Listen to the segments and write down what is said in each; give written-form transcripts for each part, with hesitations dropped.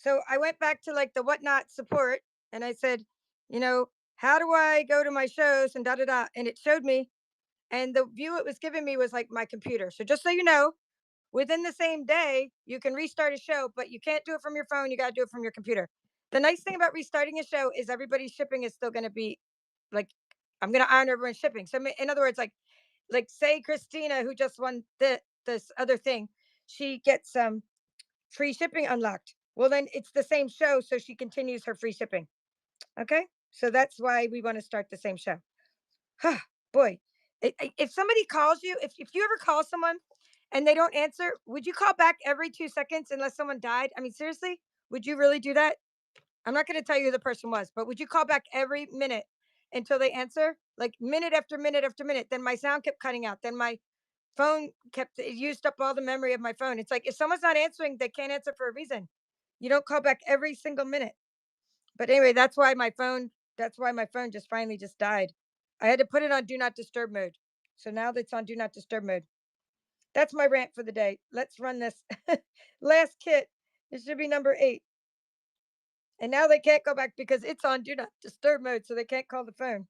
So I went back to like the whatnot support and I said, you know, how do I go to my shows and da da da? And it showed me, and the view it was giving me was like my computer. So just so you know, within the same day, you can restart a show, but you can't do it from your phone. You got to do it from your computer. The nice thing about restarting a show is everybody's shipping is still going to be like, I'm going to honor everyone's shipping. So in other words, like say Christina, who just won this other thing, she gets free shipping unlocked. Well, then it's the same show, so she continues her free shipping. Okay, so that's why we want to start the same show. Boy, if somebody calls you, if you ever call someone and they don't answer, would you call back every 2 seconds unless someone died? I mean, seriously, would you really do that? I'm not going to tell you who the person was, but would you call back every minute until they answer? Like minute after minute after minute. Then my sound kept cutting out. Then my phone kept, it used up all the memory of my phone. It's like if someone's not answering, they can't answer for a reason. You don't call back every single minute. But anyway, that's why my phone just finally just died. I had to put it on do not disturb mode. So now that's on do not disturb mode. That's my rant for the day. Let's run this last kit. It should be number 8. And now they can't go back because it's on do not disturb mode, so they can't call the phone.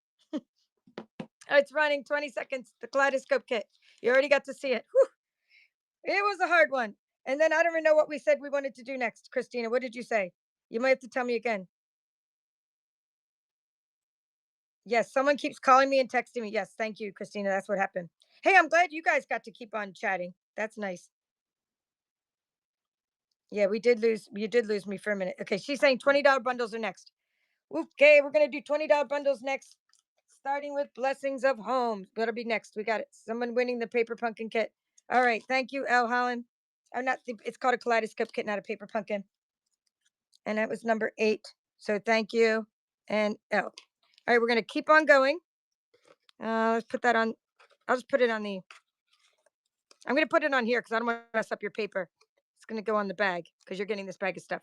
It's running 20 seconds. The kaleidoscope kit. You already got to see it. Whew. It was a hard one. And then I don't even know what we said we wanted to do next. Christina, what did you say? You might have to tell me again. Yes, someone keeps calling me and texting me. Yes, thank you, Christina. That's what happened. Hey, I'm glad you guys got to keep on chatting. That's nice. Yeah, we did lose. You did lose me for a minute. Okay, she's saying $20 bundles are next. Okay, we're gonna do $20 bundles next, starting with Blessings of Home. That'll be next. We got it. Someone winning the paper pumpkin kit. All right, thank you, L. Holland. I'm not. It's called a kaleidoscope kit, not a paper pumpkin. And that was number 8. So thank you, and L. All right, we're gonna keep on going. Let's put that on. I'll just put it on the. I'm gonna put it on here because I don't want to mess up your paper. It's gonna go on the bag because you're getting this bag of stuff.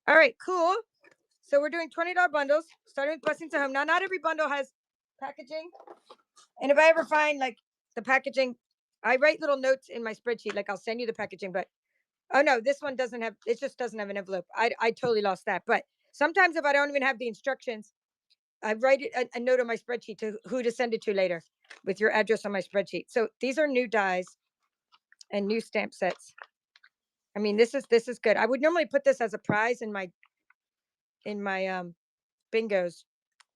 All right, cool. So we're doing $20 bundles, starting with Blessings at Home. Now, not every bundle has packaging. And if I ever find like the packaging, I write little notes in my spreadsheet. Like I'll send you the packaging, but oh no, this one doesn't have, it just doesn't have an envelope. I totally lost that. But sometimes if I don't even have the instructions, I write it a note on my spreadsheet to who to send it to later with your address on my spreadsheet. So these are new dies and new stamp sets. I mean, this is good. I would normally put this as a prize in my bingos,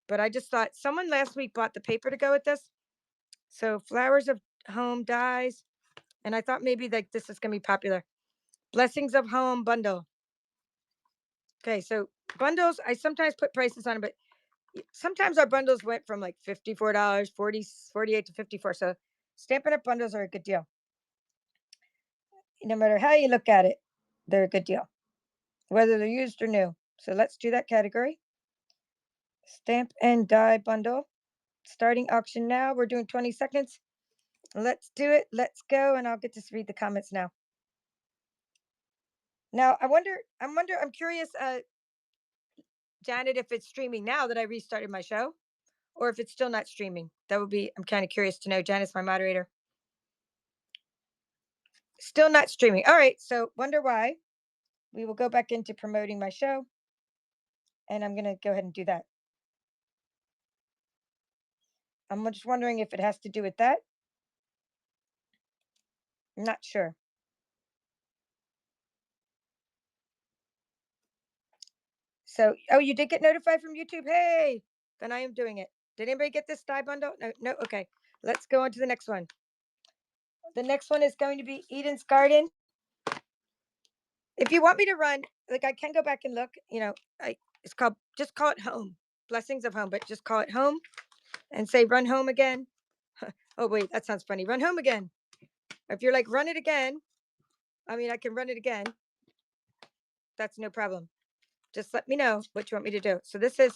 but I just thought someone last week bought the paper to go with this. So Flowers of Home dies, and I thought maybe like this is gonna be popular. Blessings of Home bundle. Okay, so bundles, I sometimes put prices on it, but sometimes our bundles went from like $54, 40, 48 to 54. So Stampin' Up bundles are a good deal. No matter how you look at it, they're a good deal, whether they're used or new. So let's do that category. Stamp and die bundle. Starting auction now. We're doing 20 seconds. Let's do it. Let's go. And I'll get to read the comments now. Now, I'm curious, Janet, if it's streaming now that I restarted my show or if it's still not streaming. That would be, I'm kind of curious to know. Janet's my moderator. Still not streaming. All right. So wonder why. We will go back into promoting my show. And I'm going to go ahead and do that. I'm just wondering if it has to do with that. I'm not sure. So, oh, you did get notified from YouTube? Hey, then I am doing it. Did anybody get this die bundle? No, no. Okay. Let's go on to the next one. The next one is going to be Eden's Garden. If you want me to run, like I can go back and look, it's called, just call it Home. Blessings of Home, but just call it Home and say run home again. Oh, wait, that sounds funny. Run home again. If you're like, run it again, I mean, I can run it again. That's no problem. Just let me know what you want me to do. So this is,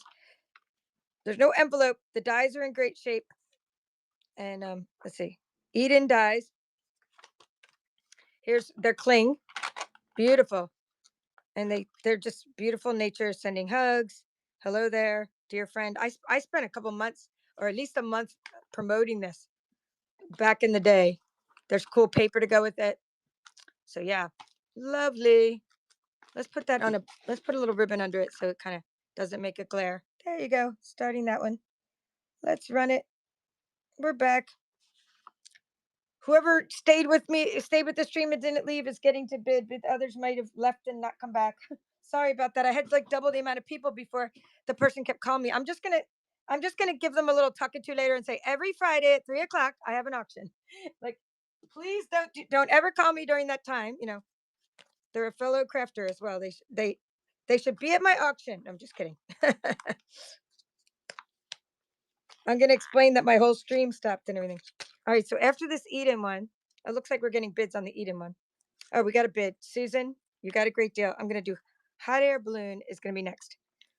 there's no envelope. The dies are in great shape. And let's see. Eden dies. Here's their cling. Beautiful. And they're just beautiful nature, sending hugs. Hello there, dear friend. I spent a couple months or at least a month promoting this back in the day. There's cool paper to go with it. So yeah, lovely. Let's put that on a, let's put a little ribbon under it so it kind of doesn't make a glare. There you go. Starting that one. Let's run it. We're back. Whoever stayed with me, stayed with the stream and didn't leave is getting to bid, but others might have left and not come back. Sorry about that. I had like double the amount of people before the person kept calling me. I'm just gonna give them a little tuck to later and say every Friday at 3 o'clock I have an auction. Like, please don't ever call me during that time. You know, they're a fellow crafter as well. They should be at my auction. I'm just kidding. I'm gonna explain that my whole stream stopped and everything. All right, so after this Eden one, it looks like we're getting bids on the Eden one. Oh, we got a bid. Susan, you got a great deal. I'm gonna do hot air balloon is gonna be next.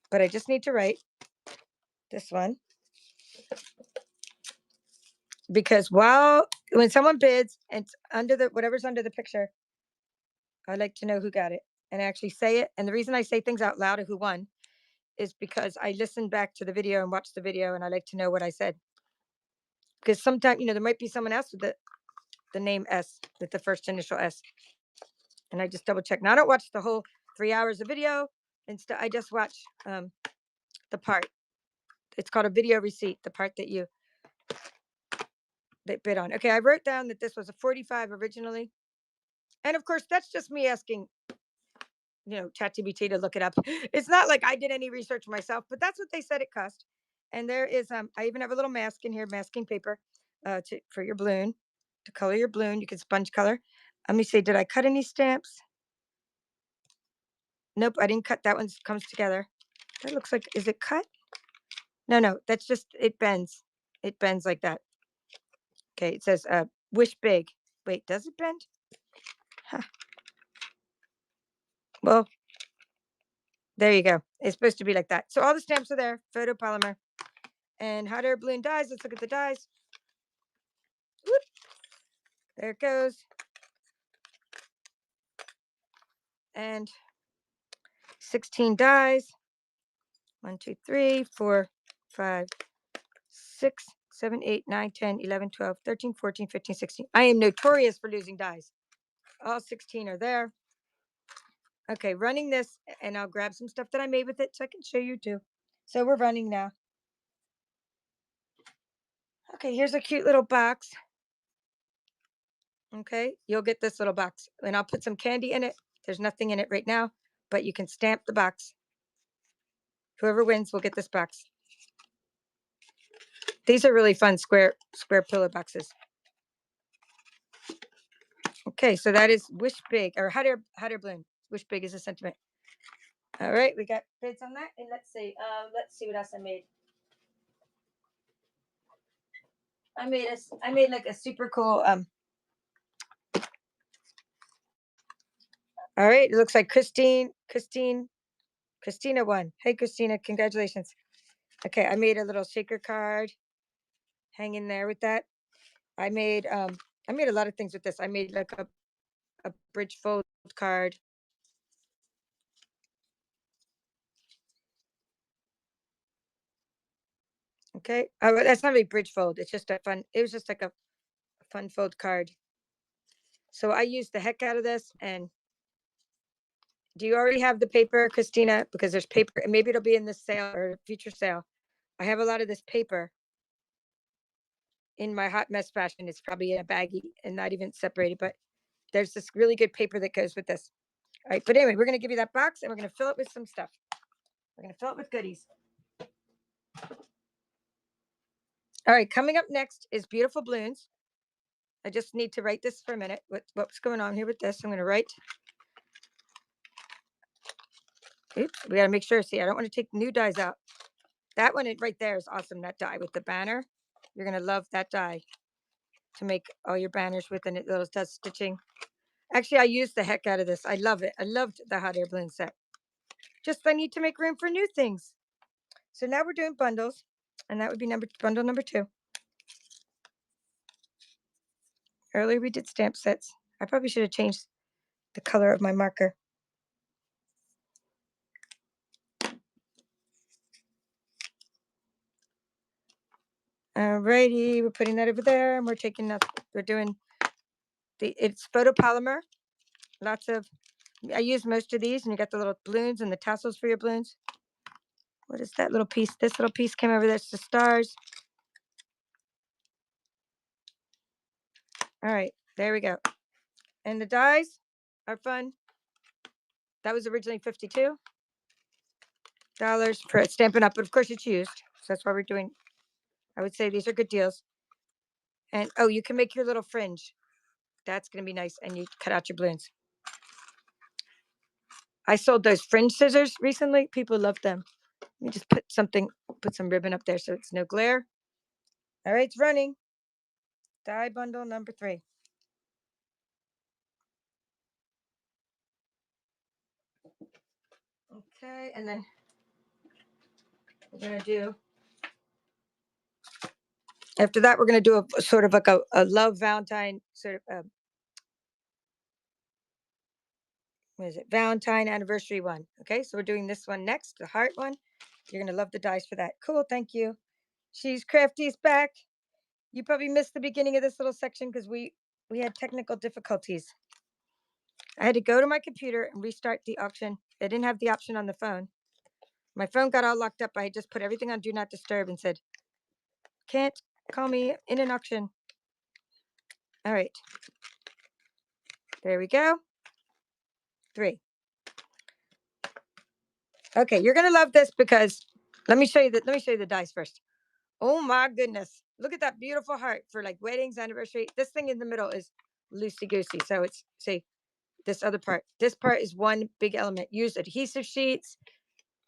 But I just need to write this one. Because when someone bids and it's under the whatever's under the picture, I like to know who got it and actually say it. And the reason I say things out loud of who won is because I listen back to the video and watch the video and I like to know what I said. Because sometimes, you know, there might be someone else with the name S, with the first initial S. And I just double check. Now I don't watch the whole 3 hours of video. Instead, I just watch the part. It's called a video receipt, the part that you bid on. Okay, I wrote down that this was a 45 originally. And of course, that's just me asking, you know, ChatGPT to look it up. It's not like I did any research myself, but that's what they said it cost. And there is, I even have a little mask in here, masking paper, for your balloon, to color your balloon. You can sponge color. Let me see, did I cut any stamps? Nope, I didn't cut. That one comes together. That looks like, is it cut? No, that's just, it bends. It bends like that. Okay, it says, wish big. Wait, does it bend? Huh. Well, there you go. It's supposed to be like that. So all the stamps are there, photopolymer. And hot air balloon dies. Let's look at the dies. Whoop. There it goes. And 16 dies. 1, 2, 3, 4, 5, 6, 7, 8, 9, 10, 11, 12, 13, 14, 15, 16. I am notorious for losing dies. All 16 are there. Okay, running this, and I'll grab some stuff that I made with it so I can show you too. So we're running now. Okay, here's a cute little box. Okay, you'll get this little box, and I'll put some candy in it. There's nothing in it right now, but you can stamp the box. Whoever wins will get this box. These are really fun square pillow boxes. Okay, so that is wish big, or hot air balloon. Wish big is a sentiment. All right, we got bids on that, and let's see what else I made. I made like a super cool all right, it looks like Christina won. Hey Christina, congratulations. Okay, I made a little shaker card hang in there with that. I made a lot of things with this. I made like a bridge fold card. Okay, that's not really bridge fold. It's just it was just like a fun fold card. So I used the heck out of this. And do you already have the paper, Christina? Because there's paper, and maybe it'll be in this sale or future sale. I have a lot of this paper in my hot mess fashion. It's probably in a baggie and not even separated, but there's this really good paper that goes with this. All right, but anyway, we're going to give you that box and we're going to fill it with some stuff. We're going to fill it with goodies. All right, coming up next is beautiful balloons. I just need to write this for a minute. What's going on here with this? I'm going to write. Oops, we got to make sure. See, I don't want to take new dies out. That one right there is awesome. That die with the banner. You're going to love that die to make all your banners with, and it does stitching. Actually, I used the heck out of this. I love it. I loved the hot air balloon set. Just I need to make room for new things. So now we're doing bundles, and that would be bundle number 2. Earlier we did stamp sets. I probably should have changed the color of my marker. Alrighty, we're putting that over there, and we're taking up. We're doing it's photopolymer. Lots of I use most of these, and you got the little balloons and the tassels for your balloons. What is that little piece? This little piece came over there. It's the stars. All right, there we go. And the dies are fun. That was originally $52 for Stampin' Up, but of course it's used. So that's why we're doing, I would say these are good deals. And oh, you can make your little fringe. That's going to be nice. And you cut out your balloons. I sold those fringe scissors recently. People love them. You just put some ribbon up there so it's no glare. All right, it's running. Die bundle number 3. Okay, and then we're going to do, after that, we're going to do a sort of like a love Valentine sort of, what is it? Valentine anniversary one. Okay, so we're doing this one next, the heart one. You're going to love the dies for that. Cool, thank you. She's Crafty's back. You probably missed the beginning of this little section because we had technical difficulties. I had to go to my computer and restart the auction. I didn't have the option on the phone. My phone got all locked up. I just put everything on Do Not Disturb and said, can't call me in an auction. All right. There we go. 3. Okay, you're gonna love this because let me show you the dice first. Oh my goodness. Look at that beautiful heart for like weddings, anniversary. This thing in the middle is loosey goosey. So it's, see, this other part. This part is one big element. Use adhesive sheets.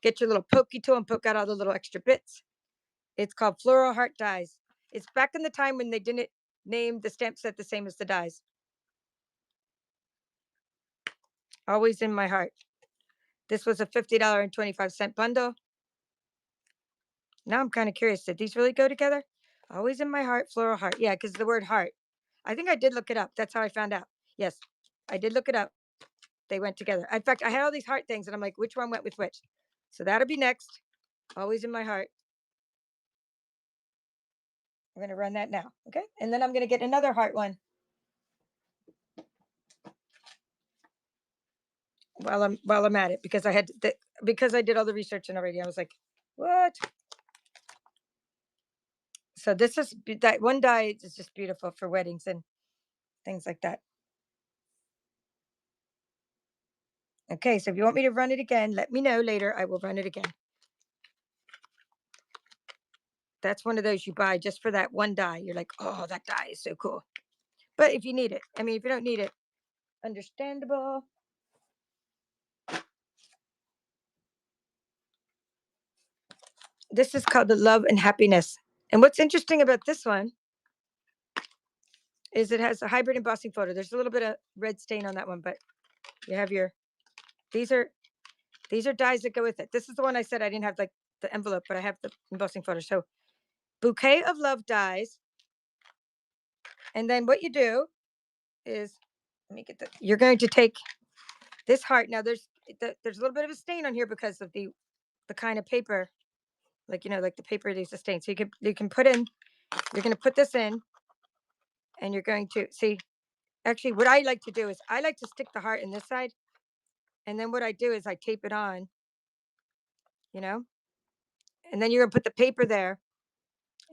Get your little pokey tool and poke out all the little extra bits. It's called Floral Heart Dies. It's back in the time when they didn't name the stamp set the same as the dies. Always in my heart. This was a $50.25 bundle. Now I'm kind of curious. Did these really go together? Always in my heart, floral heart. Yeah, because the word heart. I think I did look it up. That's how I found out. Yes, I did look it up. They went together. In fact, I had all these heart things, and I'm like, which one went with which? So that'll be next. Always in my heart. We're going to run that now. Okay. And then I'm going to get another heart one. While I'm at it, because because I did all the research and already, I was like, what? So this is that one die is just beautiful for weddings and things like that. Okay, so if you want me to run it again, let me know later. I will run it again. That's one of those you buy just for that one die. You're like, oh, that die is so cool. But if you need it, I mean, if you don't need it, understandable. This is called the Love and Happiness. And what's interesting about this one is it has a hybrid embossing photo. There's a little bit of red stain on that one, but you have your, these are dies that go with it. This is the one I said I didn't have like the envelope, but I have the embossing photo. So bouquet of love dies. And then what you do is, let me get the, you're going to take this heart. Now there's a little bit of a stain on here because of the kind of paper, like, like the paper leaves a stain. So you can put in, you're going to put this in, and you're going to see, actually what I like to do is I like to stick the heart in this side. And then what I do is I tape it on, and then you're going to put the paper there.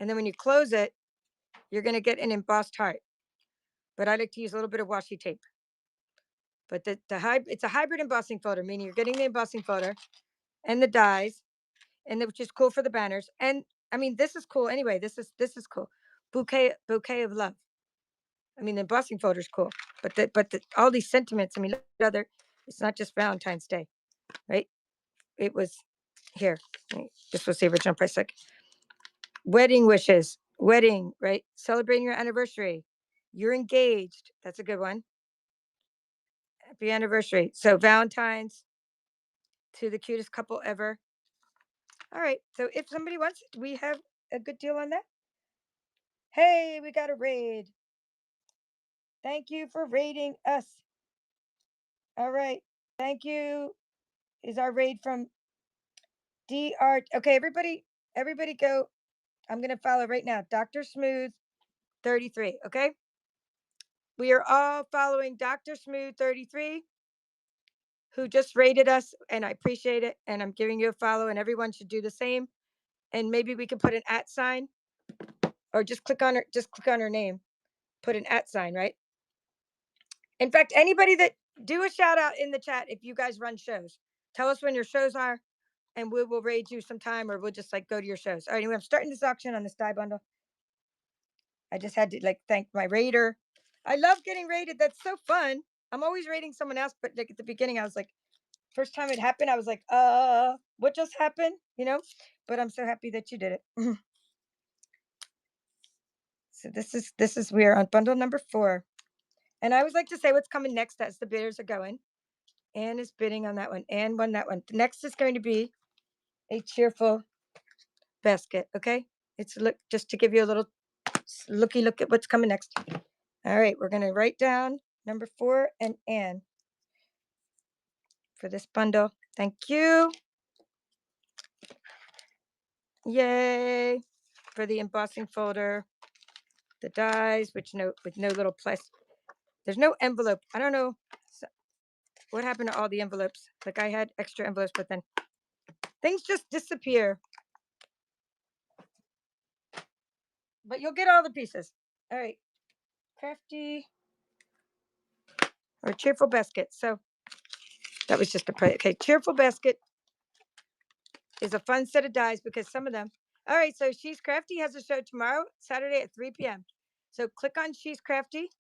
And then when you close it, you're going to get an embossed heart. But I like to use a little bit of washi tape. But it's a hybrid embossing folder, meaning you're getting the embossing folder and the dies, and which is cool for the banners. And I mean, this is cool anyway. This is cool. Bouquet of love. I mean, the embossing folder is cool, but all these sentiments. I mean, look at other. It's not just Valentine's Day, right? It was here. This was the original price. Like wedding wishes, wedding, right? Celebrating your anniversary. You're engaged. That's a good one. Happy anniversary. So Valentine's to the cutest couple ever. All right. So if somebody wants, we have a good deal on that. Hey, we got a raid. Thank you for raiding us. All right. Thank you. Is our raid from DR. Okay, everybody go. I'm going to follow right now. Dr. Smooth 33. Okay. We are all following Dr. Smooth 33. who just rated us, and I appreciate it. And I'm giving you a follow, and everyone should do the same. And maybe we can put an @ sign, or just click on her. Just click on her name. Put an @ sign, right? In fact, anybody that do a shout out in the chat if you guys run shows. Tell us when your shows are, and we will raid you sometime, or we'll just like go to your shows. All right, anyway, I'm starting this auction on this die bundle. I just had to like thank my raider. I love getting rated. That's so fun. I'm always rating someone else, but like at the beginning, I was like, first time it happened, I was like, what just happened? You know? But I'm so happy that you did it. So this is we are on bundle number 4. And I always like to say what's coming next as the bidders are going. Anne is bidding on that one. Anne won that one. The next is going to be a cheerful basket. Okay. It's look just to give you a little looky look at what's coming next. All right, we're going to write down number 4 and Anne for this bundle. Thank you. Yay for the embossing folder, the dies, which with no little plastic. There's no envelope. I don't know what happened to all the envelopes. Like I had extra envelopes, but then things just disappear. But you'll get all the pieces. All right, crafty or cheerful basket. So that was just a play. Okay, cheerful basket is a fun set of dies because some of them. All right, so She's Crafty has a show tomorrow, Saturday at 3 p.m. So click on She's Crafty,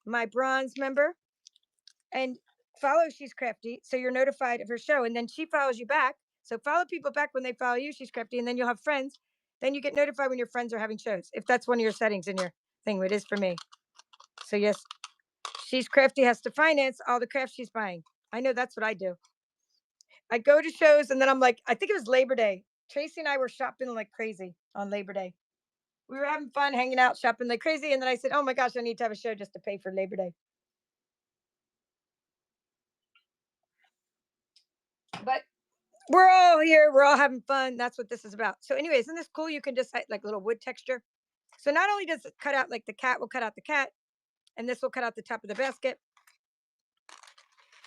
my bronze member, and follow She's Crafty so you're notified of her show. And then she follows you back. So follow people back when they follow you, She's Crafty, and then you'll have friends. Then you get notified when your friends are having shows, if that's one of your settings in your thing. It is for me. So yes, She's Crafty has to finance all the crafts she's buying. I know that's what I do. I go to shows and then I'm like, I think it was Labor Day. Tracy and I were shopping like crazy on Labor Day. We were having fun hanging out, shopping like crazy. And then I said, oh my gosh, I need to have a show just to pay for Labor Day. But we're all here. We're all having fun. That's what this is about. So anyways, isn't this cool? You can just like little wood texture. So not only does it cut out like the cat, will cut out the cat. And this will cut out the top of the basket.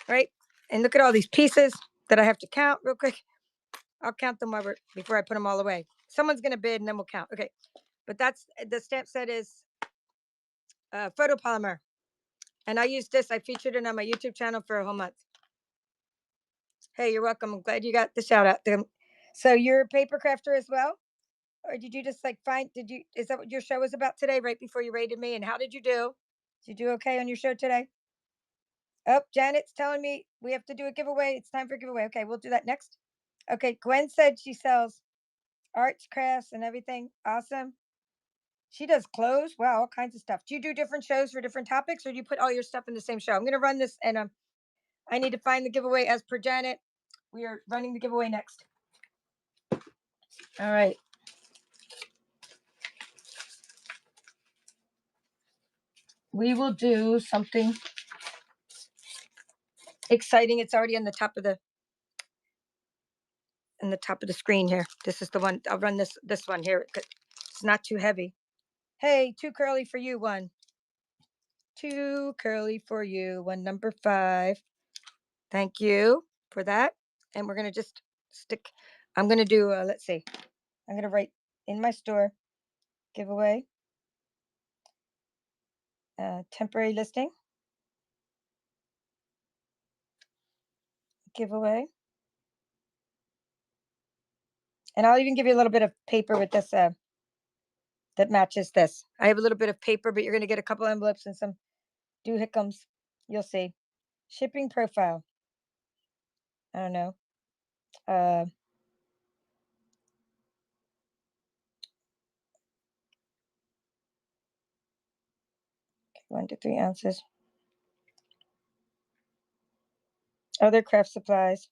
Right? And look at all these pieces that I have to count real quick. I'll count them before I put them all away. Someone's going to bid and then we'll count. Okay. But that's the stamp set is photopolymer. And I used this. I featured it on my YouTube channel for a whole month. Hey, you're welcome. I'm glad you got the shout out. So you're a paper crafter as well? Or did you just like is that what your show was about today, right before you rated me? And how did you do? Did you do okay on your show today? Oh, Janet's telling me we have to do a giveaway. It's time for a giveaway. Okay, we'll do that next. Okay, Gwen said she sells arts, crafts, and everything. Awesome. She does clothes. Wow, all kinds of stuff. Do you do different shows for different topics, or do you put all your stuff in the same show? I'm going to run this, and I need to find the giveaway as per Janet. We are running the giveaway next. All right. We will do something exciting. It's already on the top of the screen here. This is the one. I'll run this one here. It's not too heavy. Hey, too curly for you. One. Too curly for you. One, number 5. Thank you for that. And we're going to just stick. I'm going to do, let's see. I'm going to write in my store giveaway, temporary listing, giveaway. And I'll even give you a little bit of paper with this that matches this. I have a little bit of paper, but you're going to get a couple envelopes and some doohickums. You'll see. Shipping profile. I don't know. 1 to 3 ounces. Other craft supplies.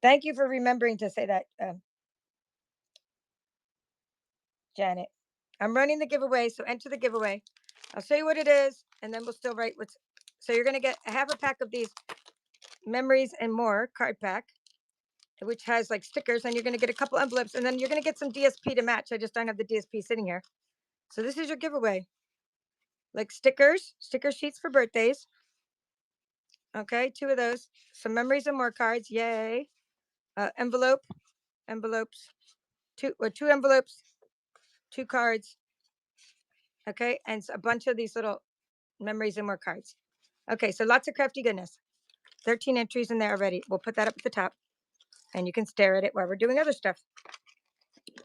Thank you for remembering to say that, Janet. I'm running the giveaway, so enter the giveaway. I'll show you what it is, and then we'll still write what's. So you're going to get half a pack of these Memories and More card pack, which has like stickers, and you're going to get a couple envelopes, and then you're going to get some DSP to match. I just don't have the DSP sitting here. So this is your giveaway. like sticker sheets for birthdays. Okay, 2 of those. Some memories and more cards. Yay. Envelopes, 2 envelopes, 2 cards. Okay, and a bunch of these little memories and more cards. Okay, so lots of crafty goodness. 13 entries in there already. We'll put that up at the top, and you can stare at it while we're doing other stuff.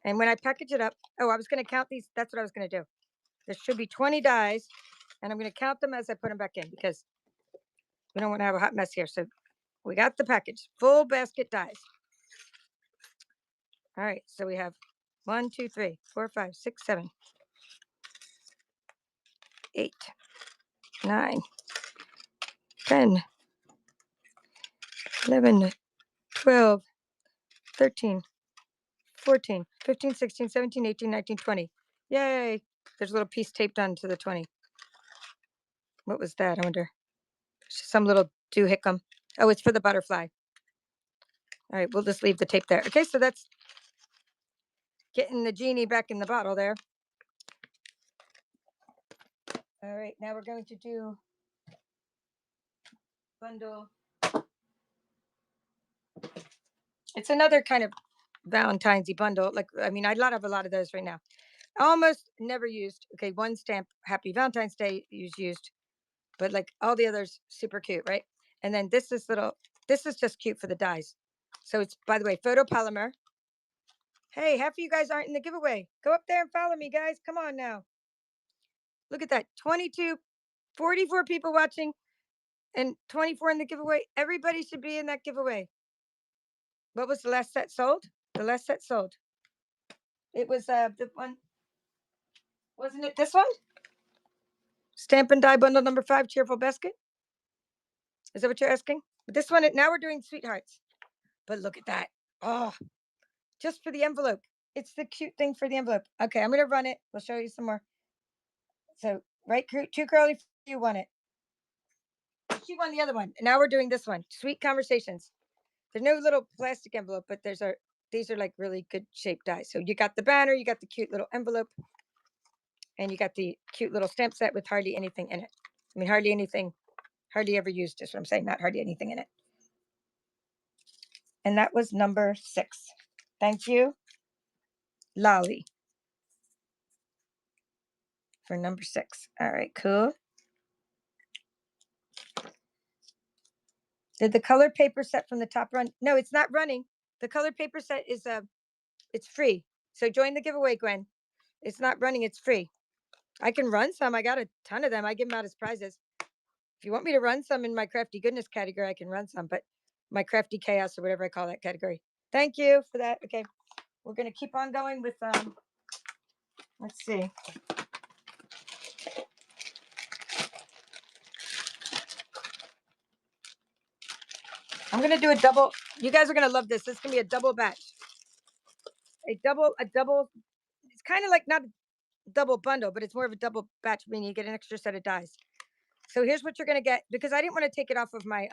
And when I package it up, oh, I was going to count these. That's what I was going to do. There should be 20 dies, and I'm going to count them as I put them back in because we don't want to have a hot mess here. So we got the package, full basket dies. All right, so we have 1, 2, 3, 4, 5, 6, 7, 8, 9, 10, 11, 12, 13, 14, 15, 16, 17, 18, 19, 20. Yay. There's a little piece taped onto the 20. What was that? I wonder. Some little do-hickam. Oh, it's for the butterfly. All right, we'll just leave the tape there. Okay, so that's getting the genie back in the bottle there. All right, now we're going to do bundle. It's another kind of Valentine's-y bundle. Like, I mean, I have a lot of those right now. Almost never used. Okay, one stamp, Happy Valentine's Day is used, but like all the others, super cute, right? And then this is just cute for the dies. So it's, by the way, photopolymer. Hey, half of you guys aren't in the giveaway. Go up there and follow me, guys. Come on now. Look at that. 22, 44 people watching and 24 in the giveaway. Everybody should be in that giveaway. What was the last set sold? The last set sold. It was the one, wasn't it this one? Stampin' Die bundle number 5, cheerful basket. Is that what you're asking? This one, now we're doing sweethearts. But look at that. Oh, just for the envelope. It's the cute thing for the envelope. Okay, I'm going to run it. We'll show you some more. So, right, too curly, you won it. She won the other one. And now we're doing this one. Sweet Conversations. There's no little plastic envelope, but these are like really good shaped dies. So you got the banner, you got the cute little envelope, and you got the cute little stamp set with hardly anything in it. I mean, hardly anything, hardly ever used is what I'm saying, not hardly anything in it. And that was number 6. Thank you, Lolly, for number 6. All right, cool. Did the color paper set from the top run? No, it's not running. The color paper set is it's free. So join the giveaway, Gwen. It's not running, it's free. I can run some. I got a ton of them. I give them out as prizes. If you want me to run some in my crafty goodness category, I can run some, but my crafty chaos or whatever I call that category. Thank you for that. Okay. We're going to keep on going with, let's see. I'm going to do a double. You guys are going to love this. This is going to be a double batch. A double, it's kind of like not a double bundle, but it's more of a double batch, meaning you get an extra set of dies. So here's what you're going to get, because I didn't want to take it off of my,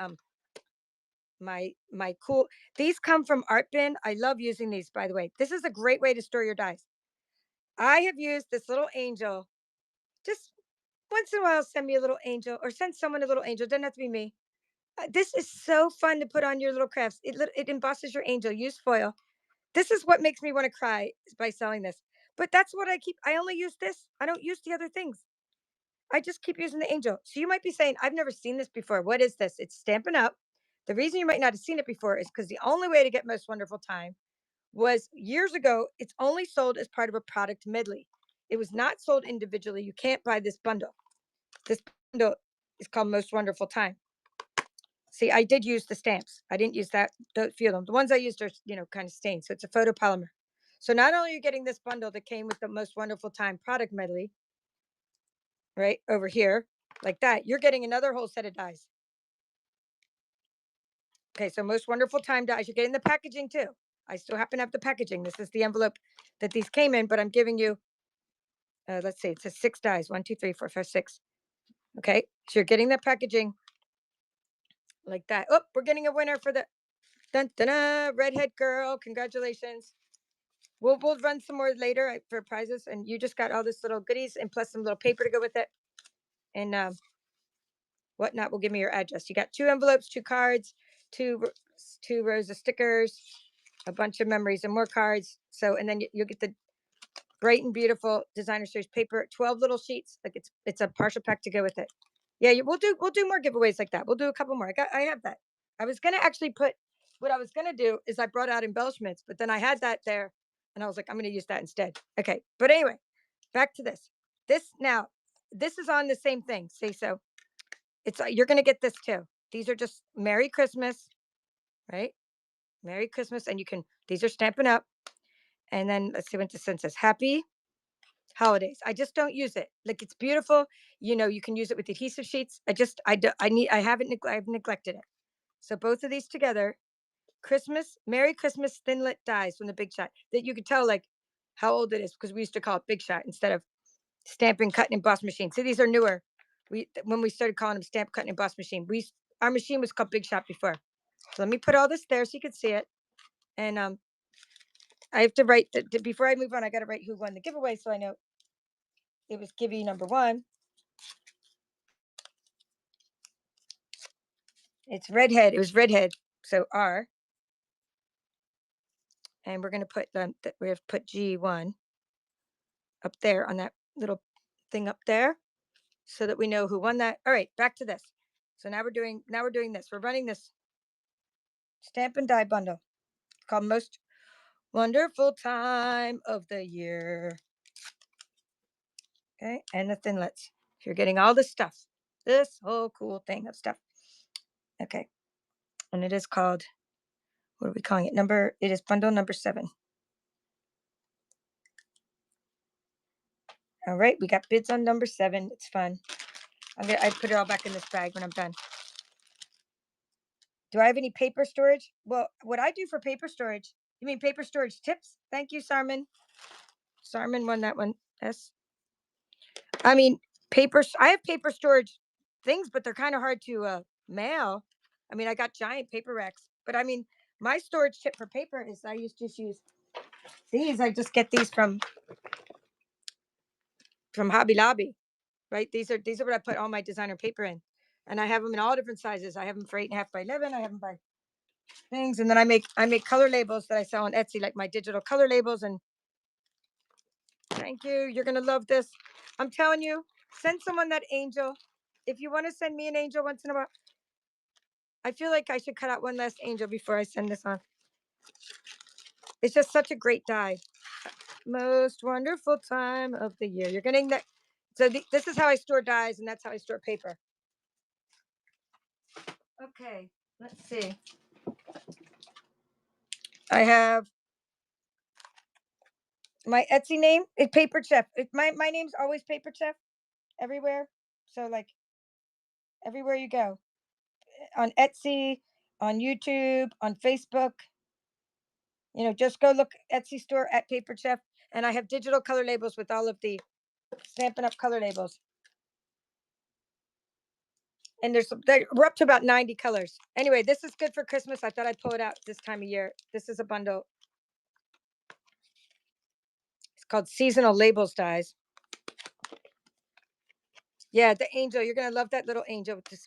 my cool, these come from Art Bin. I love using these, by the way. This is a great way to store your dies. I have used this little angel. Just once in a while, send me a little angel, or send someone a little angel. It doesn't have to be me. This is so fun to put on your little crafts. It embosses your angel. Use foil. This is what makes me want to cry, by selling this. But that's what I keep. I only use this. I don't use the other things. I just keep using the angel. So you might be saying, I've never seen this before. What is this? It's Stampin' Up. The reason you might not have seen it before is because the only way to get Most Wonderful Time was years ago. It's only sold as part of a product medley. It was not sold individually. You can't buy this bundle. This bundle is called Most Wonderful Time. See, I did use the stamps. I didn't use that, the few of them. The ones I used are, kind of stained. So it's a photopolymer. So not only are you getting this bundle that came with the Most Wonderful Time product medley, right over here, like that, you're getting another whole set of dies. Okay, so Most Wonderful Time dies. You're getting the packaging too. I still happen to have the packaging. This is the envelope that these came in, but I'm giving you, let's see, it says 6 dies. 1, 2, 3, 4, 5, 6. Okay, so you're getting the packaging like that. Oh, we're getting a winner for the dun, dun, dun, redhead girl. Congratulations. We'll run some more later for prizes, and you just got all this little goodies and plus some little paper to go with it. and Whatnot will give me your address. You got 2 envelopes, 2 cards, two rows of stickers, a bunch of memories, and more cards. So, and then you'll get the bright and beautiful designer series paper, 12 little sheets. Like it's a partial pack to go with it. Yeah, we'll do more giveaways like that. We'll do a couple more. I have that. I was gonna actually put what I was gonna do is I brought out embellishments, but then I had that there, and I was like, I'm gonna use that instead. Okay, but anyway, back to this. This is on the same thing. See, so it's you're gonna get this too. These are just Merry Christmas, right? Merry Christmas, and you can. These are Stampin' Up, and then let's see what the sun says. Happy holidays. I just don't use it. Like it's beautiful. You can use it with adhesive sheets. I've neglected it. So both of these together, Merry Christmas thinlit dies from the Big Shot that you could tell like how old it is because we used to call it Big Shot instead of Stampin' Cutting Emboss Machine. So these are newer. When we started calling them Stamp Cutting Emboss Machine, our machine was called Big Shot before. So let me put all this there so you can see it. And I have to write before I move on. I got to write who won the giveaway so I know it was Gibby number 1. It's Redhead. It was Redhead. So R. And we're going to put we have put G1 up there on that little thing up there so that we know who won that. All right, back to this. So now we're doing this. We're running this Stampin' Die bundle called Most Wonderful Time of the Year. Okay, and the thinlets. You're getting all this stuff. This whole cool thing of stuff. Okay. And it is called, what are we calling it? It is bundle number 7. All right, we got bids on number 7. It's fun. I put it all back in this bag when I'm done. Do I have any paper storage? Well, what I do for paper storage, you mean paper storage tips? Thank you, Sarman. Sarman won that one. Yes. I mean, I have paper storage things, but they're kind of hard to mail. I mean, I got giant paper racks, but I mean, my storage tip for paper is I just use these. I just get these from Hobby Lobby, right? These are what I put all my designer paper in, and I have them in all different sizes. I have them for 8.5 by 11. I have them by things, and then I make color labels that I sell on Etsy, like my digital color labels. And thank you. You're gonna love this. I'm telling you. Send someone that angel. If you want to send me an angel once in a while, I feel like I should cut out one last angel before I send this on. It's just such a great die. Most wonderful time of the year. You're getting that. So this is how I store dies, and that's how I store paper. Okay, let's see. I have my Etsy name is Paper Chef. My name's always Paper Chef everywhere. So like everywhere you go, on Etsy, on YouTube, on Facebook, just go look Etsy store at Paper Chef, and I have digital color labels with all of the Stampin' Up color labels. And we're up to about 90 colors. Anyway, this is good for Christmas. I thought I'd pull it out this time of year. This is a bundle. It's called Seasonal Labels Dies. Yeah, the angel. You're gonna love that little angel with this.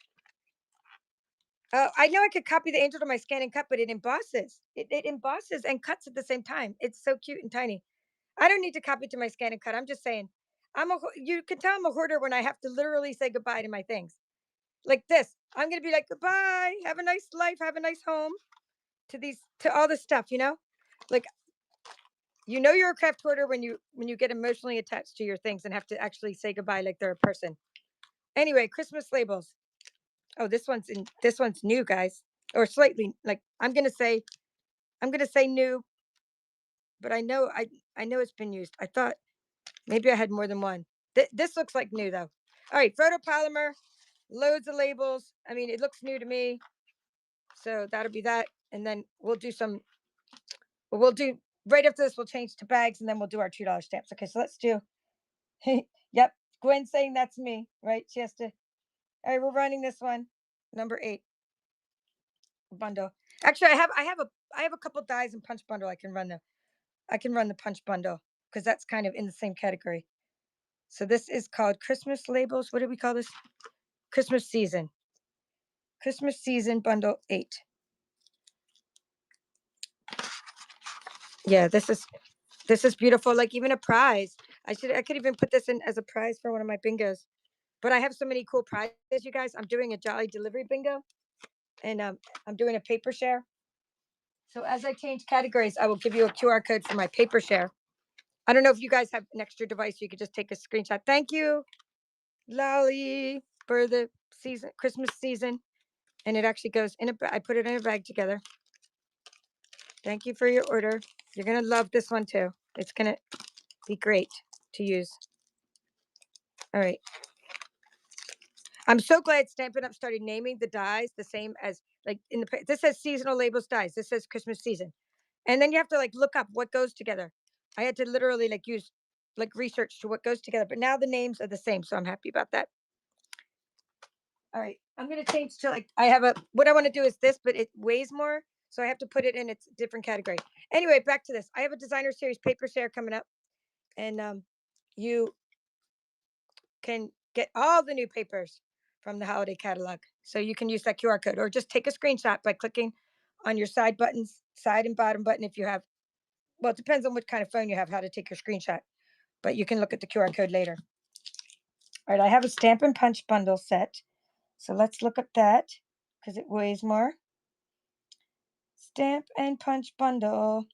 Oh, I know I could copy the angel to my scan and cut, but it embosses. It embosses and cuts at the same time. It's so cute and tiny. I don't need to copy to my scan and cut. I'm just saying, you can tell I'm a hoarder when I have to literally say goodbye to my things. Like this, I'm gonna be like, goodbye, have a nice life, have a nice home, to all this stuff, like, you're a craft hoarder when you get emotionally attached to your things and have to actually say goodbye like they're a person. Anyway, Christmas labels. Oh, this one's new, guys, or slightly, like, I'm gonna say new, but I know it's been used. I thought maybe I had more than one. This looks like new though. All right, photopolymer, loads of labels. I mean, it looks new to me. So that'll be that. And then we'll do right after this, we'll change to bags, and then we'll do our $2 stamps. Okay, so let's do, yep, Gwen saying that's me, right? She has to, all right, we're running this one, number 8 bundle. Actually, I have a couple dies and punch bundle. I can run the punch bundle because that's kind of in the same category. So this is called Christmas labels. What do we call this? Christmas season. Christmas season bundle 8. Yeah, this is beautiful. Like even a prize. I could even put this in as a prize for one of my bingos. But I have so many cool prizes, you guys. I'm doing a Jolly Delivery bingo, and I'm doing a paper share. So as I change categories, I will give you a QR code for my paper share. I don't know if you guys have an extra device. You could just take a screenshot. Thank you, Lolly, for the season, Christmas season. And it actually goes in I put it in a bag together. Thank you for your order. You're going to love this one too. It's going to be great to use. All right. I'm so glad Stampin' Up started naming the dies the same as like this says seasonal labels dies. This says Christmas season. And then you have to like look up what goes together. I had to literally like use like research to what goes together, but now the names are the same. So I'm happy about that. All right. I'm going to change to like, what I want to do is this, but it weighs more. So I have to put it in its different category. Anyway, back to this. I have a designer series paper share coming up, and you can get all the new papers from the holiday catalog. So you can use that QR code or just take a screenshot by clicking on your side buttons, side and bottom button. If you have, well, it depends on what kind of phone you have, how to take your screenshot, but you can look at the QR code later. All right. I have a Stampin' Punch bundle set. So let's look at that because it weighs more. Stamp and Punch bundle.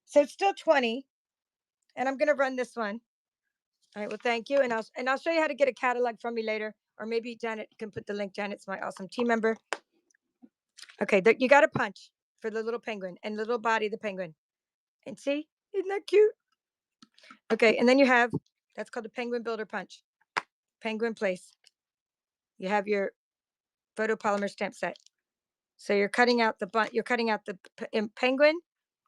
So it's still 20, and I'm going to run this one. All right. Well, thank you. And I'll show you how to get a catalog from me later, or maybe Janet can put the link. Janet's my awesome team member. Okay. You got a punch for the little penguin and the little body of the penguin. And see, isn't that cute? Okay. And then you have, that's called the Penguin Builder Punch. Penguin Place. You have your photopolymer stamp set. So you're cutting out the penguin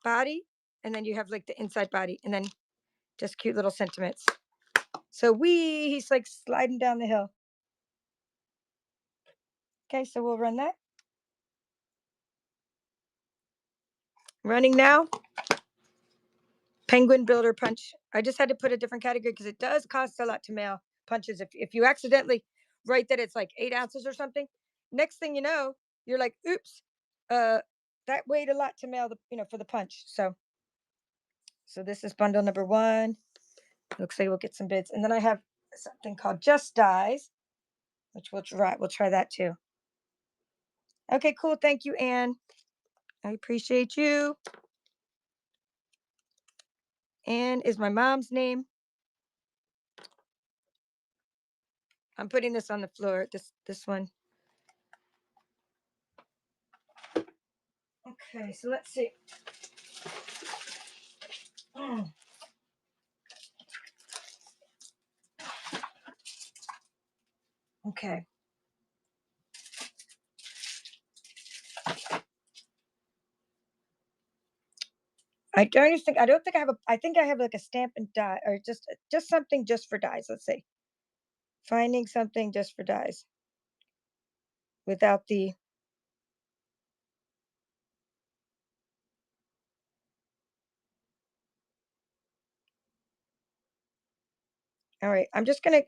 body, and then you have like the inside body, and then just cute little sentiments. So he's like sliding down the hill. Okay, so we'll run that. Running now. Penguin Builder Punch. I just had to put a different category because it does cost a lot to mail punches. If you accidentally write that it's like 8 ounces or something, next thing you know, you're like, oops, that weighed a lot to mail for the punch. So this is bundle number 1. Looks like we'll get some bids. And then I have something called Just Dies, which we'll try. We'll try that too. Okay, cool. Thank you, Anne. I appreciate you. Anne is my mom's name. I'm putting this on the floor. This one. Okay, so let's see. Okay. I don't think I think I have like a stamp and die, or just something just for dies. Let's see. Finding something just for dies without the. All right, I'm just gonna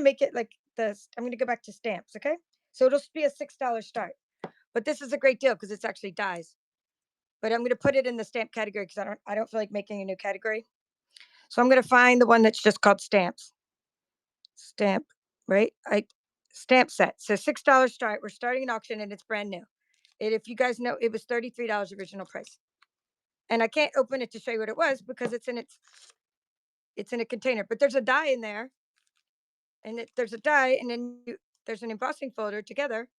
make it like this. I'm gonna go back to stamps, okay? So it'll be a $6 start, but this is a great deal because it's actually dies. But I'm gonna put it in the stamp category because I don't feel like making a new category. So I'm gonna find the one that's just called stamps. Stamp, right? Stamp set. So $6 start. We're starting an auction and it's brand new. If you guys know, it was $33 original price, and I can't open it to show you what it was because it's in a container. But there's a die in there, and there's a die, and then there's an embossing folder together,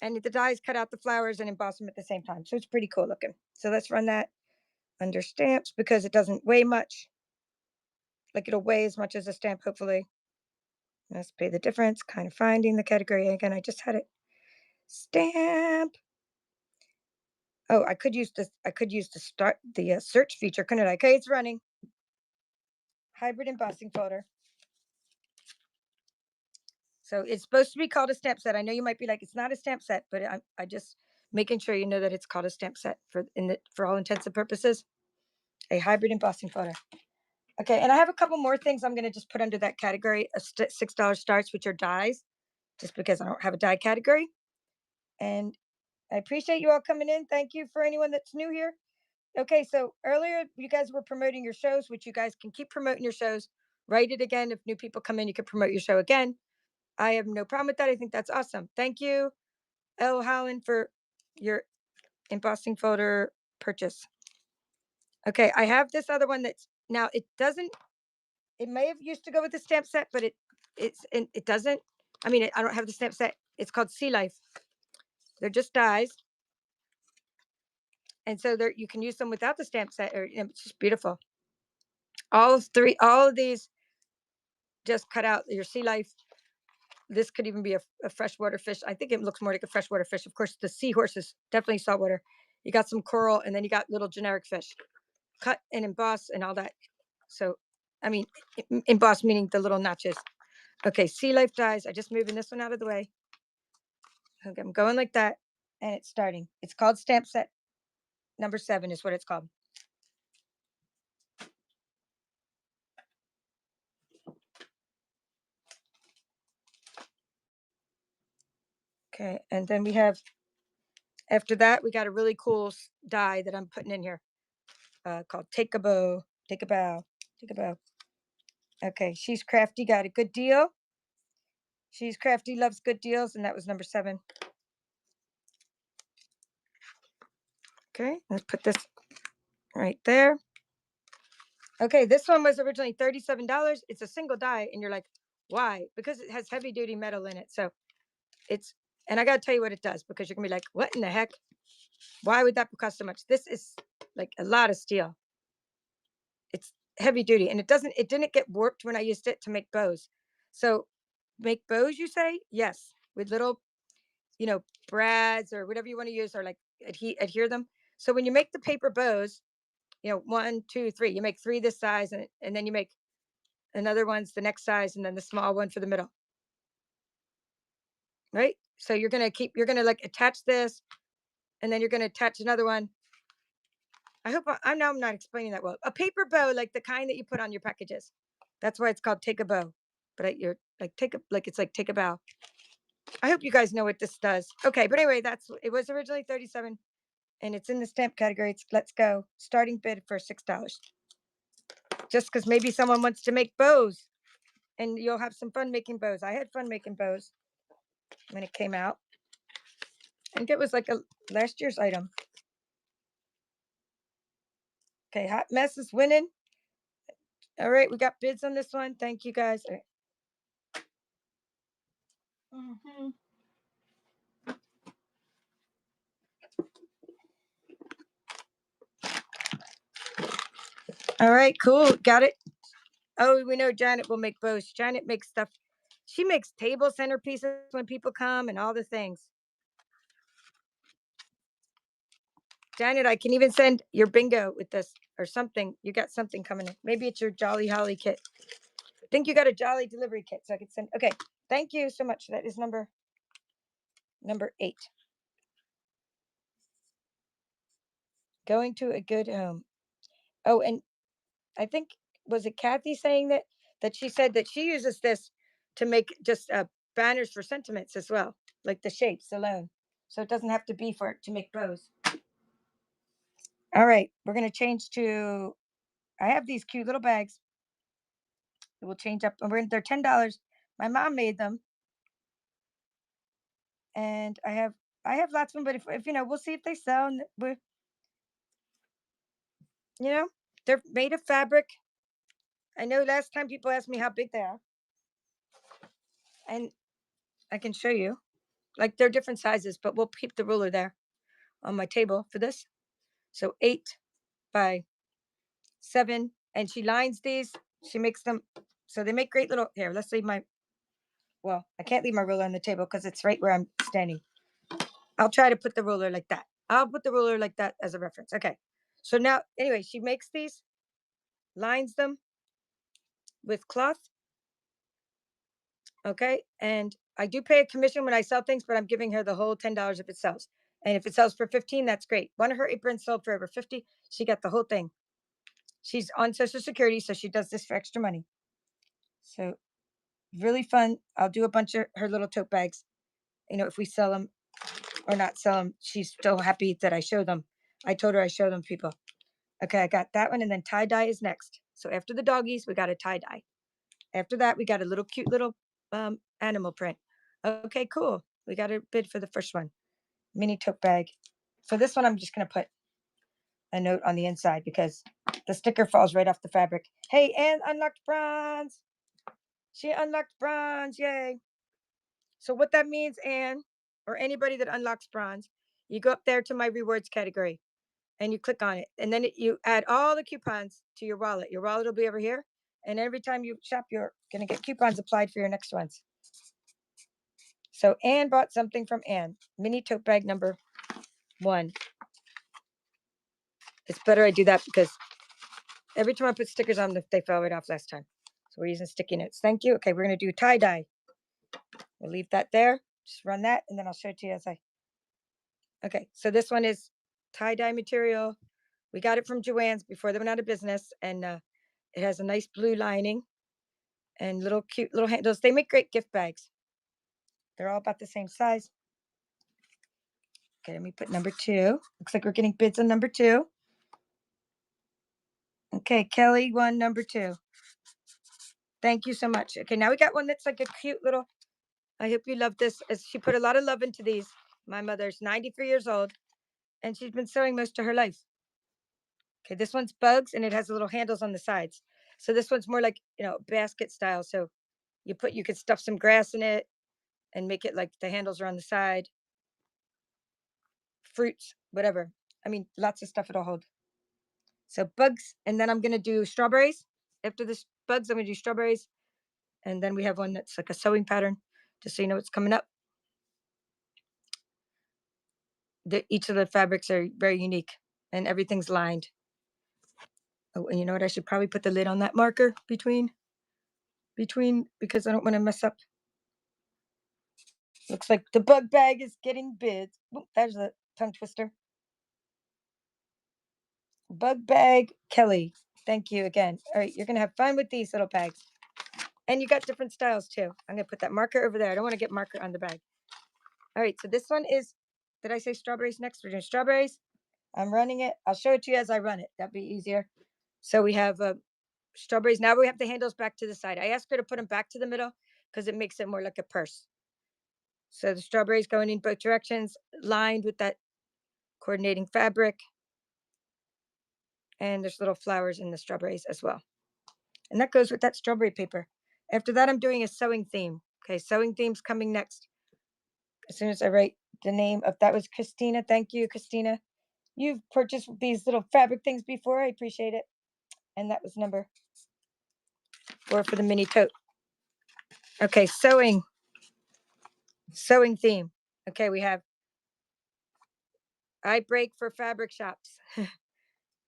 and the dies cut out the flowers and emboss them at the same time. So it's pretty cool looking. So let's run that under stamps because it doesn't weigh much. Like it'll weigh as much as a stamp, hopefully. Let's pay the difference. Kind of finding the category again. I just had it. Stamp. Oh, I could use this. I could use the search feature, couldn't I? Okay, it's running. Hybrid embossing folder. So it's supposed to be called a stamp set. I know you might be like, it's not a stamp set, but I just making sure you know that it's called a stamp set for all intents and purposes. A hybrid embossing folder. Okay, and I have a couple more things I'm going to just put under that category of $6 starts, which are dies, just because I don't have a die category. And I appreciate you all coming in. Thank you for anyone that's new here. Okay, so earlier you guys were promoting your shows, which you guys can keep promoting your shows. Write it again. If new people come in, you can promote your show again. I have no problem with that. I think that's awesome. Thank you, L. Holland, for your embossing folder purchase. Okay, I have this other one that's now it doesn't. It may have used to go with the stamp set, but it doesn't. I mean, I don't have the stamp set. It's called Sea Life. They're just dies, and so you can use them without the stamp set. Or it's just beautiful. All of these just cut out your Sea Life. This could even be a freshwater fish. I think it looks more like a freshwater fish. Of course, the seahorse is definitely saltwater. You got some coral, and then you got little generic fish, cut and emboss and all that. So, I mean, emboss meaning the little notches. Okay, Sea Life dies. I just moving this one out of the way. Okay, I'm going like that, and it's starting. It's called stamp set number 7 is what it's called. Okay, and then we have, after that, we got a really cool die that I'm putting in here called Take a Bow, Take a Bow, Take a Bow. Okay, she's crafty, got a good deal. She's crafty, loves good deals, and that was number 7. Okay, let's put this right there. Okay, this one was originally $37. It's a single die, and you're like, why? Because it has heavy duty metal in it. So it's, and I got to tell you what it does, because you're gonna be like, what in the heck? Why would that cost so much? This is like a lot of steel. It's heavy duty, and it didn't get warped when I used it to make bows. So make bows, you say? Yes, with little, brads or whatever you want to use, or like adhere them. So when you make the paper bows, 1, 2, 3, you make 3 this size, and then you make another one's the next size, and then the small one for the middle. Right? So you're gonna like attach this, and then you're gonna attach another one. I hope I know I'm not explaining that well. A paper bow, like the kind that you put on your packages. That's why it's called Take a Bow. But you're like it's like take a bow. I hope you guys know what this does. Okay, but anyway, it was originally 37, and it's in the stamp category. It's let's go. Starting bid for $6. Just because maybe someone wants to make bows, and you'll have some fun making bows. I had fun making bows when it came out. I think it was like a last year's item. Okay, Hot Mess is winning. All right, we got bids on this one. Thank you guys. Mm-hmm. All right, cool. Got it. Oh, we know Janet will make bows. Janet makes stuff. She makes table centerpieces when people come and all the things. Janet, I can even send your bingo with this or something. You got something coming in. Maybe it's your Jolly Holly kit. I think you got a Jolly delivery kit, so I could send. Okay, thank you so much. That is number 8. Going to a good home. Oh, and I think, was it Kathy saying that she said that she uses this to make just banners for sentiments as well, like the shapes alone, so it doesn't have to be for it to make bows. All right, we're gonna change to. I have these cute little bags. It will change up, and they're $10. My mom made them, and I have lots of them. But if we'll see if they sell. And you know, they're made of fabric. I know last time people asked me how big they are, and I can show you. Like they're different sizes, but we'll keep the ruler there on my table for this. So 8 by 7, and she lines these. She makes them so they make great little. Here, let's leave my. Well, I can't leave my ruler on the table because it's right where I'm standing. I'll try to put the ruler like that. I'll put the ruler like that as a reference. Okay. So now, anyway, she makes these, lines them with cloth. Okay. And I do pay a commission when I sell things, but I'm giving her the whole $10 if it sells. And if it sells for 15, that's great. One of her aprons sold for over 50. She got the whole thing. She's on Social Security, so she does this for extra money. So really fun. I'll do a bunch of her little tote bags. You know, if we sell them or not sell them, she's so happy that I show them. I told her I show them people. Okay, I got that one, and then tie dye is next. So after the doggies, we got a tie dye. After that, we got a little cute little animal print. Okay, cool. We got a bid for the first one. Mini tote bag. For this one, I'm just gonna put a note on the inside because the sticker falls right off the fabric. Hey, Anne unlocked bronze. She unlocked bronze. Yay. So what that means, Anne, or anybody that unlocks bronze, you go up there to my rewards category and you click on it. And then you add all the coupons to your wallet. Your wallet will be over here. And every time you shop, you're going to get coupons applied for your next ones. So Anne bought something from Anne. Mini tote bag number 1. It's better I do that because every time I put stickers on, they fell right off last time. So we're using sticky notes. Thank you. Okay, we're going to do tie dye. We'll leave that there. Just run that, and then I'll show it to you as I. Okay, so this one is tie dye material. We got it from Joann's before they went out of business, and it has a nice blue lining and little cute little handles. They make great gift bags. They're all about the same size. Okay, let me put number 2. Looks like we're getting bids on number 2. Okay, Kelly won number 2. Thank you so much. Okay, now we got one that's like a cute little. I hope you love this. As she put a lot of love into these. My mother's 93 years old, and she's been sewing most of her life. Okay, this one's bugs, and it has little handles on the sides. So this one's more like, basket style. So you could stuff some grass in it and make it like the handles are on the side. Fruits, whatever. I mean, lots of stuff it'll hold. So bugs, and then I'm gonna do strawberries. After this bugs, I'm gonna do strawberries. And then we have one that's like a sewing pattern, just so you know what's coming up. Each of the fabrics are very unique, and everything's lined. Oh, and you know what? I should probably put the lid on that marker between, because I don't want to mess up. Looks like the bug bag is getting bids. Oop, there's a tongue twister. Bug bag, Kelly. Thank you again. All right, you're gonna have fun with these little bags. And you got different styles too. I'm gonna put that marker over there. I don't want to get marker on the bag. All right, so this one is, did I say strawberries next? We're doing strawberries. I'm running it. I'll show it to you as I run it. That'd be easier. So we have strawberries. Now we have the handles back to the side. I asked her to put them back to the middle because it makes it more like a purse. So the strawberries going in both directions, lined with that coordinating fabric. And there's little flowers in the strawberries as well. And that goes with that strawberry paper. After that, I'm doing a sewing theme. Okay, sewing theme's coming next. As soon as I write the name of, that was Christina. Thank you, Christina. You've purchased these little fabric things before. I appreciate it. And that was number 4 for the mini tote. Okay, sewing theme. Okay, we have I break for fabric shops,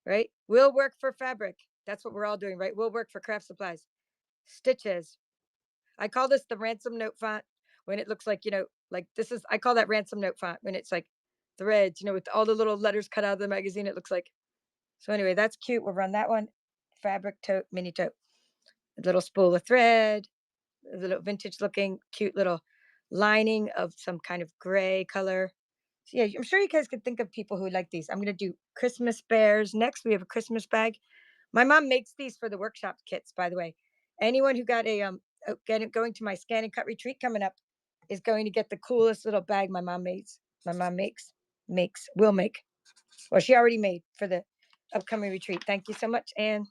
right? We'll work for fabric. That's what we're all doing, right? We'll work for craft supplies. Stitches. I call this the ransom note font when it looks like, like this is, I call that ransom note font when it's like threads, with all the little letters cut out of the magazine, it looks like. So anyway, that's cute. We'll run that one. Fabric tote, mini tote. A little spool of thread, a little vintage looking, cute little lining of some kind of gray color. So yeah, I'm sure you guys could think of people who like these. I'm going to do Christmas bears next. We have a Christmas bag. My mom makes these for the workshop kits, by the way. Anyone who got a going to my scan and cut retreat coming up is going to get the coolest little bag my mom makes. Will make. Well, she already made for the upcoming retreat. Thank you so much, Anne.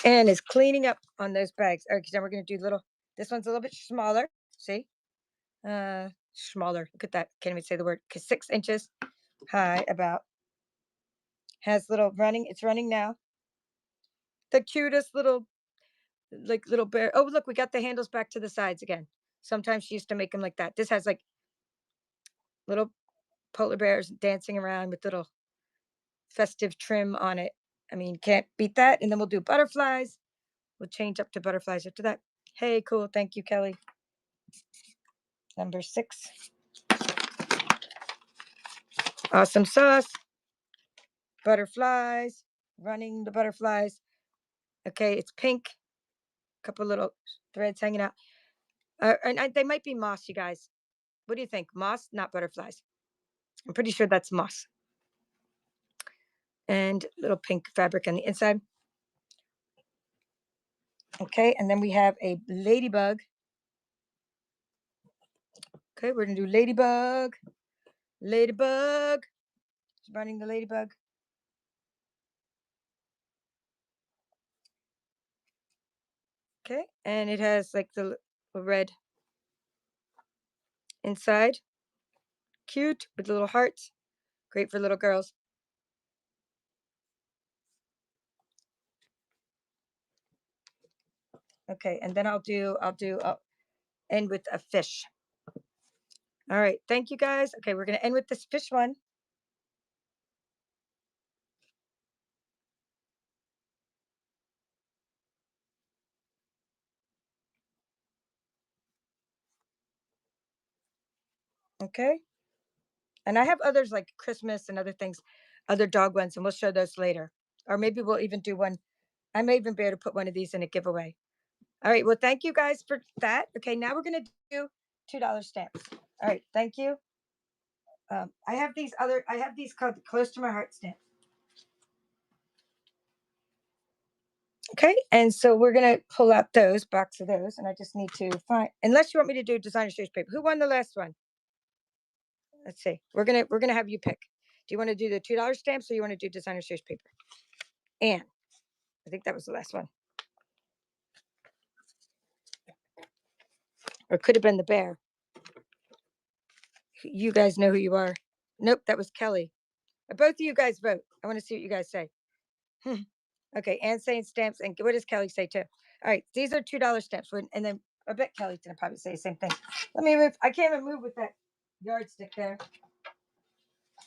Anne is cleaning up on those bags. All right, then we're going to do this one's a little bit smaller. See? Smaller. Look at that. Can't even say the word. 6 inches high about. Has little running. It's running now. The cutest little bear. Oh, look, we got the handles back to the sides again. Sometimes she used to make them like that. This has like little polar bears dancing around with little festive trim on it. I mean, can't beat that. And then we'll do butterflies. We'll change up to butterflies after that. Hey, cool. Thank you, Kelly. Number 6. Awesome sauce. Butterflies. running the butterflies. Okay, it's pink. A couple little threads hanging out. They might be moss, you guys. What do you think? Moss, not butterflies. I'm pretty sure that's moss. And little pink fabric on the inside. Okay, and then we have a ladybug. Okay, we're gonna do ladybug. Ladybug. Just running the ladybug. Okay, and it has like the red inside. Cute with little hearts. Great for little girls. Okay, and then I'll end with a fish. All right, thank you guys. Okay, we're gonna end with this fish one. Okay, and I have others like Christmas and other things, other dog ones, and we'll show those later. Or maybe we'll even do one. I may even be able to put one of these in a giveaway. All right, well, thank you guys for that. Okay, now we're gonna do $2 stamps. All right, thank you. I have these called close to my heart stamps. Okay, and so we're gonna pull out those box of those, and I just need to find. Unless you want me to do designer series paper. Who won the last one? Let's see. We're gonna have you pick. Do you want to do the $2 stamps or you want to do designer series paper? And I think that was the last one. Or it could have been the bear. You guys know who you are. Nope, that was Kelly. Both of you guys vote. I want to see what you guys say. Okay, Anne's saying stamps, and what does Kelly say too? All right, these are $2 stamps, and then I bet Kelly's gonna probably say the same thing. Let me move. I can't even move with that yardstick there.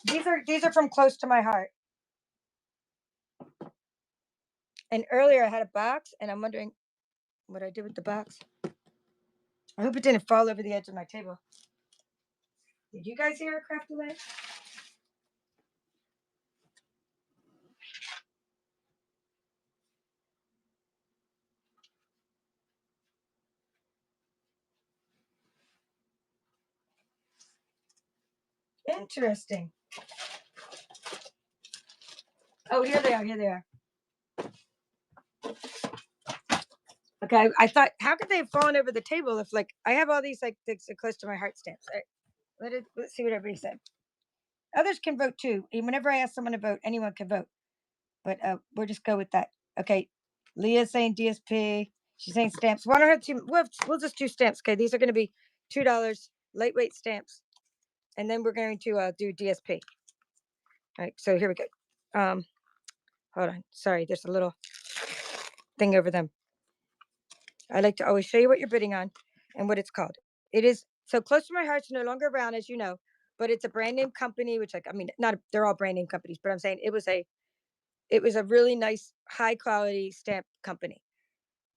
These are from close to my heart. And earlier I had a box, and I'm wondering what I did with the box. I hope it didn't fall over the edge of my table. Did you guys hear a craft delay? Interesting. Oh, here they are. Here they are. Okay, I thought, how could they have fallen over the table if, like, I have all these like things close to my heart stamps. All right, let's see what everybody said. Others can vote too. And whenever I ask someone to vote, anyone can vote. But we'll just go with that. Okay, Leah's saying DSP. She's saying stamps. Why don't have two? We'll just do stamps. Okay, these are going to be $2 lightweight stamps, and then we're going to do DSP. All right, so here we go. Hold on. Sorry, there's a little thing over them. I like to always show you what you're bidding on and what it's called. It is so close to my heart's no longer around, as you know, but it's a brand name company, which I mean, not they're all brand name companies, but I'm saying it was a really nice, high quality stamp company.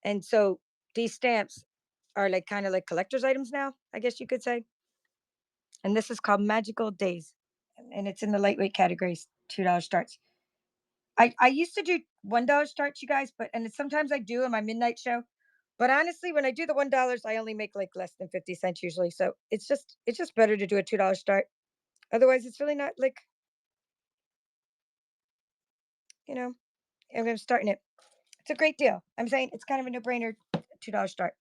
And so these stamps are like kind of like collector's items now, I guess you could say. And this is called Magical Days. And it's in the lightweight categories, $2 starts. I used to do $1 starts, you guys, but and sometimes I do in my midnight show. But honestly, when I do the $1, I only make like less than 50 cents usually. So it's just better to do a $2 start. Otherwise, it's really not like, you know, I'm starting it. It's a great deal. I'm saying it's kind of a no-brainer, $2 start.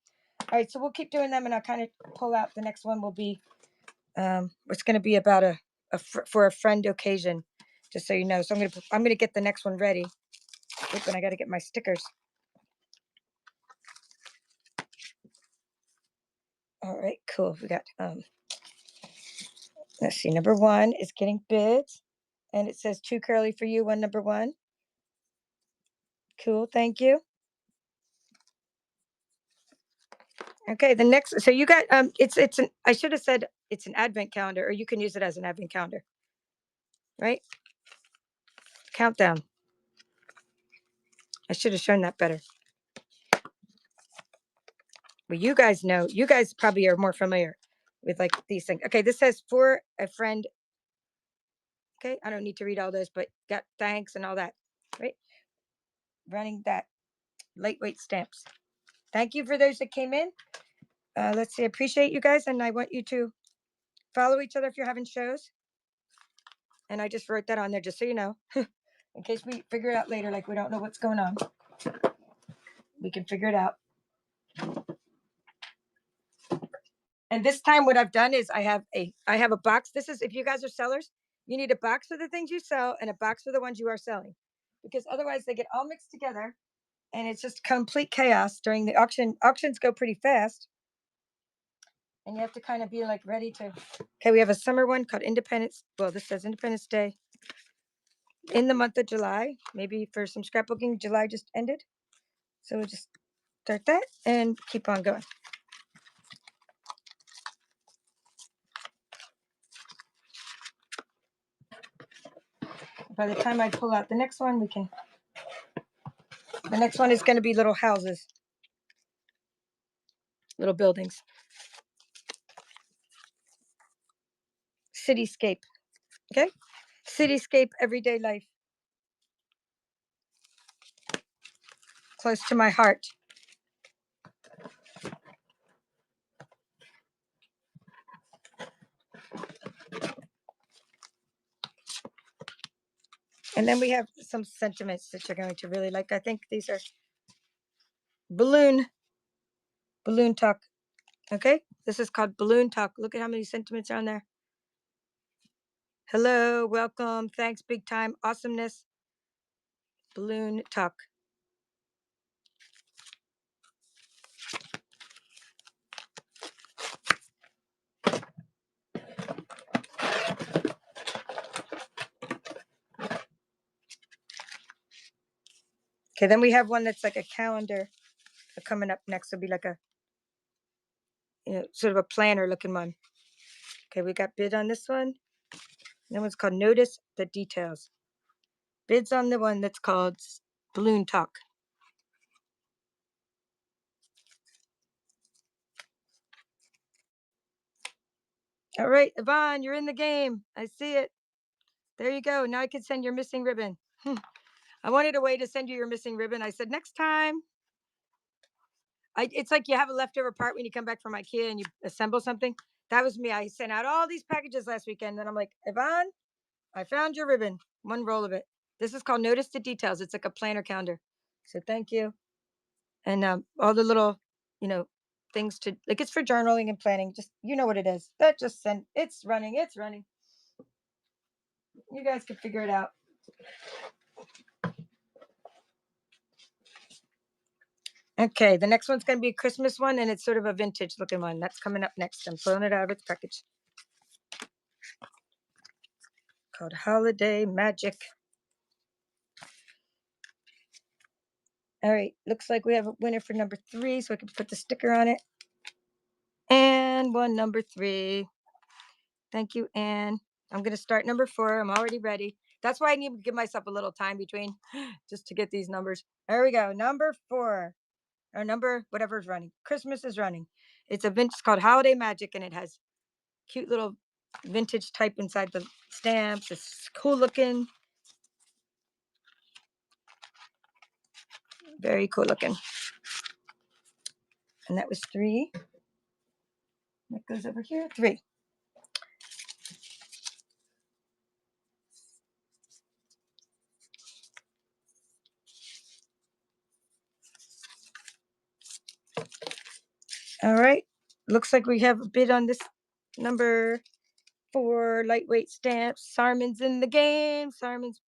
All right, so we'll keep doing them, and I'll kind of pull out. The next one will be, it's going to be about for a friend occasion, just so you know. So I'm gonna get the next one ready. Oop, and I got to get my stickers. All right, cool. We got let's see. Number one is getting bids, and it says two curly for you, one number one. Cool, thank you. Okay, the next. So you got it's an. I should have said it's an advent calendar, or you can use it as an advent calendar, right? Countdown. I should have shown that better. Well, you guys know. You guys probably are more familiar with like these things. Okay, this says for a friend. Okay, I don't need to read all those, but got thanks and all that, right? running that lightweight stamps. Thank you for those that came in. Let's see, appreciate you guys, and I want you to follow each other if you're having shows. And I just wrote that on there just so you know, in case we figure it out later, like we don't know what's going on. We can figure it out. And this time what I've done is I have a box. This is, if you guys are sellers, you need a box for the things you sell and a box for the ones you are selling, because otherwise they get all mixed together and it's just complete chaos during the auction. Auctions go pretty fast. And you have to kind of be like ready to. Okay, we have a summer one called Independence. Well, this says Independence Day in the month of July. Maybe for some scrapbooking, July just ended. So we'll just start that and keep on going. By the time I pull out the next one, the next one is going to be little houses, little buildings. Cityscape. Okay? Cityscape, everyday life. Close to my heart. And then we have some sentiments that you're going to really like. I think these are balloon talk. Okay? This is called balloon talk. Look at how many sentiments are on there. Hello, welcome, thanks, big time, awesomeness. Balloon talk. Okay, then we have one that's like a calendar. Coming up next will be like a, sort of a planner looking one. Okay, we got bid on this one. That one's called Notice the Details. Bids on the one that's called Balloon Talk. All right, Yvonne, you're in the game. I see it. There you go. Now I can send your missing ribbon. I wanted a way to send you your missing ribbon. I said, next time. It's like you have a leftover part when you come back from IKEA and you assemble something. That was me. I sent out all these packages last weekend. And I'm like, Yvonne, I found your ribbon. One roll of it. This is called Notice the Details. It's like a planner calendar. So thank you. And all the little, things to, like, it's for journaling and planning. Just, you know what it is. That just sent, it's running. It's running. You guys can figure it out. Okay, the next one's going to be a Christmas one, and it's sort of a vintage looking one. That's coming up next. I'm pulling it out of its package. Called Holiday Magic. All right, looks like we have a winner for number 3, so I can put the sticker on it. And one number 3. Thank you, Anne. I'm going to start number 4. I'm already ready. That's why I need to give myself a little time between just to get these numbers. There we go. Number 4. Or number, whatever is running. Christmas is running. It's a vintage called Holiday Magic, and it has cute little vintage type inside the stamps. It's cool looking. Very cool looking. And that was 3. That goes over here. 3. All right. Looks like we have a bid on this number 4 lightweight stamps. Sarman's in the game. Sarman's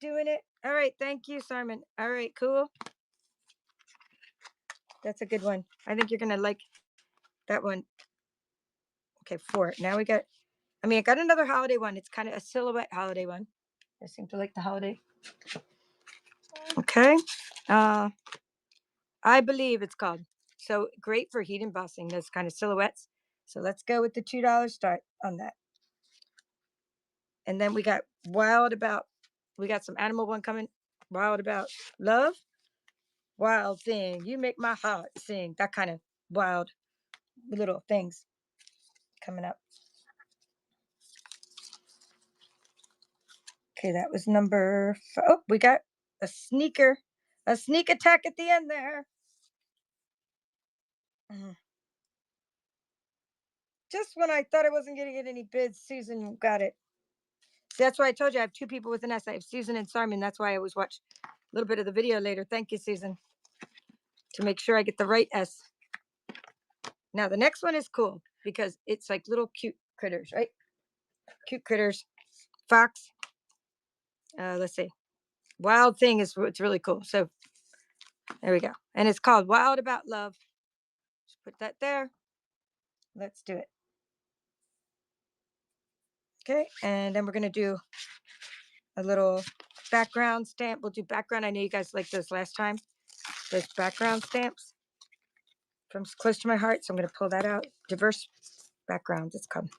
doing it. All right. Thank you, Sarman. All right. Cool. That's a good one. I think you're going to like that one. Okay. 4. Now we got, I got another holiday one. It's kind of a silhouette holiday one. I seem to like the holiday. Okay. I believe it's called. So great for heat embossing, those kind of silhouettes. So let's go with the $2 start on that. And then we got Wild About, we got some animal one coming. Wild About Love. Wild thing, you make my heart sing. That kind of wild little things coming up. Okay, that was number oh, we got a sneak attack at the end there. Just when I thought I wasn't going to get any bids, Susan got it. That's why I told you I have two people with an S. I have Susan and Simon. That's why I always watch a little bit of the video later. Thank you, Susan, to make sure I get the right S. Now, the next one is cool because it's like little cute critters, right? Cute critters. Fox. Let's see. Wild Thing is what's really cool. So there we go. And it's called Wild About Love. Just put that there. Let's do it. Okay. And then we're going to do a little background stamp. We'll do background. I know you guys liked those last time. Those background stamps from close to my heart. So I'm going to pull that out. Diverse backgrounds. It's called.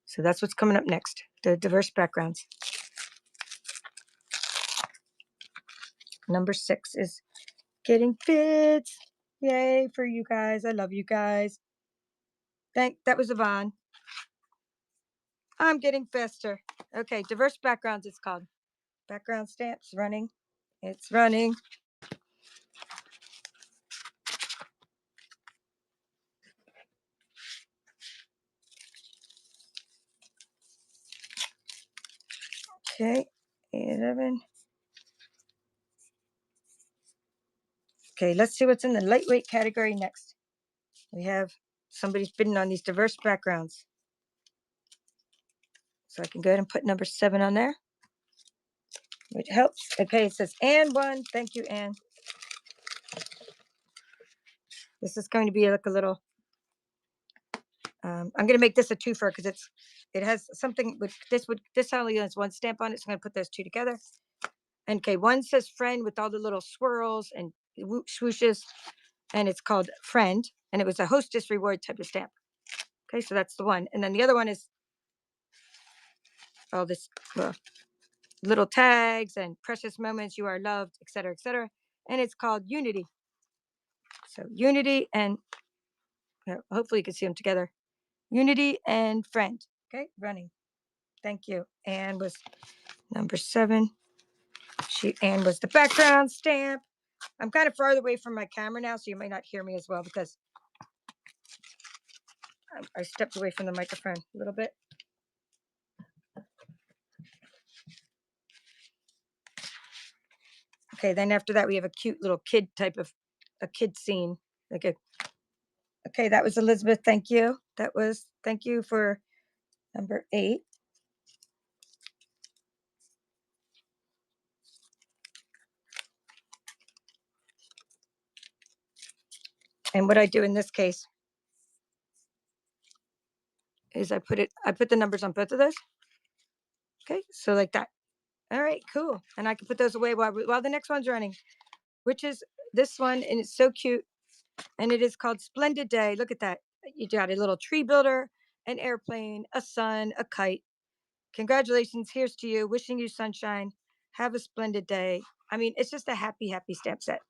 So that's what's coming up next. The diverse backgrounds. Number 6 is getting bids. Yay for you guys. I love you guys. That was Yvonne. I'm getting faster. Okay, diverse backgrounds it's called. Background stamps running. It's running. Okay, 11. Okay, let's see what's in the lightweight category next. We have somebody's bidding on these diverse backgrounds. So I can go ahead and put number 7 on there, which helps. Okay, it says Ann 1. Thank you, Ann. This is going to be like a little, I'm going to make this a twofer because it has something with this only has one stamp on it. So I'm going to put those two together. And okay, one says friend with all the little swirls and swooshes, and it's called Friend, and it was a hostess reward type of stamp. Okay, so that's the one. And then the other one is all this little tags and precious moments, you are loved, etc., etc. And it's called Unity. So Unity and hopefully you can see them together. Unity and Friend. Okay, running. Thank you. Anne was number 7. Anne was the background stamp. I'm kind of farther away from my camera now, so you might not hear me as well because I stepped away from the microphone a little bit. Okay, then after that, we have a cute little kid type of a kid scene. Okay, that was Elizabeth. Thank you. Thank you for number 8. And what I do in this case is I put the numbers on both of those. Okay, so like that. All right, cool. And I can put those away while the next one's running, which is this one, and it's so cute. And it is called Splendid Day. Look at that. You got a little tree builder, an airplane, a sun, a kite. Congratulations. Here's to you. Wishing you sunshine. Have a splendid day. I mean, it's just a happy, happy stamp set.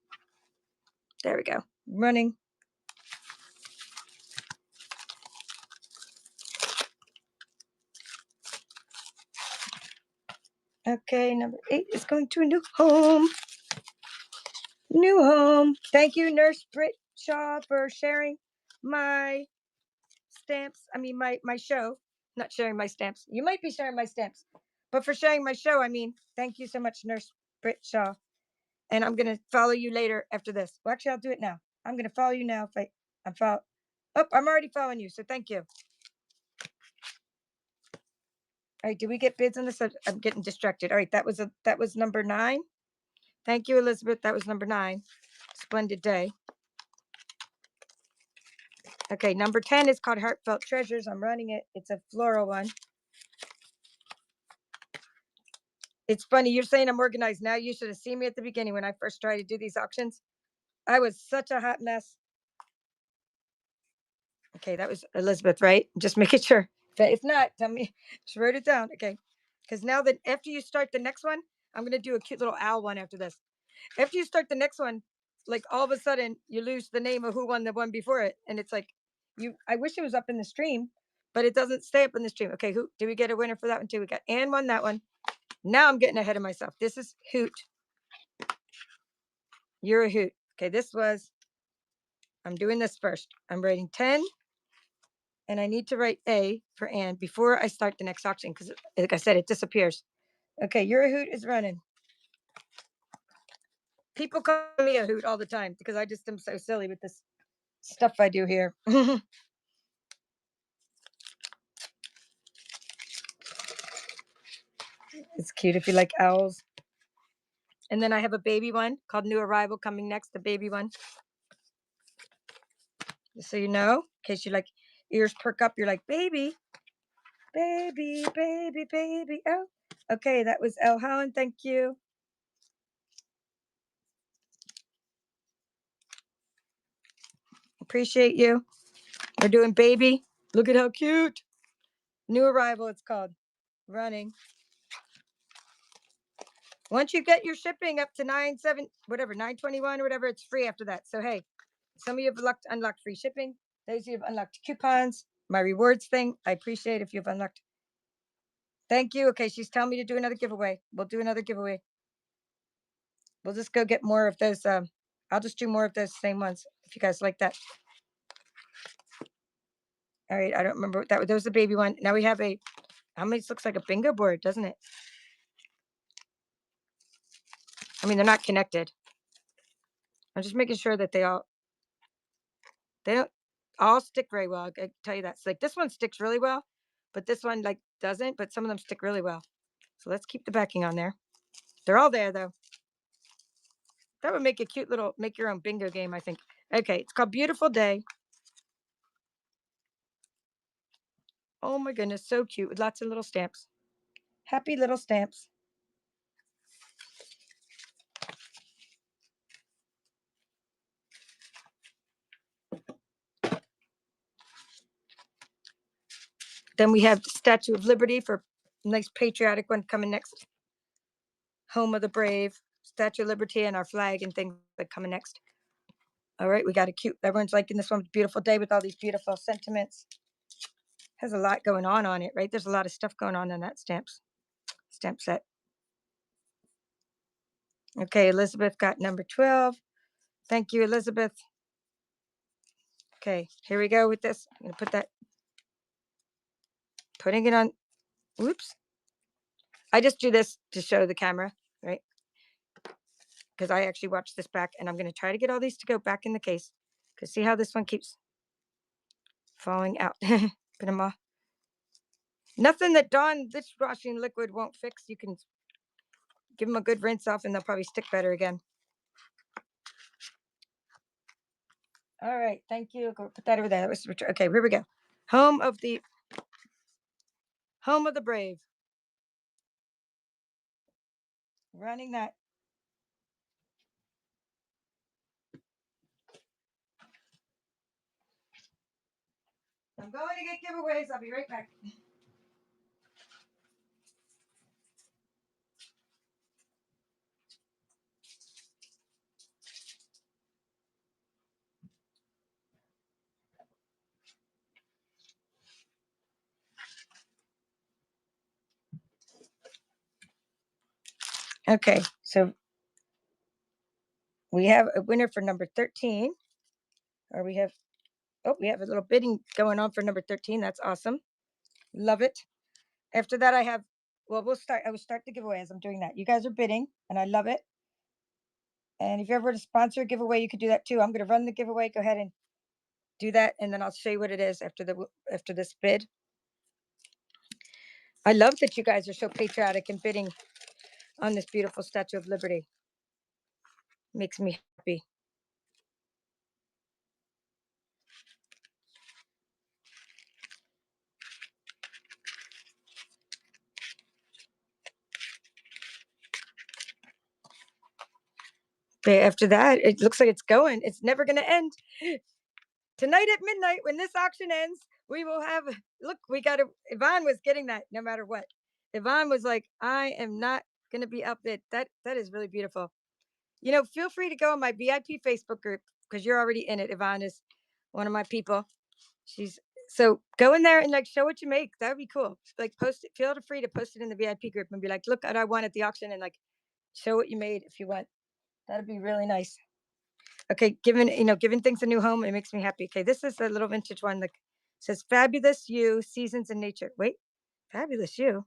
There we go. Running. Okay, number 8 is going to a new home. New home. Thank you, Nurse Britt Shaw, for sharing my stamps. I mean, my show. Not sharing my stamps. You might be sharing my stamps, but for sharing my show, I mean, thank you so much, Nurse Britt Shaw. And I'm gonna follow you later after this. Well, actually, I'll do it now. I'm gonna follow you now. If I'm follow. Oh, I'm already following you. So thank you. All right, do we get bids on this? I'm getting distracted. All right, that was number 9. Thank you, Elizabeth. That was number 9. Splendid day. Okay, number 10 is called Heartfelt Treasures. I'm running it. It's a floral one. It's funny. You're saying I'm organized now. You should have seen me at the beginning when I first tried to do these auctions. I was such a hot mess. Okay, that was Elizabeth, right? Just making sure. If not, tell me. Just wrote it down. Okay. Because now that after you start the next one, I'm going to do a cute little owl one after this. After you start the next one, like all of a sudden you lose the name of who won the one before it. And it's like, I wish it was up in the stream, but it doesn't stay up in the stream. Okay, who did we get a winner for that one too? We got Ann won that one. Now I'm getting ahead of myself. This is Hoot. You're a Hoot. Okay, this was, I'm doing this first. I'm writing 10, and I need to write A for Ann before I start the next auction because, like I said, it disappears. Okay, You're a Hoot is running. People call me a Hoot all the time because I just am so silly with this stuff I do here. It's cute if you like owls. And then I have a baby one called New Arrival coming next, the baby one. Just so you know, in case you like ears perk up, you're like, baby, baby, baby, baby. Oh, okay, that was El Holland. Thank you. Appreciate you. We're doing baby. Look at how cute. New Arrival, it's called. Running. Once you get your shipping up to 921 or whatever, it's free after that. So hey, some of you have unlocked free shipping. Those of you have unlocked coupons, my rewards thing. I appreciate if you've unlocked. Thank you. Okay, she's telling me to do another giveaway. We'll do another giveaway. We'll just go get more of those. I'll just do more of those same ones if you guys like that. All right, I don't remember what that was the baby one. Now we have a, how many? This looks like a bingo board, doesn't it? I mean, they're not connected. I'm just making sure that they don't all stick very well. I can tell you that. So like this one sticks really well, but this one like doesn't, but some of them stick really well. So let's keep the backing on there. They're all there though. That would make a cute little, make your own bingo game, I think. Okay, it's called Beautiful Day. Oh my goodness, so cute with lots of little stamps. Happy little stamps. Then we have the Statue of Liberty for a nice patriotic one coming next. Home of the Brave, Statue of Liberty, and our flag and things that coming next. All right, we got a cute, everyone's liking this one. Beautiful day with all these beautiful sentiments. Has a lot going on it, right? There's a lot of stuff going on in that stamp set. Okay, Elizabeth got number 12. Thank you, Elizabeth. Okay, here we go with this. I'm gonna put that, putting it on, whoops. I just do this to show the camera, right? Because I actually watched this back, and I'm gonna try to get all these to go back in the case. Because see how this one keeps falling out. Put them all. Nothing that Dawn dishwashing liquid won't fix. You can give them a good rinse off and they'll probably stick better again. All right, thank you. Go put that over there. That was okay. Here we go. Home of the Brave. Running that. I'm going to get giveaways. I'll be right back. Okay, so we have a winner for number 13. Or we have, oh, we have a little bidding going on for number 13. That's awesome. Love it. After that, I have, well, I will start the giveaway as I'm doing that. You guys are bidding, and I love it. And if you ever to sponsor a giveaway, you could do that too. I'm going to run the giveaway. Go ahead and do that, and then I'll show you what it is after this bid. I love that you guys are so patriotic and bidding on this beautiful Statue of Liberty. Makes me happy. Okay, after that, it looks like it's going. It's never going to end. Tonight at midnight, when this auction ends, we will have, look, we got to, Yvonne was getting that no matter what. Yvonne was like, I am not going to be outbid. That is really beautiful. You know, feel free to go on my VIP Facebook group because you're already in it. Yvonne is one of my people. She's So go in there and like show what you make. That would be cool. Like post it, feel free to post it in the VIP group and be like, look what I won at the auction, and like show what you made if you want. That'd be really nice. Okay, giving things a new home, it makes me happy. Okay, this is a little vintage one that says "Fabulous You, Seasons in Nature." Wait, fabulous you,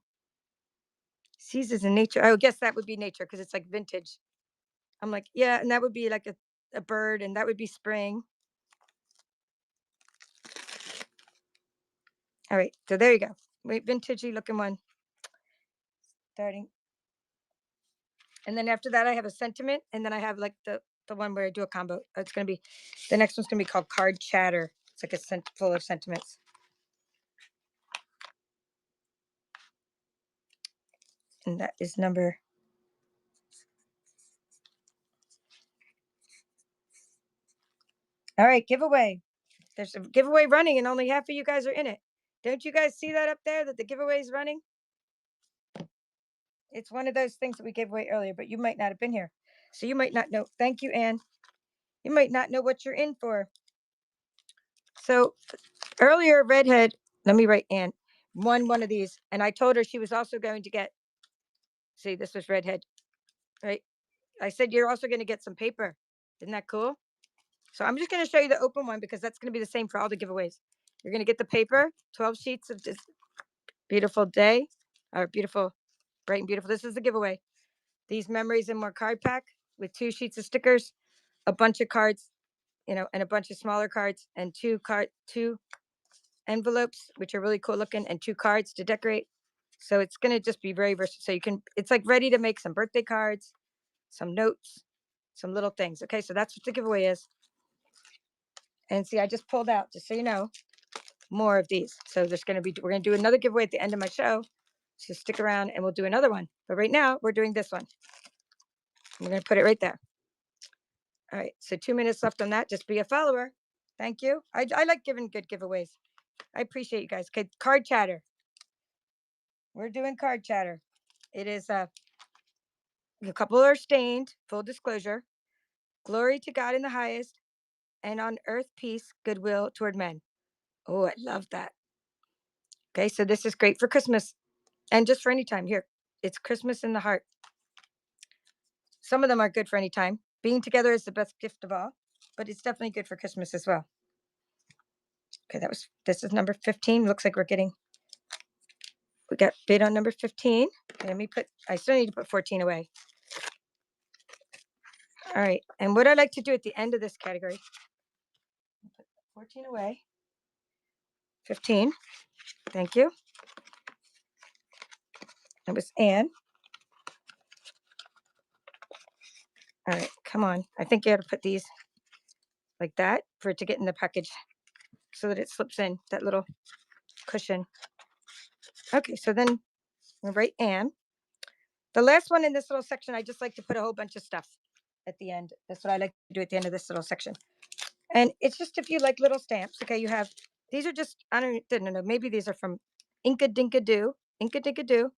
seasons in nature. I would guess that would be nature because it's like vintage. I'm like, yeah, and that would be like a bird, and that would be spring. All right, so there you go. Wait, vintagey looking one. Starting. And then after that, I have a sentiment, and then I have like the one where I do a combo. It's gonna be the next one's gonna be called Card Chatter. It's like a full of sentiments. And that is number. All right, giveaway. There's a giveaway running, and only half of you guys are in it. Don't you guys see that up there that the giveaway is running? It's one of those things that we gave away earlier, but you might not have been here. So you might not know. Thank you, Anne. You might not know what you're in for. So earlier, Redhead, let me write Anne, won one of these. And I told her she was also going to get, see, this was Redhead, right? I said, you're also going to get some paper. Isn't that cool? So I'm just going to show you the open one because that's going to be the same for all the giveaways. You're going to get the paper, 12 sheets of this beautiful day, or beautiful, bright and beautiful. This is the giveaway. These memories and more card pack with 2 sheets of stickers, a bunch of cards, and a bunch of smaller cards, and two envelopes, which are really cool looking, and 2 cards to decorate. So it's going to just be very versatile. So it's like ready to make some birthday cards, some notes, some little things. Okay, so that's what the giveaway is. And see, I just pulled out, just so you know, more of these. So we're going to do another giveaway at the end of my show. So stick around and we'll do another one. But right now we're doing this one. We're going to put it right there. All right, so 2 minutes left on that. Just be a follower. Thank you. I like giving good giveaways. I appreciate you guys. Okay, card chatter. We're doing card chatter. It is a couple are stained, full disclosure. Glory to God in the highest, and on earth peace, goodwill toward men. Oh, I love that. Okay, so this is great for Christmas and just for any time. Here, it's Christmas in the heart. Some of them are good for any time. Being together is the best gift of all, but it's definitely good for Christmas as well. Okay, this is number 15. Looks like we got bid on number 15. I still need to put 14 away. All right, and what I like to do at the end of this category, put 14 away. 15, thank you. It was Anne. All right, come on. I think you have to put these like that for it to get in the package so that it slips in, that little cushion. Okay, so then we'll write Anne. The last one in this little section, I just like to put a whole bunch of stuff at the end. That's what I like to do at the end of this little section. And it's just a few like little stamps. Okay, you have, these are just, I don't know, maybe these are from Inka Dinka Doo. Inka Dinka Doo.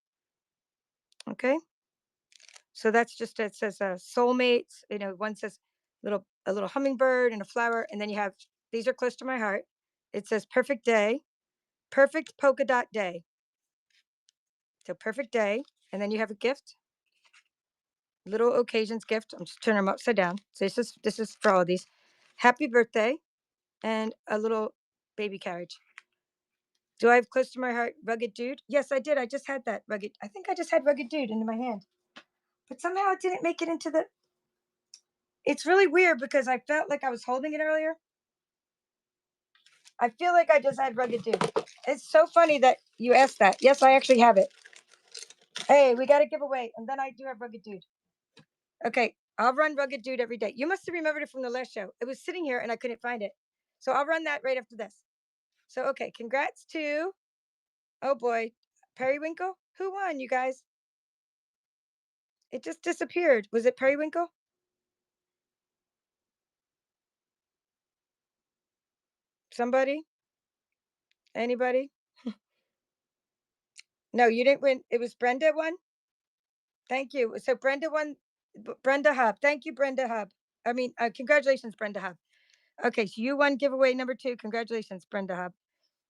Okay. So that's just, it says soulmates, one says a little hummingbird and a flower. And then you have, these are close to my heart. It says perfect day, perfect polka dot day. So perfect day. And then you have a gift, little occasions gift. I'm just turning them upside down. So this is for all of these. Happy birthday, and a little baby carriage. Do I have close to my heart rugged dude? Yes, I did. I just had that rugged. I think I just had rugged dude into my hand, but somehow it didn't make it into the. It's really weird because I felt like I was holding it earlier. I feel like I just had rugged dude. It's so funny that you asked that. Yes, I actually have it. Hey, we got to give away, and then I do have rugged dude. Okay, I'll run rugged dude every day. You must have remembered it from the last show. It was sitting here and I couldn't find it, so I'll run that right after this. So okay, congrats to, oh boy, Periwinkle. Who won, you guys? It just disappeared. Was it Periwinkle? Somebody? Anybody? No, you didn't win. It was Brenda won. Thank you. So Brenda won. Brenda Hub. Thank you, Brenda Hub. I mean, congratulations, Brenda Hub. Okay, so you won giveaway number 2. Congratulations, Brenda Hub.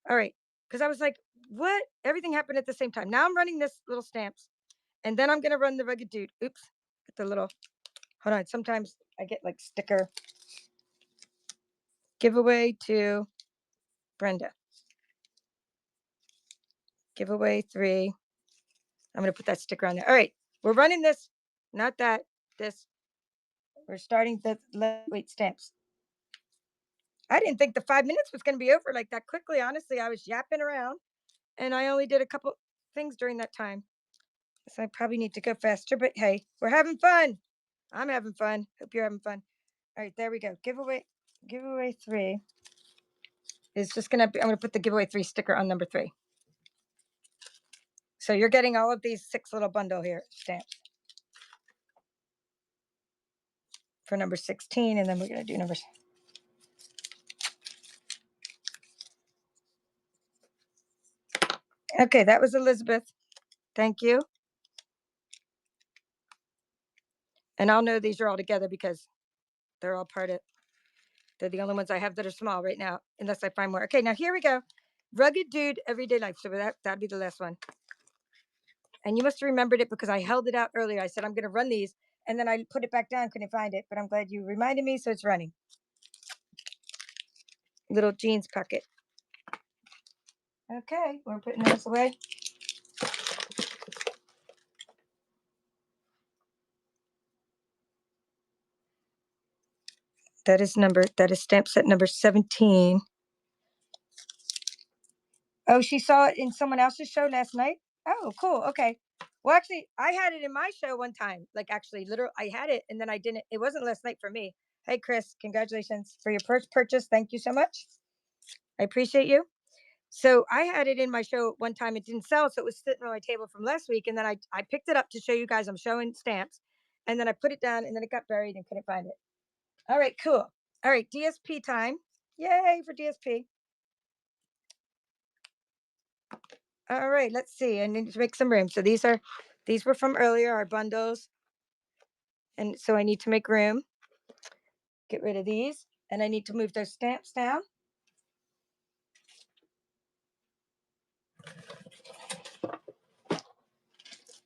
All right. Because I was like, what? Everything happened at the same time. Now I'm running this little stamps, and then I'm going to run the rugged dude. Oops. Get the little, hold on. Sometimes I get like sticker giveaway to Brenda. Giveaway 3. I'm going to put that sticker on there. All right. We're running this, not that, this. We're starting the lightweight stamps. I didn't think the 5 minutes was going to be over like that quickly. Honestly, I was yapping around and I only did a couple things during that time. So I probably need to go faster, but hey, we're having fun. I'm having fun. Hope you're having fun. All right, there we go. Giveaway 3 is just going to be, I'm going to put the giveaway 3 sticker on number 3. So you're getting all of these 6 little bundle here stamps for number 16. And then we're going to do number. Okay, that was Elizabeth. Thank you. And I'll know these are all together because they're all part of, they're the only ones I have that are small right now, unless I find more. Okay, now here we go. Rugged Dude, Everyday Life. So that'd be the last one. And you must have remembered it because I held it out earlier. I said, I'm going to run these. And then I put it back down, couldn't find it. But I'm glad you reminded me, so it's running. Little jeans pocket. Okay, we're putting those away. That is stamp set number 17. Oh, she saw it in someone else's show last night? Oh, cool. Okay. Well, actually, I had it in my show one time. Like, actually, literally, I had it and then I didn't. It wasn't last night for me. Hey, Chris, congratulations for your first purchase. Thank you so much. I appreciate you. So I had it in my show one time. It didn't sell, so it was sitting on my table from last week. And then I picked it up to show you guys. I'm showing stamps. And then I put it down and then it got buried and couldn't find it. All right, cool. All right, DSP time. Yay for DSP. All right, let's see. I need to make some room. So these were from earlier, our bundles. And so I need to make room. Get rid of these. And I need to move those stamps down.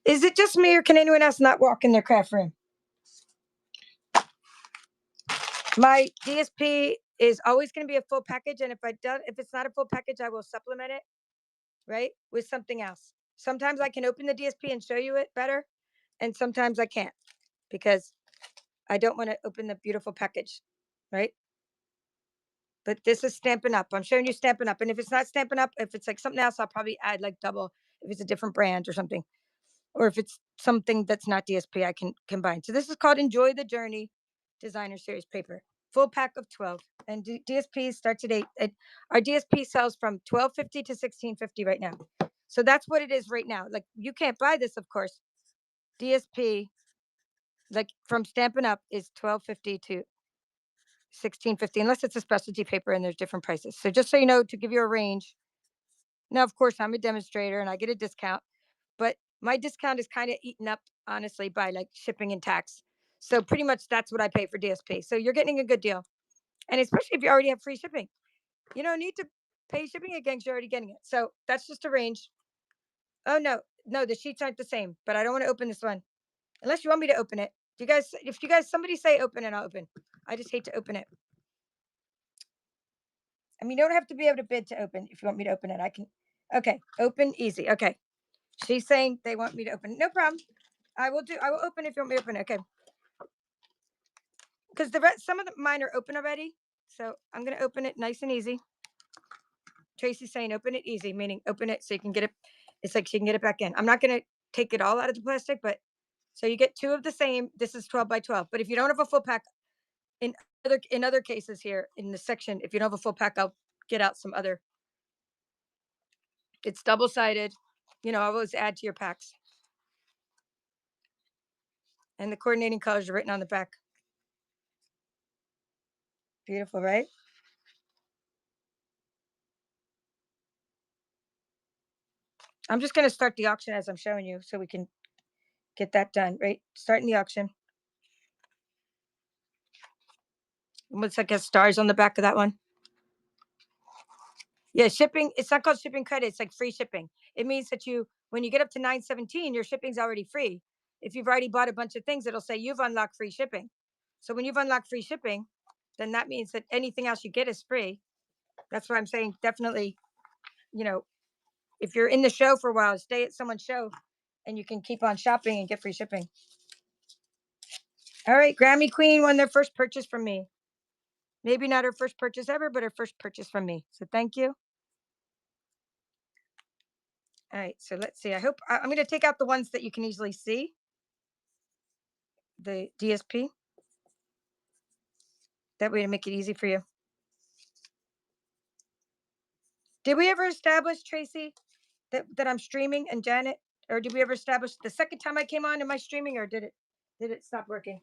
Is it just me or can anyone else not walk in their craft room? My DSP is always going to be a full package. And if it's not a full package, I will supplement it, right, with something else. Sometimes I can open the DSP and show you it better. And sometimes I can't because I don't want to open the beautiful package, right? But this is Stampin' Up. I'm showing you Stampin' Up. And if it's not Stampin' Up, if it's like something else, I'll probably add like double if it's a different brand or something. Or if it's something that's not DSP, I can combine. So this is called Enjoy the Journey Designer Series paper. Full pack of 12. And DSP starts at 8. Our DSP sells from $12.50 to $16.50 right now. So that's what it is right now. Like, you can't buy this, of course. DSP, like from Stampin' Up, is $12.50 to $16.50, unless it's a specialty paper and there's different prices. So just so you know, to give you a range. Now, of course, I'm a demonstrator and I get a discount, but my discount is kind of eaten up, honestly, by like shipping and tax. So pretty much that's what I pay for DSP. So you're getting a good deal. And especially if you already have free shipping, you don't need to pay shipping again because you're already getting it. So that's just a range. Oh, no, the sheets aren't the same, but I don't want to open this one unless you want me to open it. If you guys, somebody say open it, I'll open. I just hate to open it. I mean, you don't have to be able to bid to open. If you want me to open it, I can. Okay, open easy. Okay. She's saying they want me to open. No problem. I will open if you want me to open it. Okay. Because some of mine are open already. So I'm going to open it nice and easy. Tracy's saying open it easy, meaning open it so you can get it. It's like she can get it back in. I'm not going to take it all out of the plastic, but so you get 2 of the same. This is 12 by 12. But if you don't have a full pack, in other cases here in the section, if you don't have a full pack, I'll get out some other. It's double-sided. You know, I always add to your packs. And the coordinating colors are written on the back. Beautiful, right? I'm just going to start the auction as I'm showing you so we can get that done, right? Starting the auction. Looks like it has stars on the back of that one. Yeah, shipping, it's not called shipping credit, it's like free shipping. It means that you, when you get up to 917, your shipping's already free. If you've already bought a bunch of things, it'll say you've unlocked free shipping. So when you've unlocked free shipping, then that means that anything else you get is free. That's why I'm saying definitely, you know, if you're in the show for a while, stay at someone's show and you can keep on shopping and get free shipping. All right, Grammy Queen won their first purchase from me. Maybe not her first purchase ever, but her first purchase from me. So thank you. All right, so let's see. I hope I'm going to take out the ones that you can easily see. The DSP. That way to make it easy for you. Did we ever establish, Tracy, that I'm streaming and Janet? Or did we ever establish the second time I came on, am I streaming or did it stop working?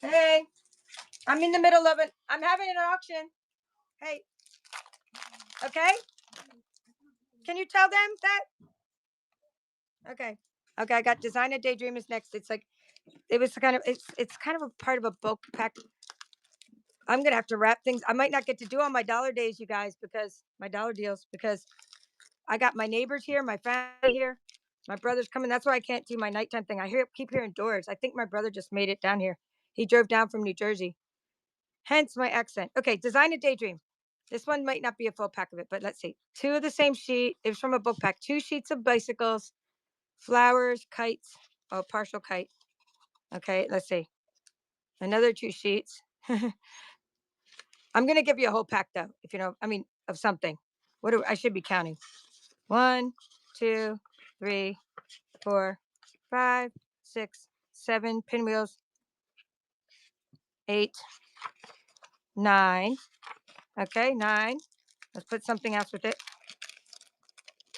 Hey, I'm in the middle of it. I'm having an auction. Hey, okay. Can you tell them that? Okay. Okay, I got Designer Daydreamers next. It's like it was kind of it's kind of a part of a bulk pack. I'm gonna have to wrap things. I might not get to do on my dollar days, you guys, because my dollar deals, because I got my neighbors here, my family here, my brother's coming. That's why I can't do my nighttime thing. Keep hearing doors. I think my brother just made it down here. He drove down from New Jersey. Hence my accent. Okay, Design a Daydream. This one might not be a full pack of it, but let's see. Two of the same sheet. It was from a book pack. 2 sheets of bicycles, flowers, kites. Oh, partial kite. Okay, let's see. Another 2 sheets. I'm gonna give you a whole pack though, if you know, I mean, of something. I should be counting. 1, 2, 3, 4, 5, 6, 7 pinwheels. 8, 9. Okay, 9. Let's put something else with it.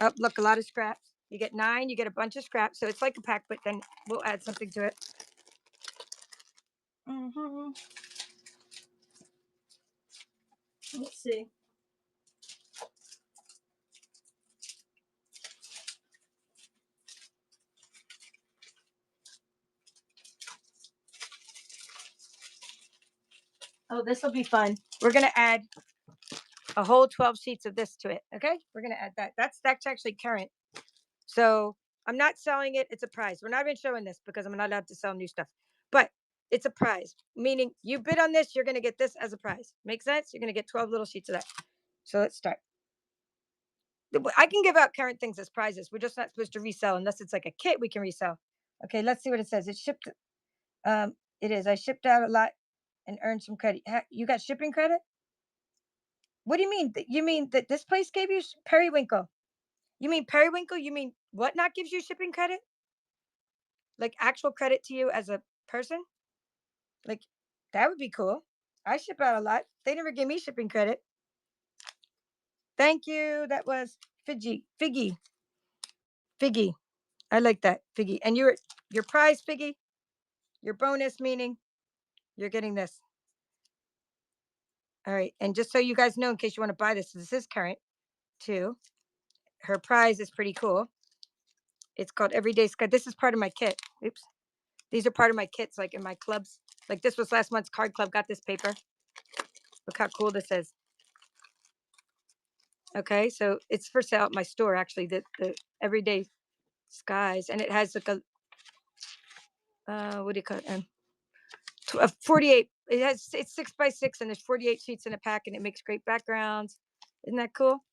Oh, look, a lot of scraps. You get 9, you get a bunch of scraps. So it's like a pack, but then we'll add something to it. Let's see. Oh, this will be fun. We're going to add a whole 12 sheets of this to it. Okay, we're going to add that. That's actually current. So I'm not selling it. It's a prize. We're not even showing this because I'm not allowed to sell new stuff. But it's a prize, meaning you bid on this, you're going to get this as a prize. Make sense? You're going to get 12 little sheets of that. So let's start. I can give out current things as prizes. We're just not supposed to resell unless it's like a kit we can resell. Okay, let's see what it says. It's shipped. It is. I shipped out a lot and earned some credit. You got shipping credit? What do you mean? You mean that this place gave you periwinkle? You mean periwinkle? You mean whatnot gives you shipping credit? Like actual credit to you as a person? Like that would be cool. I ship out a lot. They never give me shipping credit. Thank you. That was Figgy. I like that, Figgy. And your prize, Figgy, your bonus, meaning you're getting this. All right. And just so you guys know, in case you want to buy this is current too. Her prize is pretty cool. It's called Everyday Sky. This is part of my kit. Oops. These are part of my kits, like in my clubs. Like this was last month's card club. Got this paper. Look how cool this is. Okay, so it's for sale at my store, actually, the Everyday Skies. And it has like what do you call it? 48. It's 6x6 and there's 48 sheets in a pack and it makes great backgrounds. Isn't that cool?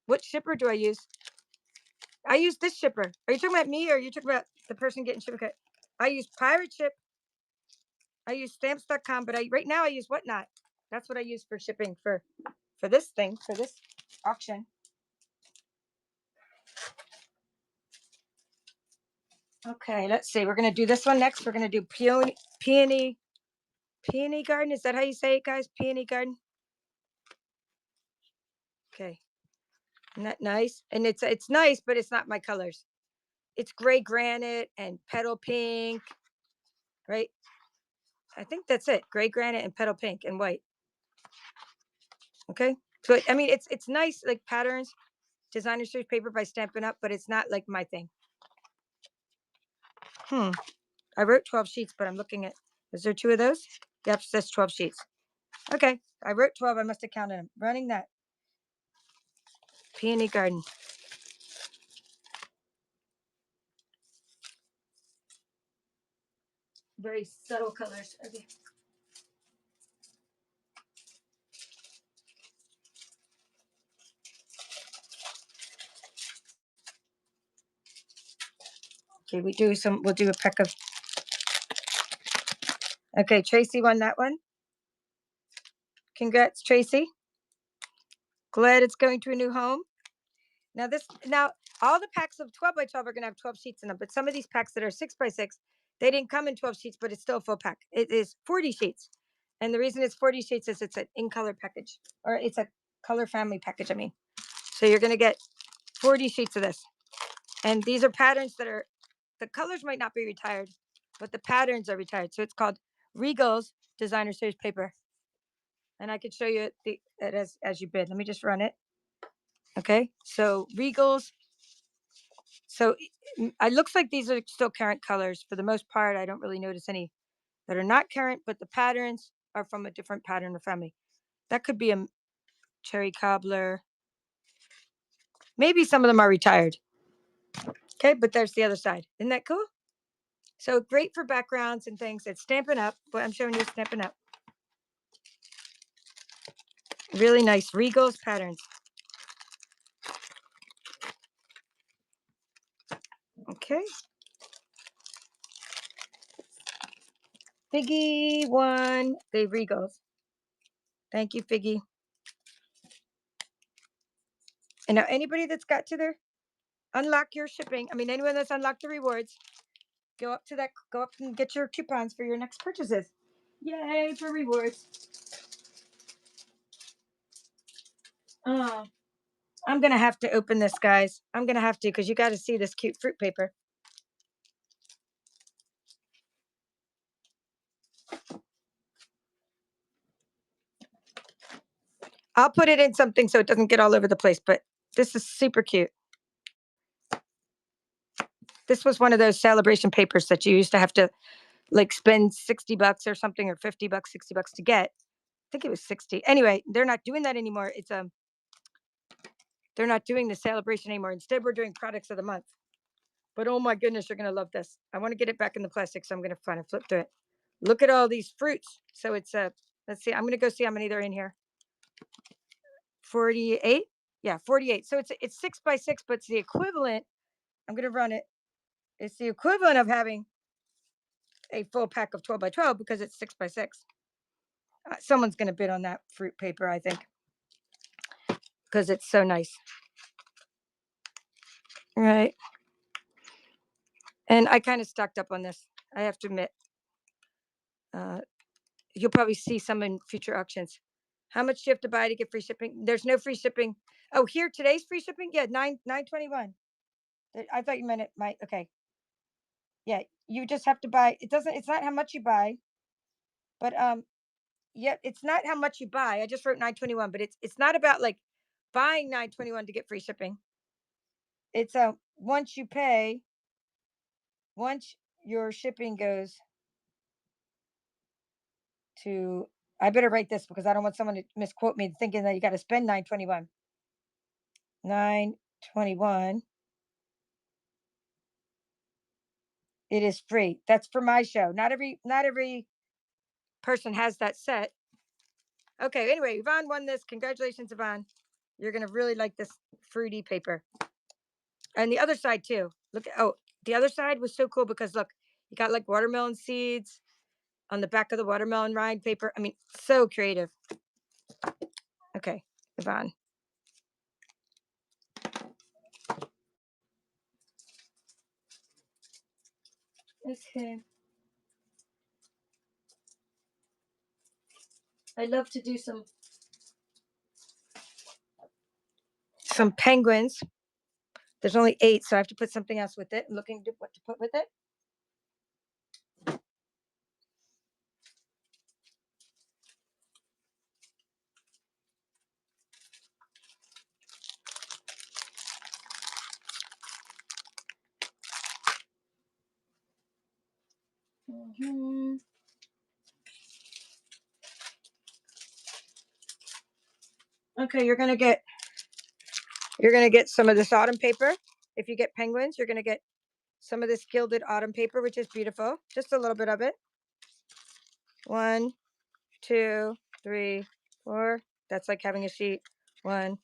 What shipper do I use? I use this shipper. Are you talking about me or are you talking about the person getting shipping? I use Pirate Ship. I use stamps.com, but right now I use Whatnot. That's what I use for shipping for this thing, for this auction. Okay, let's see. We're going to do this one next. We're going to do Peony Garden. Is that how you say it, guys? Peony Garden. Okay. Isn't that nice? And it's nice, but it's not my colors. It's gray granite and petal pink, right? I think that's it. Gray granite and petal pink and white. Okay. So I mean, it's nice, like patterns, designer series paper by Stampin' Up, but it's not like my thing. I wrote 12 sheets, but I'm looking at, is there 2 of those? Yep, it says 12 sheets. Okay, I wrote 12. I must have counted them. Running that. Peony Garden. Very subtle colors. Okay. Okay, we'll do a peck of. Okay, Tracy won that one. Congrats, Tracy. Glad it's going to a new home. Now all the packs of 12 by 12 are gonna have 12 sheets in them, but some of these packs that are 6 by 6, they didn't come in 12 sheets, but it's still a full pack. It is 40 sheets. And the reason it's 40 sheets is it's an in color package, or it's a color family package, I mean. So you're gonna get 40 sheets of this. And these are patterns that are, the colors might not be retired, but the patterns are retired. So it's called Regal's Designer Series paper. And I could show you it as you bid. Let me just run it. Okay, so Regal's. So it looks like these are still current colors. For the most part, I don't really notice any that are not current, but the patterns are from a different pattern or family. That could be a cherry cobbler. Maybe some of them are retired. Okay, but there's the other side. Isn't that cool? So great for backgrounds and things. It's Stampin' Up, but I'm showing you Stampin' Up. Really nice Regal's patterns. Okay. Figgy won the Regals. Thank you, Figgy. And now anybody that's got to their unlock your shipping, I mean, anyone that's unlocked the rewards, go up and get your coupons for your next purchases. Yay for rewards. I'm going to have to open this, guys. I'm going to have to, because you got to see this cute fruit paper. I'll put it in something so it doesn't get all over the place, but this is super cute. This was one of those celebration papers that you used to have to like spend $60 or something, or $50, $60 to get. I think it was 60. Anyway, they're not doing that anymore. They're not doing the celebration anymore. Instead, we're doing products of the month. But oh my goodness, you're going to love this. I want to get it back in the plastic, so I'm going to find and flip through it. Look at all these fruits. So it's let's see. I'm going to go see how many there are in here. 48. Yeah, 48. So it's 6 by 6, but it's the equivalent. I'm going to run it. It's the equivalent of having a full pack of 12 by 12 because it's 6 by 6. Someone's going to bid on that fruit paper, I think, because it's so nice. Right. And I kind of stocked up on this, I have to admit. You'll probably see some in future auctions. How much do you have to buy to get free shipping? There's no free shipping. Oh, here today's free shipping? Yeah, $9.21. I thought you meant it might. Okay. Yeah, you just have to buy. It's not how much you buy, but yeah, it's not how much you buy. I just wrote 9.21, but it's not about like buying 9.21 to get free shipping. It's once you pay, once your shipping goes to, I better write this because I don't want someone to misquote me thinking that you got to spend 9.21. 9.21. It is free. That's for my show. Not every person has that set. Okay, anyway, Yvonne won this. Congratulations, Yvonne. You're gonna really like this fruity paper. And the other side too. Look, oh, the other side was so cool because look, you got like watermelon seeds on the back of the watermelon rind paper. I mean, so creative. Okay, Yvonne. Okay. I love to do some penguins. There's only 8, so I have to put something else with it. I'm looking at what to put with it. Mhm. Okay, you're gonna get some of this autumn paper. If you get penguins, you're gonna get some of this gilded autumn paper, which is beautiful. Just a little bit of it. 1, 2, 3, 4. That's like having a sheet. 1,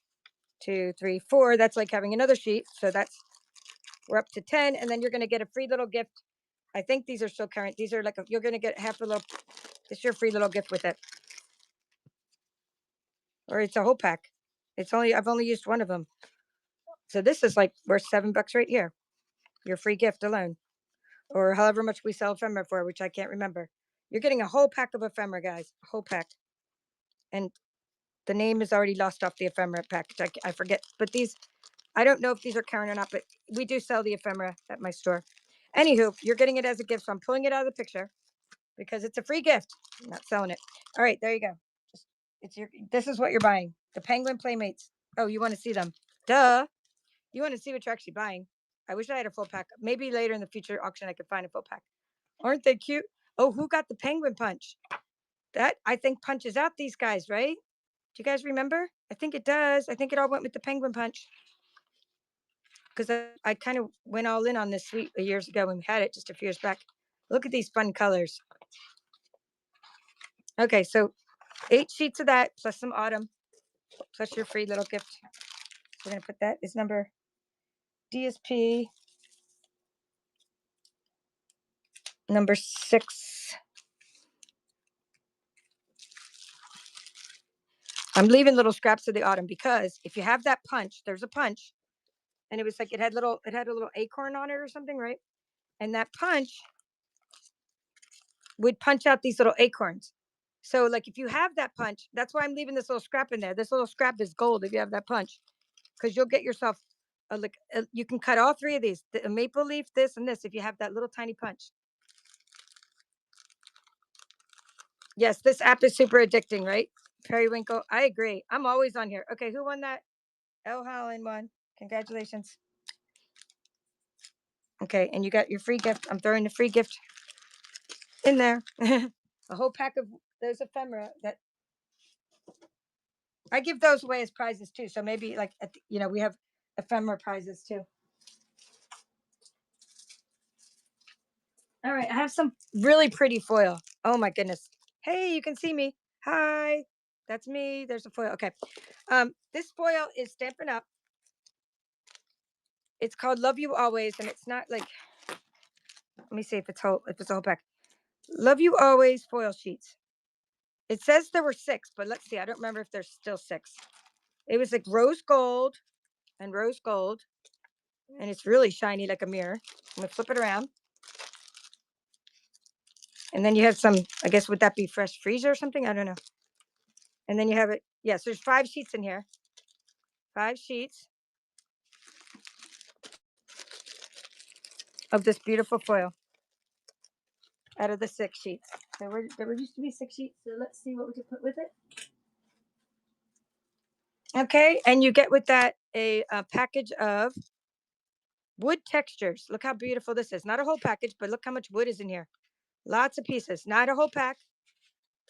2, 3, 4. That's like having another sheet. So we're up to 10, and then you're gonna get a free little gift. I think these are still current. These are you're gonna get half a little. It's your free little gift with it, or it's a whole pack. I've only used one of them. So this is like worth $7 right here. Your free gift alone, or however much we sell ephemera for, which I can't remember. You're getting a whole pack of ephemera, guys. A whole pack. And the name is already lost off the ephemera package. I forget. But these, I don't know if these are current or not, but we do sell the ephemera at my store. Anywho, you're getting it as a gift. So I'm pulling it out of the picture because it's a free gift. I'm not selling it. All right, there you go. This is what you're buying. The Penguin Playmates. Oh, you want to see them? Duh. You want to see what you're actually buying. I wish I had a full pack. Maybe later in the future auction I could find a full pack. Aren't they cute? Oh, who got the penguin punch? That I think punches out these guys, right? Do you guys remember? I think it does. I think it all went with the penguin punch. Because I kind of went all in on this suite years ago when we had it just a few years back. Look at these fun colors. Okay, so 8 sheets of that plus some autumn plus your free little gift. We're going to put that is number DSP number 6. I'm leaving little scraps of the autumn because if you have that punch, there's a punch, and it was like it had a little acorn on it or something, right? And that punch would punch out these little acorns. So like if you have that punch, that's why I'm leaving this little scrap in there. This little scrap is gold if you have that punch, because you'll get yourself you can cut all 3 of these, the maple leaf, this and this, if you have that little tiny punch. Yes, this app is super addicting, right? Periwinkle. I agree. I'm always on here. Okay, who won that? El Holland won. Congratulations. Okay, and you got your free gift. I'm throwing the free gift in there. A whole pack of those ephemera that I give those away as prizes too. So maybe like we have ephemera prizes too. All right, I have some really pretty foil. Oh my goodness. Hey, you can see me. Hi. That's me. There's a foil. Okay. This foil is Stampin' Up. It's called Love You Always, and it's not like, let me see if it's a whole pack. Love You Always foil sheets. It says there were 6, but let's see. I don't remember if there's still 6. It was like rose gold and rose gold, and it's really shiny like a mirror. I'm gonna flip it around. And then you have some, I guess, would that be fresh freezer or something? I don't know. And then you have it. Yes, there's 5 sheets in here. 5 sheets of this beautiful foil out of the 6 sheets. There used to be 6 sheets, so let's see what we can put with it. Okay, and you get with that a package of wood textures. Look how beautiful this is. Not a whole package, but look how much wood is in here. Lots of pieces, not a whole pack.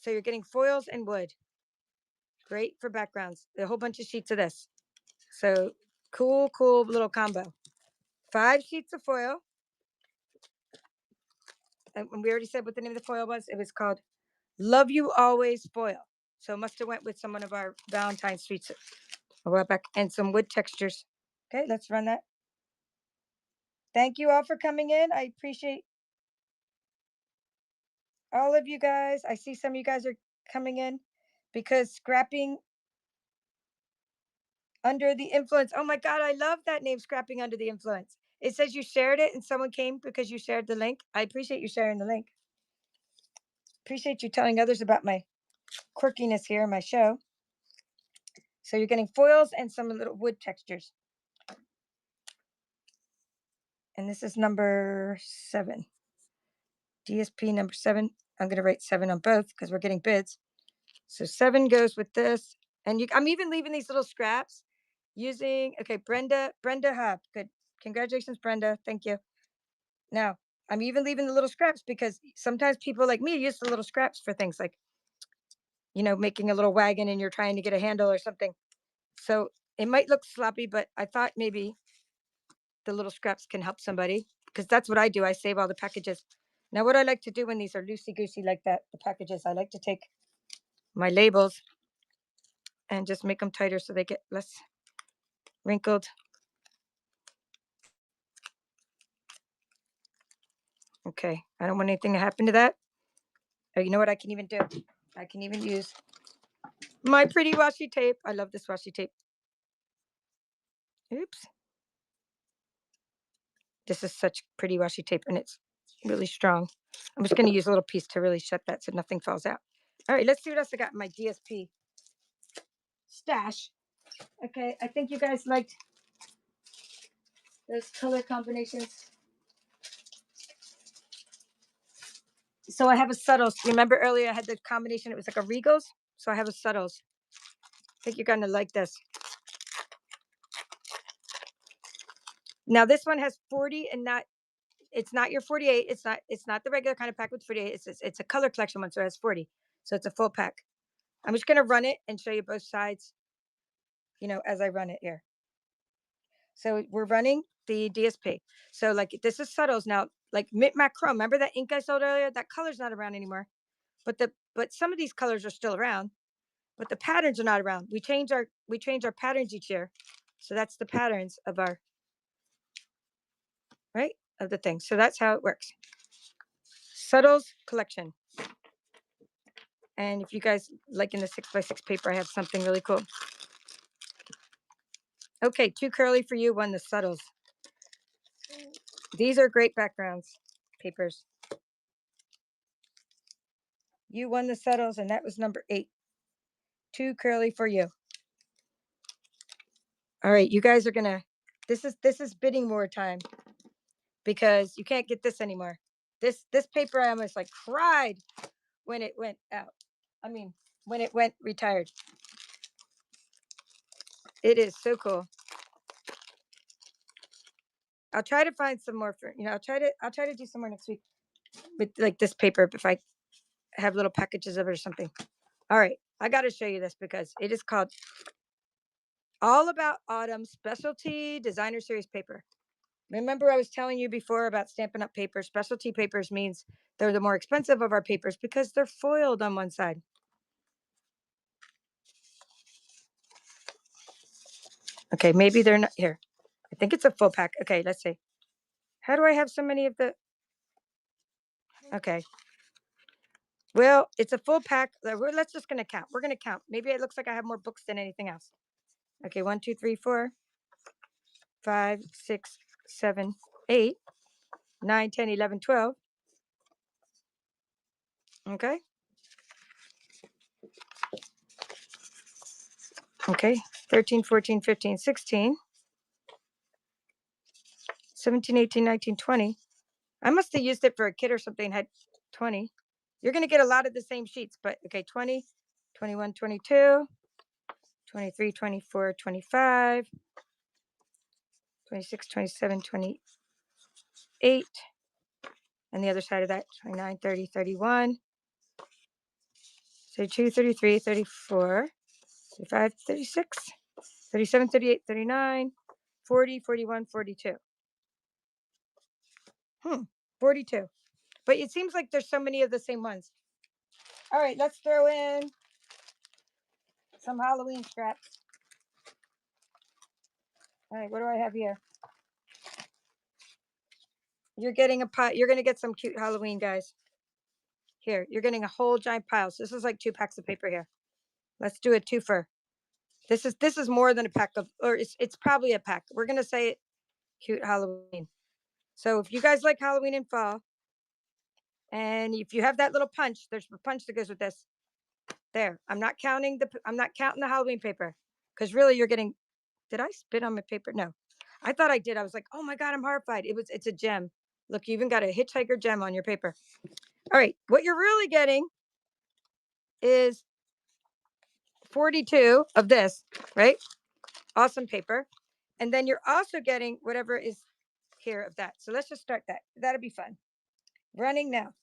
So you're getting foils and wood. Great for backgrounds. A whole bunch of sheets of this. So cool little combo. 5 sheets of foil. And we already said what the name of the foil was. It was called Love You Always Foil. So it must have went with some of our Valentine's sweets a while back, and some wood textures. Okay, let's run that. Thank you all for coming in. I appreciate all of you guys. I see some of you guys are coming in because scrapping under the influence. Oh my God, I love that name, Scrapping Under the Influence. It says you shared it and someone came because you shared the link. I appreciate you sharing the link. Appreciate you telling others about my quirkiness here in my show. So you're getting foils and some little wood textures. And this is number 7. DSP number 7. I'm going to write 7 on both because we're getting bids. So 7 goes with this. And I'm even leaving these little scraps using, okay, Brenda Hub. Good. Congratulations, Brenda. Thank you. Now, I'm even leaving the little scraps because sometimes people like me use the little scraps for things like, making a little wagon and you're trying to get a handle or something. So it might look sloppy, but I thought maybe the little scraps can help somebody because that's what I do. I save all the packages. Now, what I like to do when these are loosey goosey like that, the packages, I like to take my labels and just make them tighter so they get less wrinkled. Okay, I don't want anything to happen to that. Oh, you know what I can even do? I can even use my pretty washi tape. I love this washi tape. Oops. This is such pretty washi tape and it's really strong. I'm just going to use a little piece to really shut that so nothing falls out. All right, let's see what else I got in my DSP stash. Okay, I think you guys liked those color combinations. So I have a subtles. Remember earlier I had the combination, it was like a Regals. So I have a subtles. I think you're going to like this. Now this one has 40 and it's not your 48. It's not the regular kind of pack with 48. It's a color collection one, so it has 40. So it's a full pack. I'm just gonna run it and show you both sides, as I run it here. So we're running the DSP. So like this is subtles now, like Mint Mac Chrome. Remember that ink I sold earlier? That color's not around anymore. But some of these colors are still around, but the patterns are not around. We change our patterns each year. So that's the patterns of our right of the thing. So that's how it works. Subtles collection. And if you guys like in the 6x6 paper, I have something really cool. Okay, two curly for you, one the subtles. These are great backgrounds papers. You won the subtles, and that was number 8. Two curly for you. All right, you guys are gonna. This is bidding war time because you can't get this anymore. This paper I almost like cried when it went out. I mean, when it went retired. It is so cool. I'll try to find some more for I'll try to do some more next week with like this paper if I have little packages of it or something. All right, I got to show you this because it is called All About Autumn Specialty Designer Series paper. Remember I was telling you before about Stampin' Up paper. Specialty papers means they're the more expensive of our papers because they're foiled on one side. Okay, maybe they're not here. I think it's a full pack. Okay, let's see. How do I have so many of the? Okay. Well, it's a full pack. Let's just gonna count. We're gonna count. Maybe it looks like I have more books than anything else. Okay, 1, 2, 3, 4, 5, 6, 7, 8, 9, 10, 11, 12. Okay. Okay. 13, 14, 15, 16, 17, 18, 19, 20. I must have used it for a kid or something, had 20. You're going to get a lot of the same sheets, but okay, 20, 21, 22, 23, 24, 25, 26, 27, 28. And the other side of that, 29, 30, 31, 32, 33, 34, 35, 36, 37, 38, 39, 40, 41, 42. 42. But it seems like there's so many of the same ones. All right, let's throw in some Halloween scraps. All right, what do I have here? You're getting a pot. You're going to get some cute Halloween, guys. Here, you're getting a whole giant pile. So this is like 2 packs of paper here. Let's do a twofer. This is more than a pack of, or it's probably a pack. We're going to say it cute Halloween. So if you guys like Halloween and fall, and if you have that little punch, there's a punch that goes with this. There. I'm not counting the Halloween paper because really you're getting. Did I spit on my paper? No, I thought I did. I was like, oh my god, I'm horrified. It's a gem. Look, you even got a hitchhiker gem on your paper. All right, what you're really getting is 42 of this, right? Awesome paper, and then you're also getting whatever is here of that. So let's just start that. That'll be fun. running now.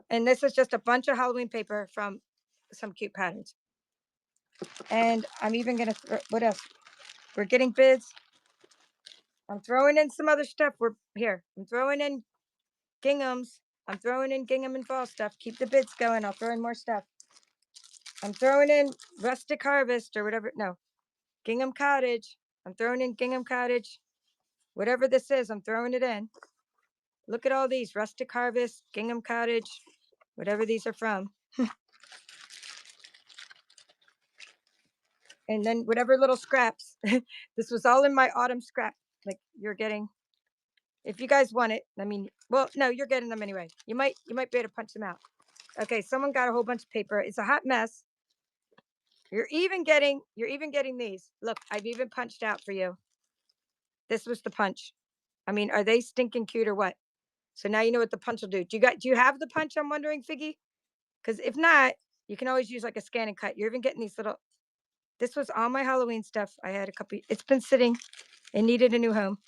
And this is just a bunch of Halloween paper from some cute patterns. And I'm even gonna what else? We're getting bids. I'm throwing in some other stuff. We're here. I'm throwing in ginghams. I'm throwing in gingham and fall stuff. Keep the bids going. I'll throw in more stuff. I'm throwing in rustic harvest or whatever. No, gingham cottage. I'm throwing in gingham cottage. Whatever this is, I'm throwing it in. Look at all these rustic harvest, gingham cottage, whatever these are from. And then whatever little scraps. This was all in my autumn scrap. Like you're getting, if you guys want it, I mean, well, no, you're getting them anyway. You might be able to punch them out. Okay, someone got a whole bunch of paper. It's a hot mess. You're even getting these. Look, I've even punched out for you. This was the punch. I mean, are they stinking cute or what? So now you know what the punch will do. Do you have the punch? I'm wondering, Figgy? Because if not, you can always use like a scan and cut. You're even getting these little. This was all my Halloween stuff. I had a couple. It's been sitting. It needed a new home.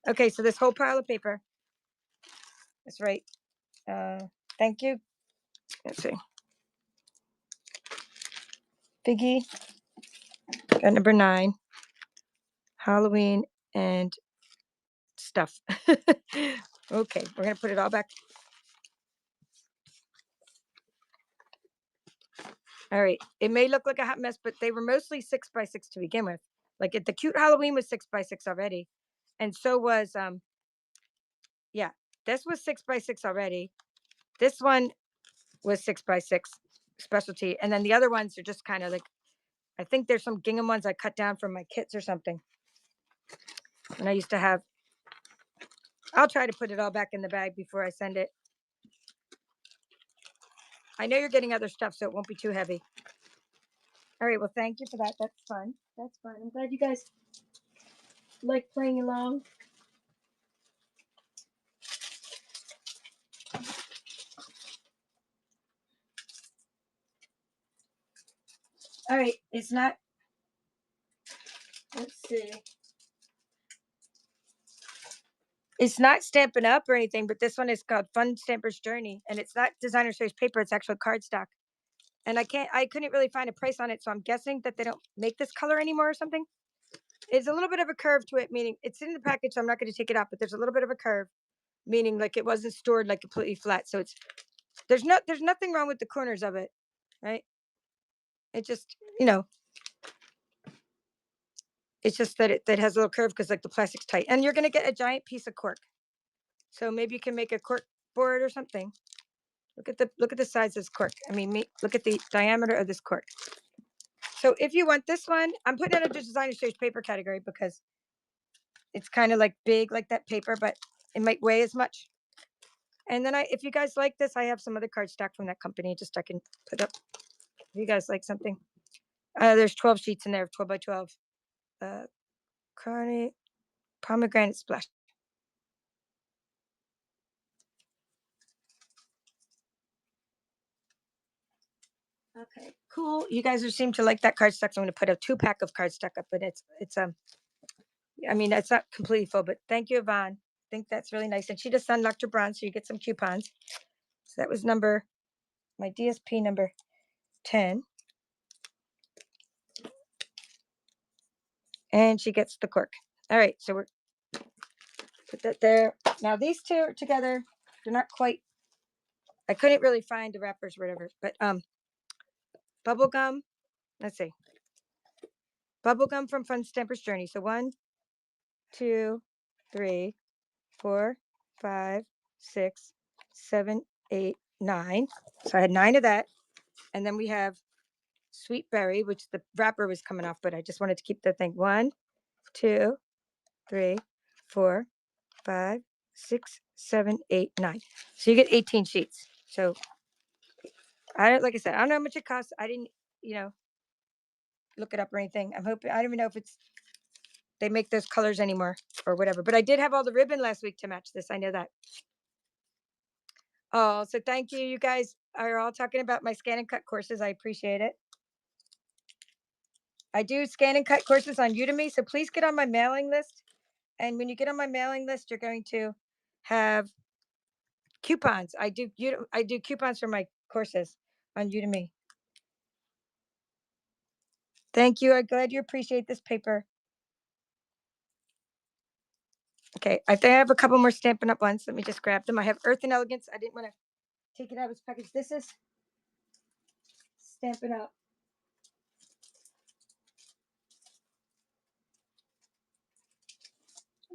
Okay, so this whole pile of paper. That's right. Thank you. Let's see. Figgy. Got number 9. Halloween and stuff. Okay, we're gonna put it all back. All right. It may look like a hot mess, but they were mostly 6x6 to begin with. Like the cute Halloween was 6x6 already, and so was yeah, this was 6x6 already. This one was 6x6 specialty, and then the other ones are just kind of like, I think there's some gingham ones I cut down from my kits or something. And I used to have. I'll try to put it all back in the bag before I send it. I know you're getting other stuff, so it won't be too heavy. All right. Well, thank you for that. That's fun. That's fun. I'm glad you guys like playing along. All right. It's not. Let's see. It's not Stampin' Up or anything, but this one is called Fun Stamper's Journey, and it's not designer series paper. It's actual cardstock. And I couldn't really find a price on it, so I'm guessing that they don't make this color anymore or something. It's a little bit of a curve to it, meaning it's in the package, so I'm not going to take it out, but there's a little bit of a curve, meaning like it wasn't stored like completely flat. So there's nothing wrong with the corners of it, right? It just, it's just that it has a little curve because like the plastic's tight, and you're going to get a giant piece of cork. So maybe you can make a cork board or something. Look at the size of this cork. I mean, look at the diameter of this cork. So if you want this one, I'm putting it in a designer series paper category because it's kind of like big like that paper, but it might weigh as much. And then if you guys like this, I have some other cardstock from that company. Just I can put up. If you guys like something, there's 12 sheets in there, 12 by 12. Carney, pomegranate splash. Okay, cool. You guys seem to like that cardstock. So I'm going to put a 2-pack of cardstock up, but it's I mean, it's not completely full, but thank you, Yvonne. I think that's really nice. And she just unlocked her bronze, so you get some coupons. So that was my DSP number 10. And she gets the cork. All right, so we're put that there. Now these two are together. They're not quite. I couldn't really find the wrappers or whatever, but bubble gum. Let's see. Bubble gum from Fun Stamper's Journey. So 1, 2, 3, 4, 5, 6, 7, 8, 9. So I had 9 of that. And then we have Sweet Berry, which the wrapper was coming off, but I just wanted to keep the thing. 1, 2, 3, 4, 5, 6, 7, 8, 9. So you get 18 sheets. So like I said, I don't know how much it costs. I didn't, look it up or anything. I'm hoping, I don't even know if they make those colors anymore or whatever, but I did have all the ribbon last week to match this. I know that. Oh, so thank you. You guys are all talking about my scan and cut courses. I appreciate it. I do scan and cut courses on Udemy, so please get on my mailing list. And when you get on my mailing list, you're going to have coupons. I do coupons for my courses on Udemy. Thank you. I'm glad you appreciate this paper. Okay, I think I have a couple more Stampin' Up ones. Let me just grab them. I have Earth and Elegance. I didn't want to take it out of its package. This is Stampin' Up.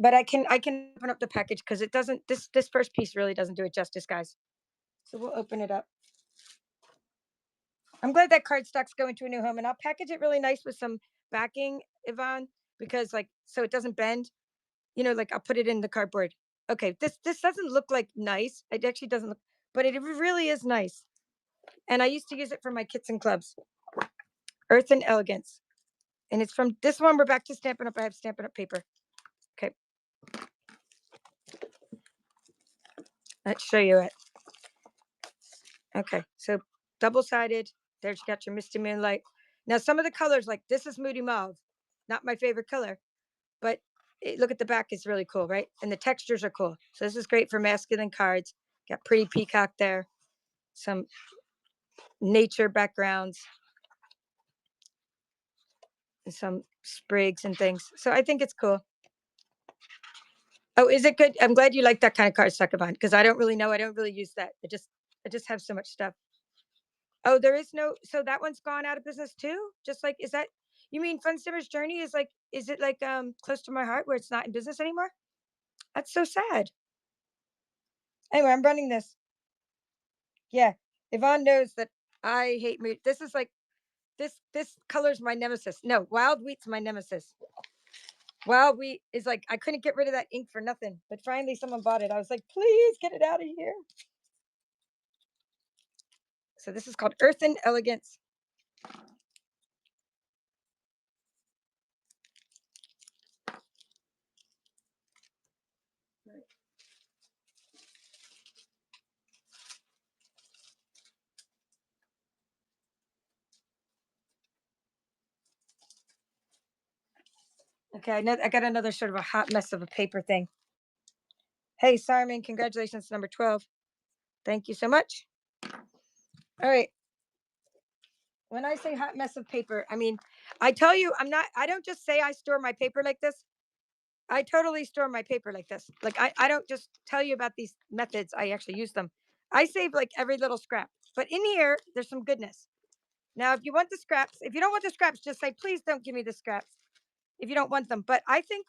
But I can open up the package because it doesn't, this first piece really doesn't do it justice, guys. So we'll open it up. I'm glad that cardstock's going to a new home, and I'll package it really nice with some backing, Yvonne, because like so it doesn't bend. Like I'll put it in the cardboard. Okay, this doesn't look like nice. It actually doesn't look, but it really is nice. And I used to use it for my kits and clubs. Earth and Elegance, and it's from this one. We're back to Stampin' Up. I have Stampin' Up paper. Okay, let's show you it. Okay, so double-sided. There's got your Misty Moonlight. Now, some of the colors, like this is Moody Mauve, not my favorite color, but look at the back, it's really cool, right? And the textures are cool. So this is great for masculine cards. Got pretty peacock there, some nature backgrounds, and some sprigs and things. So I think it's cool. Oh, is it good? I'm glad you like that kind of cardstock, Yvonne, because I don't really know. I don't really use that. I just have so much stuff. Oh, there is no, so that one's gone out of business too? Just like, is that, you mean Fun Simmer's Journey is like, is it like close to my heart where it's not in business anymore? That's so sad. Anyway, I'm running this. Yeah. Yvonne knows that I hate mood. This is like, this color's my nemesis. No, Wild Wheat's my nemesis. Wild Wheat is like, I couldn't get rid of that ink for nothing, but finally someone bought it. I was like, please get it out of here. So this is called Earth and Elegance. Okay, I got another sort of a hot mess of a paper thing. Hey, Simon, congratulations, number 12. Thank you so much. All right. When I say hot mess of paper, I mean, I tell you, I don't just say I store my paper like this. I totally store my paper like this. Like, I don't just tell you about these methods. I actually use them. I save like every little scrap. But in here, there's some goodness. Now, if you want the scraps, if you don't want the scraps, just say, please don't give me the scraps if you don't want them. But I think,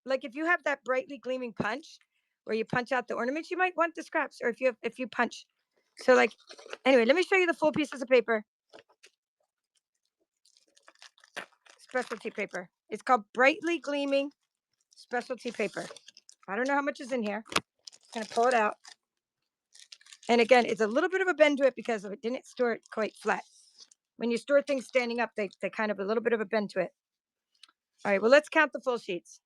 like, if you have that brightly gleaming punch where you punch out the ornaments, you might want the scraps, or if you punch. So, like, anyway, let me show you the full pieces of paper. Specialty paper. It's called brightly gleaming specialty paper. I don't know how much is in here. I'm gonna pull it out. And again, it's a little bit of a bend to it because it didn't store it quite flat. When you store things standing up, they kind of a little bit of a bend to it. All right, well, let's count the full sheets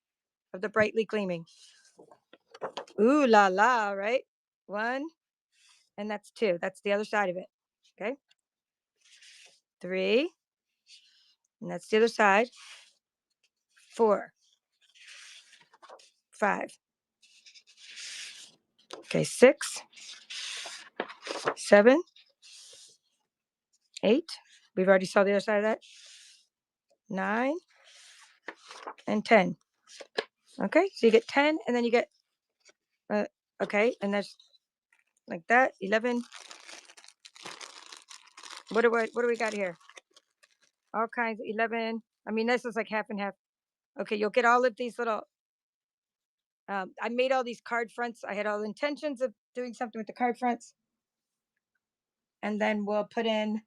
of the brightly gleaming. Ooh la la, right? One, and that's two. That's the other side of it. Okay. Three, and that's the other side. Four, five. Okay, 6, 7, 8. We've already saw the other side of that. 9 and 10. Okay, so you get 10, and then you get, okay, and that's like that. 11. What do we got here? All kinds of 11. I mean, this is like half and half. Okay, you'll get all of these little. I made all these card fronts. I had all intentions of doing something with the card fronts, and then we'll put in.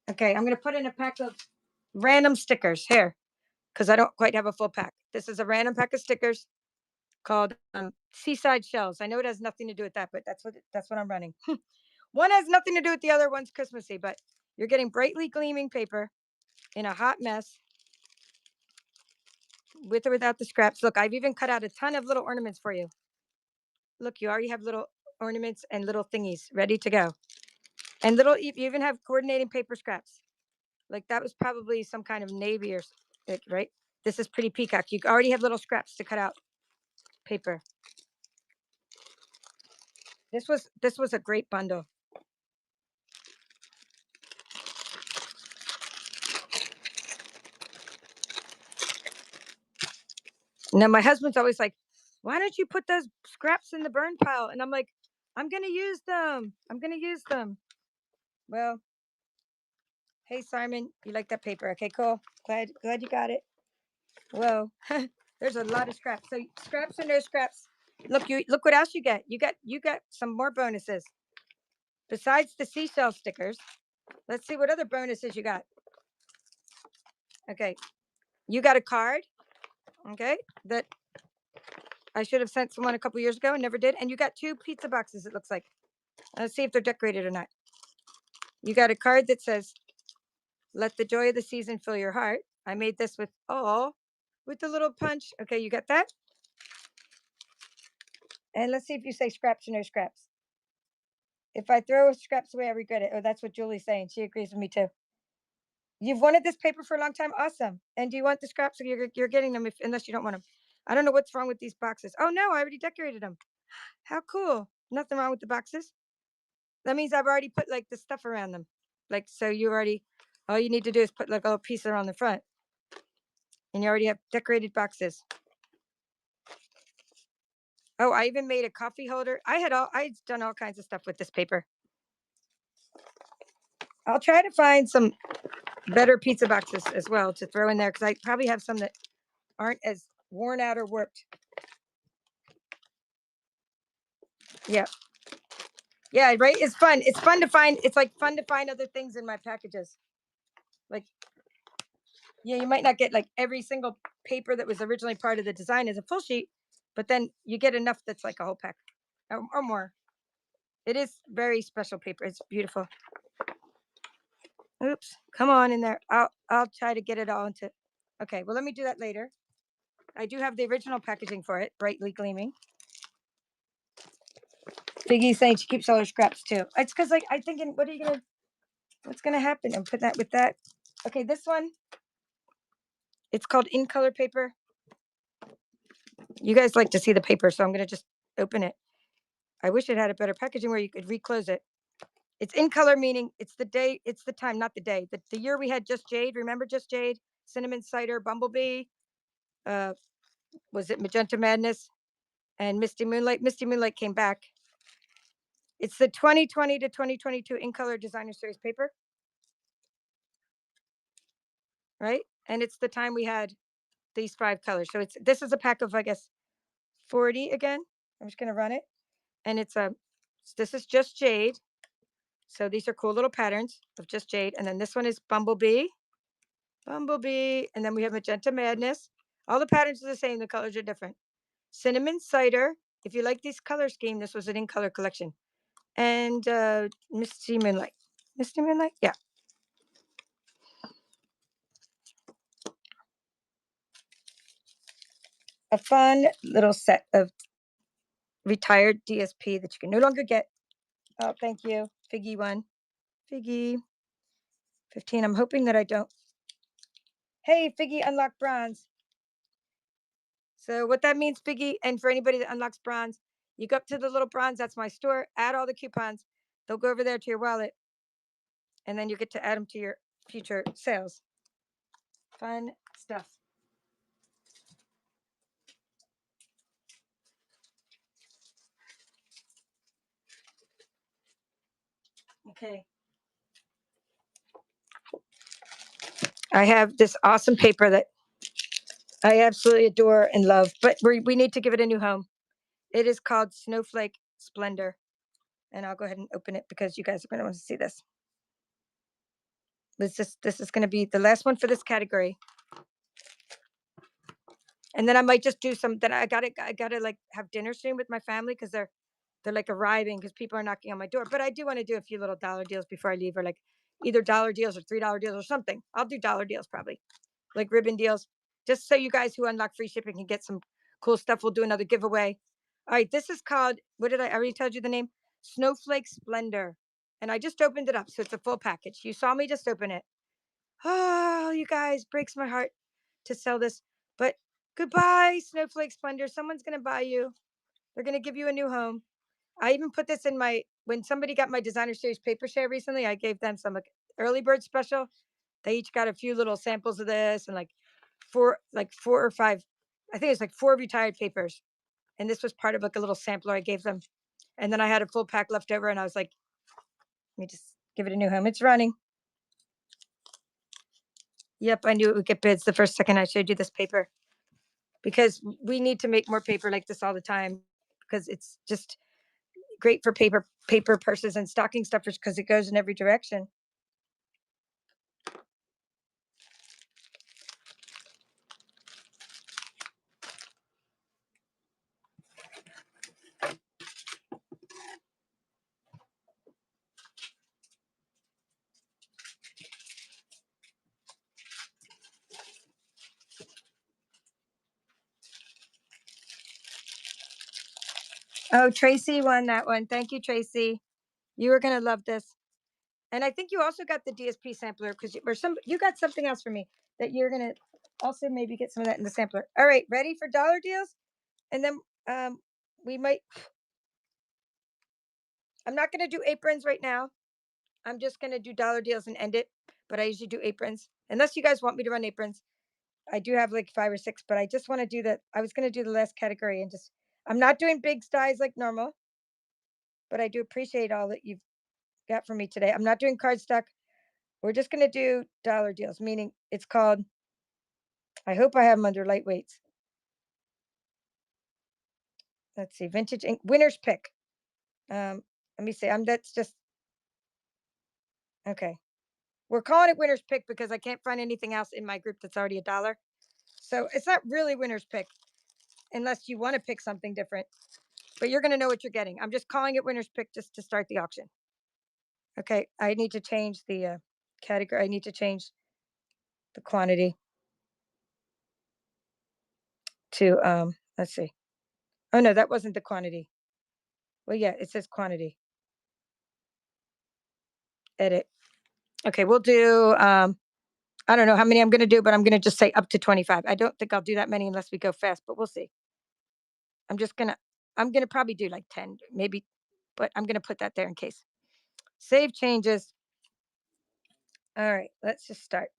Okay, I'm going to put in a pack of random stickers here because I don't quite have a full pack. This is a random pack of stickers called Seaside Shells. I know it has nothing to do with that, but that's what I'm running. One has nothing to do with the other. One's Christmassy, but you're getting brightly gleaming paper in a hot mess with or without the scraps. Look, I've even cut out a ton of little ornaments for you. Look, you already have little ornaments and little thingies ready to go. And little, you even have coordinating paper scraps. Like that was probably some kind of navy or, right? This is pretty peacock. You already have little scraps to cut out paper. This was a great bundle. Now my husband's always like, "Why don't you put those scraps in the burn pile?" And I'm like, "I'm gonna use them. I'm gonna use them." Well, hey Simon, you like that paper? Okay, cool. Glad you got it. Whoa, there's a lot of scraps. So scraps or no scraps. Look what else you get. You got some more bonuses besides the seashell stickers. Let's see what other bonuses you got. Okay, you got a card. Okay, that I should have sent someone a couple years ago and never did. And you got 2 pizza boxes. It looks like. Let's see if they're decorated or not. You got a card that says, "Let the joy of the season fill your heart." I made this with the little punch. Okay, you got that. And let's see if you say scraps or no scraps. If I throw scraps away, I regret it. Oh, that's what Julie's saying. She agrees with me too. You've wanted this paper for a long time. Awesome. And do you want the scraps? You're getting them unless you don't want them. I don't know what's wrong with these boxes. Oh no, I already decorated them. How cool. Nothing wrong with the boxes. That means I've already put like the stuff around them. Like, so you already, all you need to do is put like a little piece around the front. And you already have decorated boxes. Oh, I even made a coffee holder. I'd done all kinds of stuff with this paper. I'll try to find some better pizza boxes as well to throw in there because I probably have some that aren't as worn out or warped. Yeah. Yeah, right. It's fun. It's fun to find. It's like fun to find other things in my packages. Like, yeah, you might not get like every single paper that was originally part of the design as a full sheet, but then you get enough that's like a whole pack or more. It is very special paper. It's beautiful. Oops, come on in there. I'll try to get it all into. Okay, well, let me do that later. I do have the original packaging for it, brightly gleaming. Figgy's saying she keeps all her scraps too. It's because like I'm thinking, what's gonna happen? I'm putting that with that. Okay, this one. It's called In Color paper. You guys like to see the paper, so I'm gonna just open it. I wish it had a better packaging where you could reclose it. It's in color, meaning it's the day, it's the time, not the day. The year we had Just Jade, remember Just Jade, Cinnamon Cider, Bumblebee, uh, was it Magenta Madness, and Misty Moonlight? Misty Moonlight came back. It's the 2020 to 2022 In Color Designer Series paper, right? And it's the time we had these 5 colors. So this is a pack of, I guess, 40 again. I'm just gonna run it, and this is Just Jade. So these are cool little patterns of Just Jade. And then this one is Bumblebee. Bumblebee. And then we have Magenta Madness. All the patterns are the same. The colors are different. Cinnamon Cider. If you like this color scheme, this was an In Color collection. And Misty Moonlight. Misty Moonlight? Yeah. A fun little set of retired DSP that you can no longer get. Oh, thank you. Figgy one. Figgy. 15. I'm hoping that I don't. Hey, Figgy unlocked bronze. So what that means, Figgy, and for anybody that unlocks bronze, you go up to the little bronze, that's my store, add all the coupons. They'll go over there to your wallet, and then you get to add them to your future sales. Fun stuff. Okay. I have this awesome paper that I absolutely adore and love, but we need to give it a new home. It is called Snowflake Splendor. And I'll go ahead and open it because you guys are going to want to see this. This is going to be the last one for this category. And then I might just do some. Then I gotta like have dinner soon with my family because they're like arriving because people are knocking on my door. But I do want to do a few little dollar deals before I leave, or like either dollar deals or $3 deals or something. I'll do dollar deals probably, like ribbon deals, just so you guys who unlock free shipping can get some cool stuff. We'll do another giveaway. All right, this is called. What did I already told you the name? Snowflake Splendor, and I just opened it up, so it's a full package. You saw me just open it. Oh, you guys, breaks my heart to sell this, but goodbye, Snowflake Splendor. Someone's gonna buy you. They're gonna give you a new home. I even put this in my when somebody got my designer series paper share recently, I gave them some like early bird special. They each got a few little samples of this and like four or five, I think it's like four retired papers. And this was part of like a little sampler I gave them. And then I had a full pack left over and I was like, let me just give it a new home. It's running. Yep, I knew it would get bids the first second I showed you this paper because we need to make more paper like this all the time because it's just great for paper purses and stocking stuffers because it goes in every direction. Oh, Tracy won that one. Thank you, Tracy. You are gonna love this. And I think you also got the DSP sampler because you got something else for me that you're gonna also maybe get some of that in the sampler. All right, ready for dollar deals? And then we might. I'm not gonna do aprons right now. I'm just gonna do dollar deals and end it. But I usually do aprons unless you guys want me to run aprons. I do have like 5 or 6, but I just want to do that. I was gonna do the last category and just. I'm not doing big styles like normal, but I do appreciate all that you've got for me today. I'm not doing cardstock. We're just gonna do dollar deals, meaning it's called. I hope I have them under lightweights. Let's see, vintage ink, winner's pick. Let me see. That's just okay. We're calling it winner's pick because I can't find anything else in my group that's already a dollar. So it's not really winner's pick unless you want to pick something different. But you're gonna know what you're getting. I'm just calling it winner's pick just to start the auction. Okay, I need to change the category. I need to change the quantity to let's see. Oh no, that wasn't the quantity. Well, yeah, it says quantity. Edit. Okay, we'll do I don't know how many I'm gonna do, but I'm gonna just say up to 25. I don't think I'll do that many unless we go fast, but we'll see. I'm just gonna I'm gonna probably do like 10, maybe, but I'm gonna put that there in case. Save changes. All right, let's just start.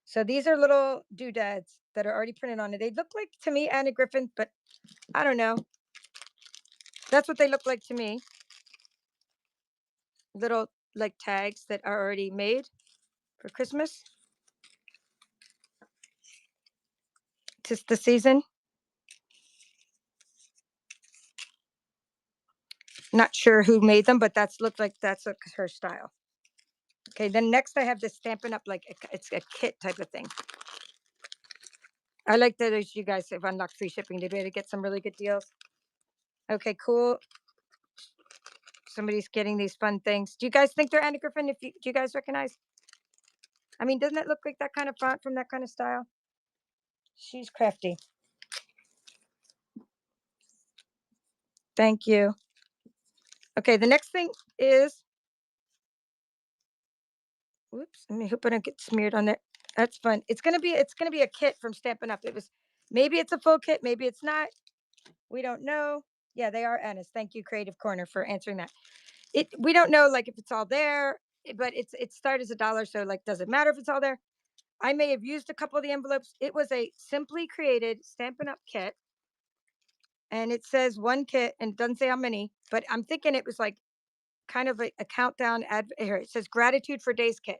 So these are little doodads that are already printed on it. They look like to me Anna Griffin, but I don't know. That's what they look like to me. Little like tags that are already made for Christmas. Tis the season. Not sure who made them, but that's her style. Okay, then next I have this Stampin' Up like it's a kit type of thing. I like that as you guys have unlocked free shipping. Did we get some really good deals? Okay, cool. Somebody's getting these fun things. Do you guys think they're Anna Griffin? Do you guys recognize? I mean, doesn't it look like that kind of font from that kind of style? She's crafty. Thank you. Okay, the next thing is. Whoops! I hope I don't get smeared on there. That's fun. It's gonna be a kit from Stampin' Up. Maybe it's a full kit, maybe it's not. We don't know. Yeah, they are Anna's. Thank you, Creative Corner, for answering that. We don't know like if it's all there, but it started as a dollar, so like does it matter if it's all there? I may have used a couple of the envelopes. It was a simply created Stampin' Up kit, and it says one kit and it doesn't say how many, but I'm thinking it was like kind of a countdown here. It says gratitude for days kit.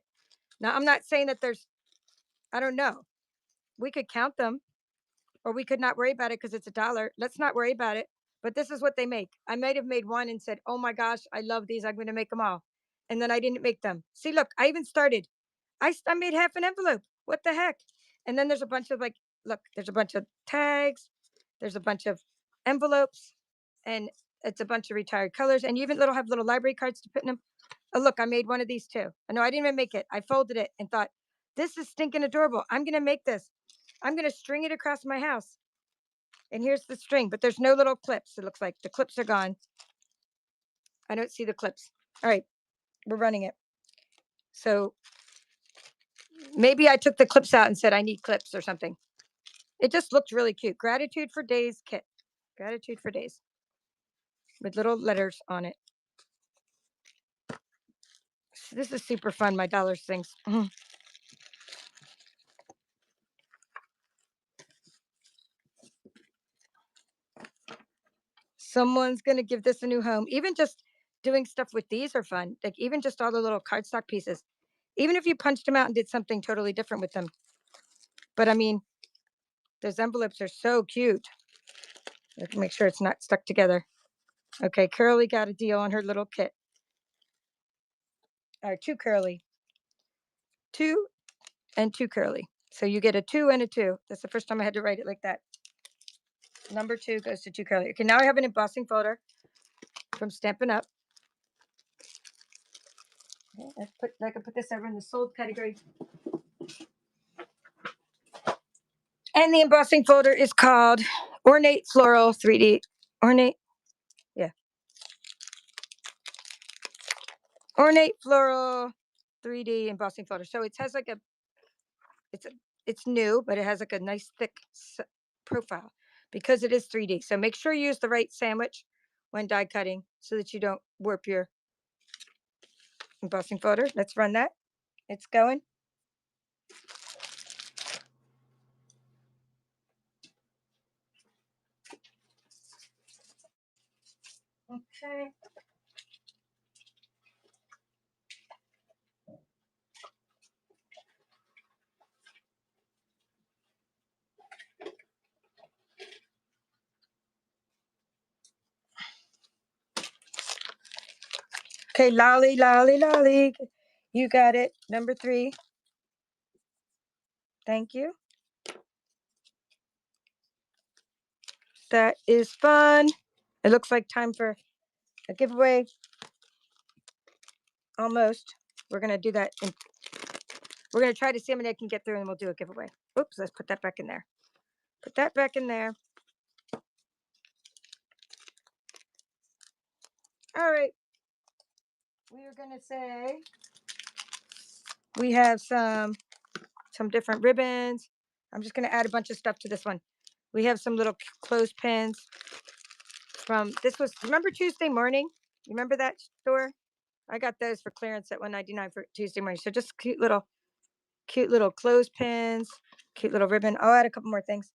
Now I'm not saying that I don't know. We could count them or we could not worry about it because it's a dollar. Let's not worry about it. But this is what they make. I might have made one and said, oh my gosh, I love these. I'm going to make them all. And then I didn't make them. See, look, I even started. I made half an envelope. What the heck? And then there's a bunch of look, there's a bunch of tags. There's a bunch of envelopes. And it's a bunch of retired colors. And you even have little library cards to put in them. Oh, look, I made one of these too. No, I didn't even make it. I folded it and thought, this is stinking adorable. I'm going to make this. I'm going to string it across my house. And here's the string, but there's no little clips. It looks like the clips are gone. I don't see the clips. All right, we're running it. So maybe I took the clips out and said I need clips or something. It just looked really cute. Gratitude for days kit. Gratitude for days. with little letters on it. This is super fun, my dollars things. Someone's going to give this a new home. Even just doing stuff with these are fun. Like even just all the little cardstock pieces. Even if you punched them out and did something totally different with them. But I mean, those envelopes are so cute. Let's make sure it's not stuck together. Okay, Curly got a deal on her little kit. Or two Curly. 2 and 2 Curly. So you get a 2 and a 2. That's the first time I had to write it like that. Number 2 goes to 2 Curly. Okay, now I have an embossing folder from Stampin' Up. Okay, I can put this over in the sold category. And the embossing folder is called Ornate Floral 3D. Ornate, yeah. Ornate Floral 3D embossing folder. So it has like it's new, but it has like a nice thick profile because it is 3D. So make sure you use the right sandwich when die cutting so that you don't warp your embossing folder. Let's run that. It's going. Okay. Okay, lolly, lolly, lolly. You got it. Number 3. Thank you. That is fun. It looks like time for a giveaway. Almost. We're going to do that. We're going to try to see how many I can get through and we'll do a giveaway. Oops, let's put that back in there. Put that back in there. All right. We are going to say we have some different ribbons. I'm just going to add a bunch of stuff to this one. We have some little clothespins from, this was, remember Tuesday Morning? You remember that store? I got those for clearance at $1.99 for Tuesday Morning. So just cute little clothespins, cute little ribbon. I'll add a couple more things.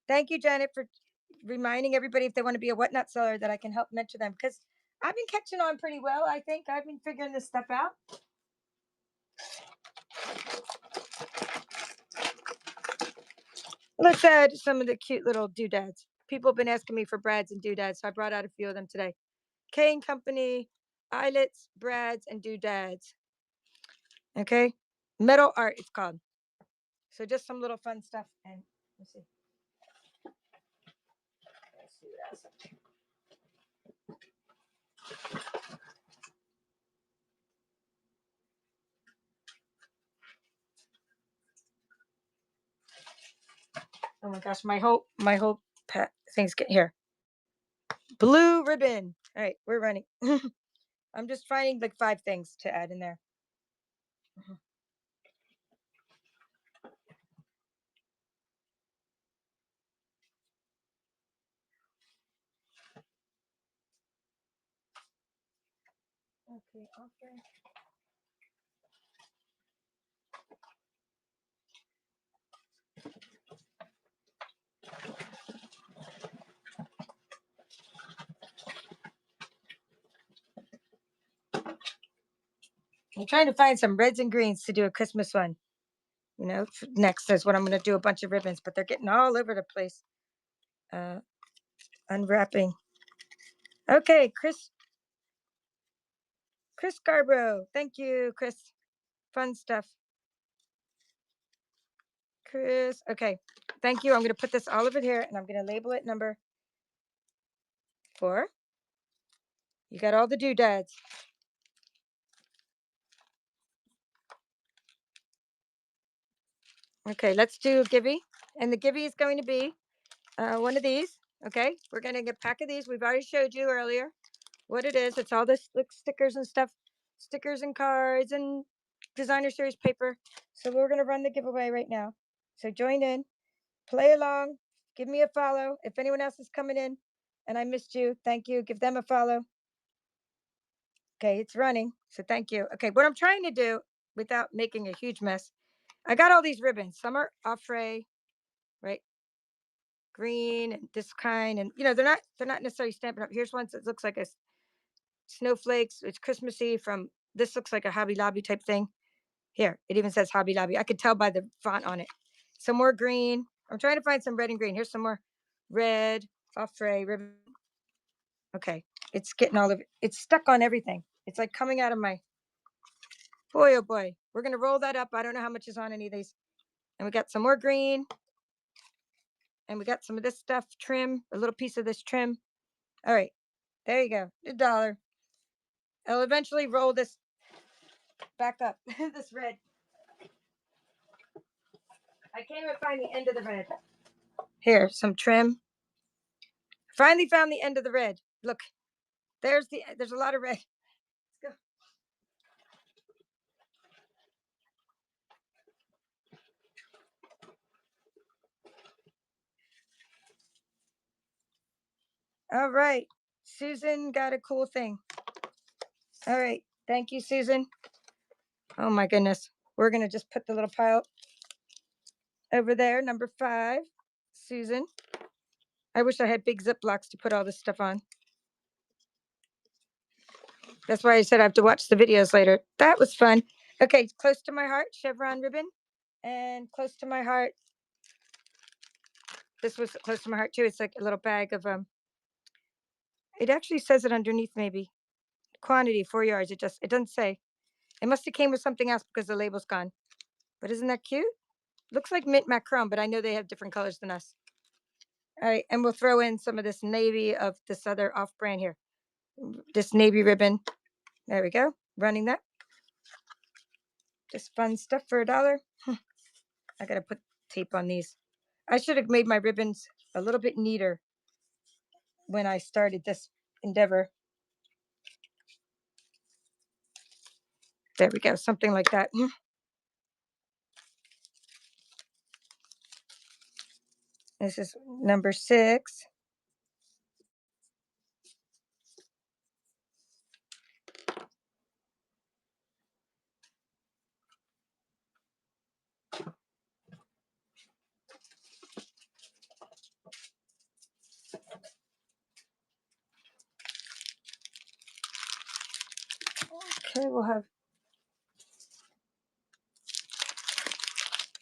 Thank you, Janet, for reminding everybody if they want to be a whatnot seller that I can help mentor them because I've been catching on pretty well. I think I've been figuring this stuff out. Let's add some of the cute little doodads. People have been asking me for brads and doodads, so I brought out a few of them today. K & Company, eyelets, brads, and doodads. Okay, metal art it's called. So just some little fun stuff. And let's see. Let's see what else. Oh my gosh, my whole thing's getting here. Blue ribbon. All right, we're running. I'm just finding like 5 things to add in there. Okay, okay. I'm trying to find some reds and greens to do a Christmas one. You know, next is what I'm going to do a bunch of ribbons, but they're getting all over the place. Unwrapping. Okay, Chris Scarborough. Thank you, Chris. Fun stuff. Chris. Okay, thank you. I'm going to put this all over here and I'm going to label it number 4. You got all the doodads. Okay, let's do a givey. And the givey is going to be one of these. Okay, we're going to get a pack of these. We've already showed you earlier what it is. It's all this like stickers and stuff, stickers and cards and designer series paper. So we're going to run the giveaway right now. So join in, play along, give me a follow. If anyone else is coming in and I missed you. Thank you. Give them a follow. Okay, it's running. So thank you. Okay, what I'm trying to do without making a huge mess, I got all these ribbons. Some are fray, right? Green and this kind, and they're not necessarily Stampin' Up. Here's one that looks like a snowflakes. It's Christmassy. From this looks like a Hobby Lobby type thing. Here, it even says Hobby Lobby. I could tell by the font on it. Some more green. I'm trying to find some red and green. Here's some more red fray ribbon. Okay, it's getting all of it. It's stuck on everything. It's like coming out of my. Boy, oh boy. We're gonna roll that up. I don't know how much is on any of these. And we got some more green. And we got some of this stuff trim. A little piece of this trim. All right, there you go. $1. I'll eventually roll this back up. This red. I can't even find the end of the red. Here, some trim. Finally found the end of the red. Look, there's a lot of red. Let's go. All right. Susan got a cool thing. All right. Thank you, Susan. Oh my goodness. We're gonna just put the little pile over there, number 5. Susan. I wish I had big Ziplocs to put all this stuff on. That's why I said I have to watch the videos later. That was fun. Okay, close to my heart, chevron ribbon. And close to my heart. This was close to my heart too. It's like a little bag of it actually says it underneath, maybe. Quantity 4 yards. It doesn't say. It must have came with something else because the label's gone. But isn't that cute? Looks like mint macrame, but I know they have different colors than us. All right, and we'll throw in some of this navy of this other off-brand here. This navy ribbon. There we go. Running that. Just fun stuff for $1. I gotta put tape on these. I should have made my ribbons a little bit neater when I started this endeavor. There we go. Something like that. This is number 6. Okay, we'll have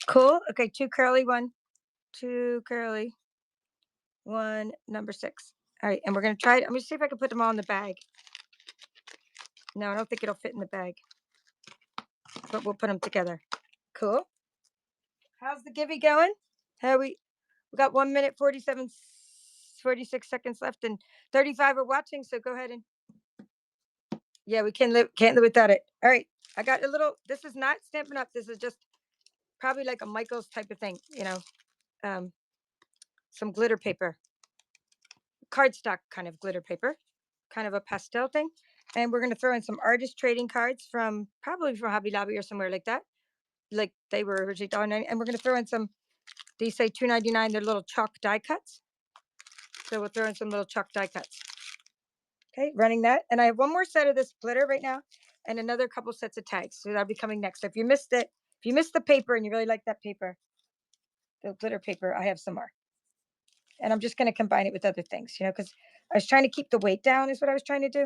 cool. Okay, 2 curly, 1, 2 curly, 1, number 6. All right, and we're gonna try it. I'm gonna see if I can put them all in the bag. No, I don't think it'll fit in the bag, but we'll put them together. Cool. How's the givey going? How we got 1 minute 46 seconds left, and 35 are watching. So go ahead and yeah, we can't live without it. All right, I got a little. This is not Stampin' Up. This is just probably like a Michael's type of thing. Some glitter paper, cardstock kind of glitter paper, kind of a pastel thing. And we're gonna throw in some artist trading cards from probably from Hobby Lobby or somewhere like that. Like they were originally $1.99. And we're gonna throw in some. These say $2.99. They're little chalk die cuts. So we'll throw in some little chalk die cuts. Okay, running that. And I have one more set of this glitter right now and another couple sets of tags. So that'll be coming next. So if you missed it, if you missed the paper and you really like that paper, the glitter paper, I have some more. And I'm just going to combine it with other things, because I was trying to keep the weight down is what I was trying to do.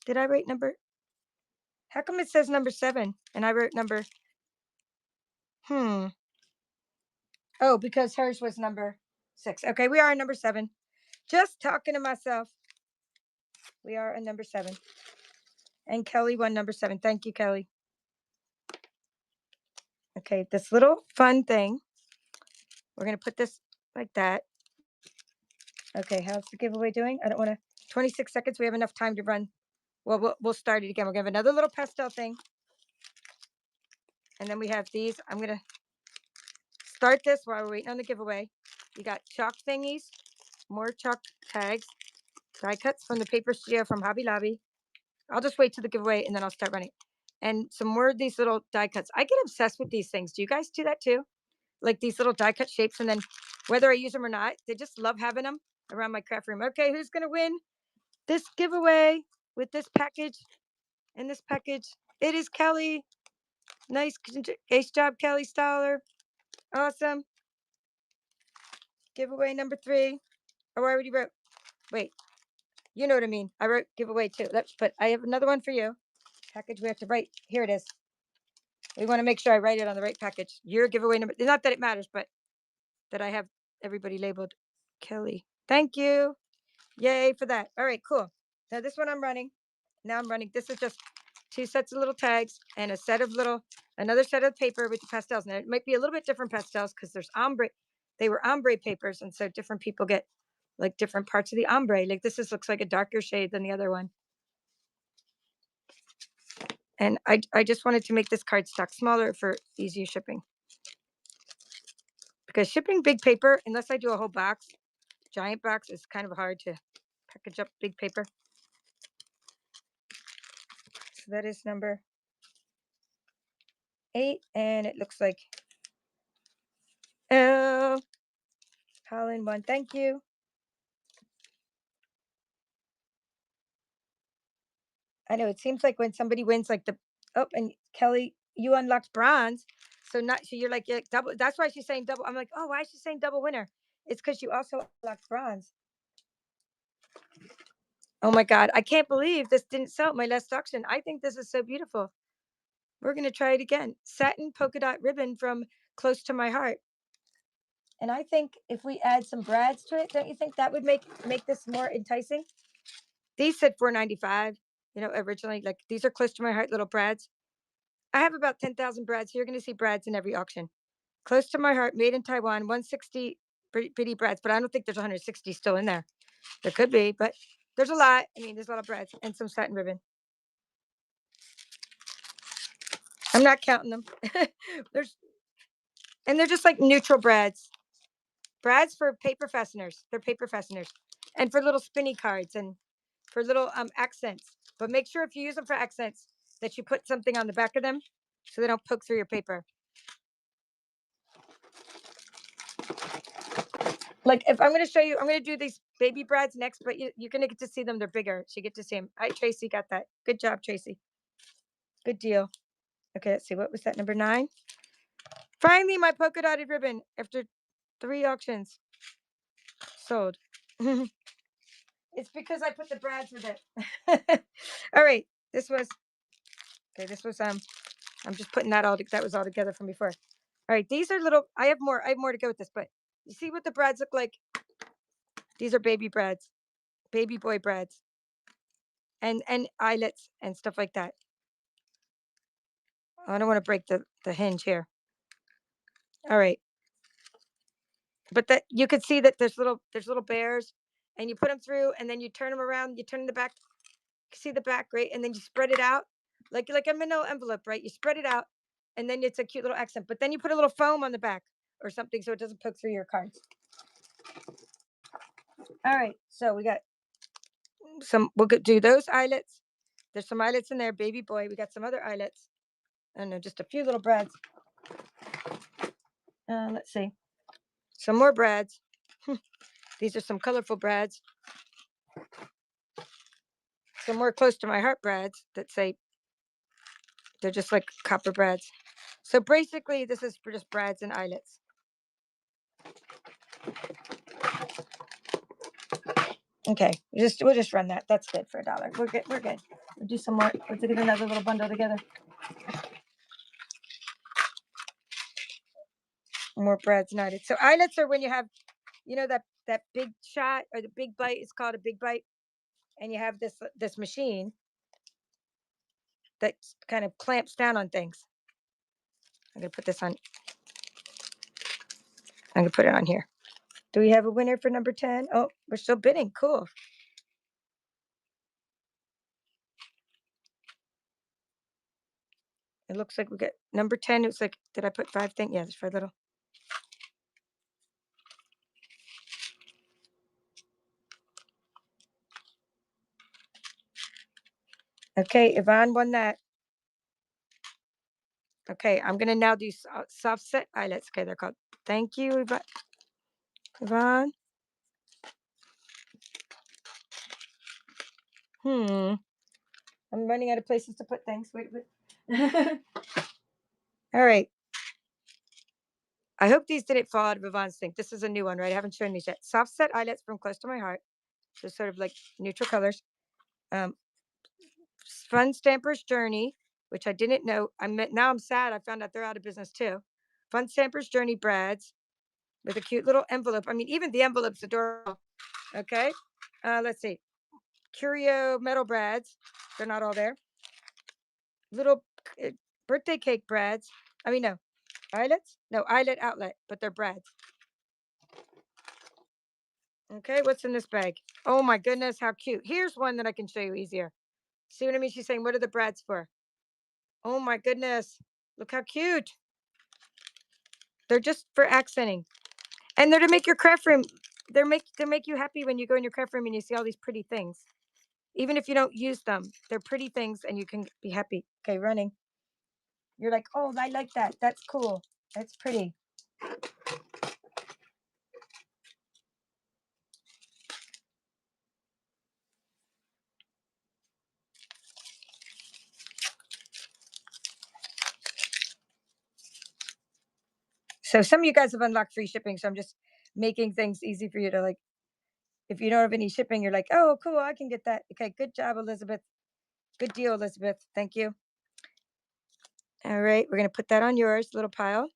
Did I write number? How come it says number 7 and I wrote number? Oh, because hers was number 6. Okay, we are number 7. Just talking to myself. We are a number 7. And Kelly won number 7. Thank you, Kelly. Okay, this little fun thing. We're going to put this like that. Okay, how's the giveaway doing? I don't want to. 26 seconds. We have enough time to run. Well, we'll start it again. We're going to have another little pastel thing. And then we have these. I'm going to start this while we're waiting on the giveaway. You got chalk thingies, more chalk tags, die cuts from the Paper Studio from Hobby Lobby. I'll just wait till the giveaway and then I'll start running. And some more of these little die cuts. I get obsessed with these things. Do you guys do that too? like these little die cut shapes. And then whether I use them or not, they just love having them around my craft room. Okay, who's going to win this giveaway with this package and this package? It is Kelly. Nice. Ace job, Kelly Stoller. Awesome. Giveaway number 3. Oh, I already wrote. Wait, you know what I mean. I wrote giveaway too. But I have another one for you. Package we have to write. Here it is. We want to make sure I write it on the right package. Your giveaway number. Not that it matters, but that I have everybody labeled Kelly. Thank you. Yay for that. All right, cool. Now this one I'm running. Now I'm running. This is just 2 sets of little tags and another set of paper with the pastels. Now it might be a little bit different pastels because there's ombre. They were ombre papers, and so different people get like different parts of the ombre. Like this looks like a darker shade than the other one. And I just wanted to make this cardstock smaller for easier shipping. Because shipping big paper, unless I do a whole box, giant box, is kind of hard to package up big paper. So that is number 8, and it looks like L. Holland 1, thank you. I know it seems like when somebody wins, like and Kelly, you unlocked bronze, so you're like double. That's why she's saying double. I'm like, oh, why is she saying double winner? It's because you also unlocked bronze. Oh my God, I can't believe this didn't sell at my last auction. I think this is so beautiful. We're gonna try it again. Satin polka dot ribbon from Close to My Heart. And I think if we add some brads to it, don't you think that would make this more enticing? These said $4.95, originally. Like these are Close to My Heart little brads. I have about 10,000 brads. So you're going to see brads in every auction. Close to My Heart, made in Taiwan, 160 bitty brads, but I don't think there's 160 still in there. There could be, but there's a lot. I mean, there's a lot of brads and some satin ribbon. I'm not counting them. They're just like neutral brads. Brads for paper fasteners. They're paper fasteners. And for little spinny cards and for little accents. But make sure if you use them for accents that you put something on the back of them so they don't poke through your paper. Like if I'm going to show you, I'm going to do these baby brads next, but you're going to get to see them. They're bigger. So you get to see them. Hi, Tracy, got that. Good job, Tracy. Good deal. Okay, let's see. What was that, number 9? Finally, my polka dotted ribbon after 3 auctions sold. It's because I put the brads with it. All right, this was I'm just putting that was all together from before. All right, these are little. I have more to go with this, but you see what the brads look like? These are baby brads, baby boy brads, and eyelets and stuff like that. I don't want to break the hinge here. All right, but that you could see that there's little bears, and you put them through, and then you turn them around. You turn the back. You see the back, right? And then you spread it out like a manila envelope, right? You spread it out, and then it's a cute little accent. But then you put a little foam on the back or something so it doesn't poke through your cards. All right, so we got we'll do those eyelets. There's some eyelets in there, baby boy. We got some other eyelets. I don't know, just a few little brads. Let's see. Some more brads. These are some colorful brads. Some more Close to My Heart brads that say they're just like copper brads. So basically, this is for just brads and eyelets. Okay, we'll just run that. That's good for $1. We're good. We'll do some more. We'll get another little bundle together. More brads and eyelets. So eyelets are when you have, that big shot or the big bite. It's called a big bite, and you have this machine that kind of clamps down on things. I'm gonna put this on. I'm gonna put it on here. Do we have a winner for number 10? Oh, we're still bidding. Cool. It looks like we got number 10. It's like, did I put 5 things? Yeah, there's 5 little. Okay, Yvonne won that. Okay, I'm gonna now do soft set eyelets. Okay, they're called Thank you, Yvonne. I'm running out of places to put things. Wait, wait. All right. I hope these didn't fall out of Yvonne's thing. This is a new one, right? I haven't shown these yet. Soft set eyelets from Close to My Heart. So sort of like neutral colors. Um, Fun Stamper's Journey, which I didn't know. Now I'm sad. I found out they're out of business too. Fun Stamper's Journey brads with a cute little envelope. I mean, even the envelope's adorable. Okay. Let's see. Curio metal brads. They're not all there. Little birthday cake brads. I mean, no. Eyelets? No, eyelet outlet, but they're brads. Okay, what's in this bag? Oh my goodness, how cute. Here's one that I can show you easier. See what I mean? She's saying, what are the brads for? Oh my goodness. Look how cute. They're just for accenting. And they're to make your craft room. They make you happy when you go in your craft room and you see all these pretty things. Even if you don't use them, they're pretty things and you can be happy. Okay, running. You're like, oh, I like that. That's cool. That's pretty. So some of you guys have unlocked free shipping. So I'm just making things easy for you to like, if you don't have any shipping, you're like, oh, cool, I can get that. Okay, good job, Elizabeth. Good deal, Elizabeth. Thank you. All right, we're going to put that on yours, little pile.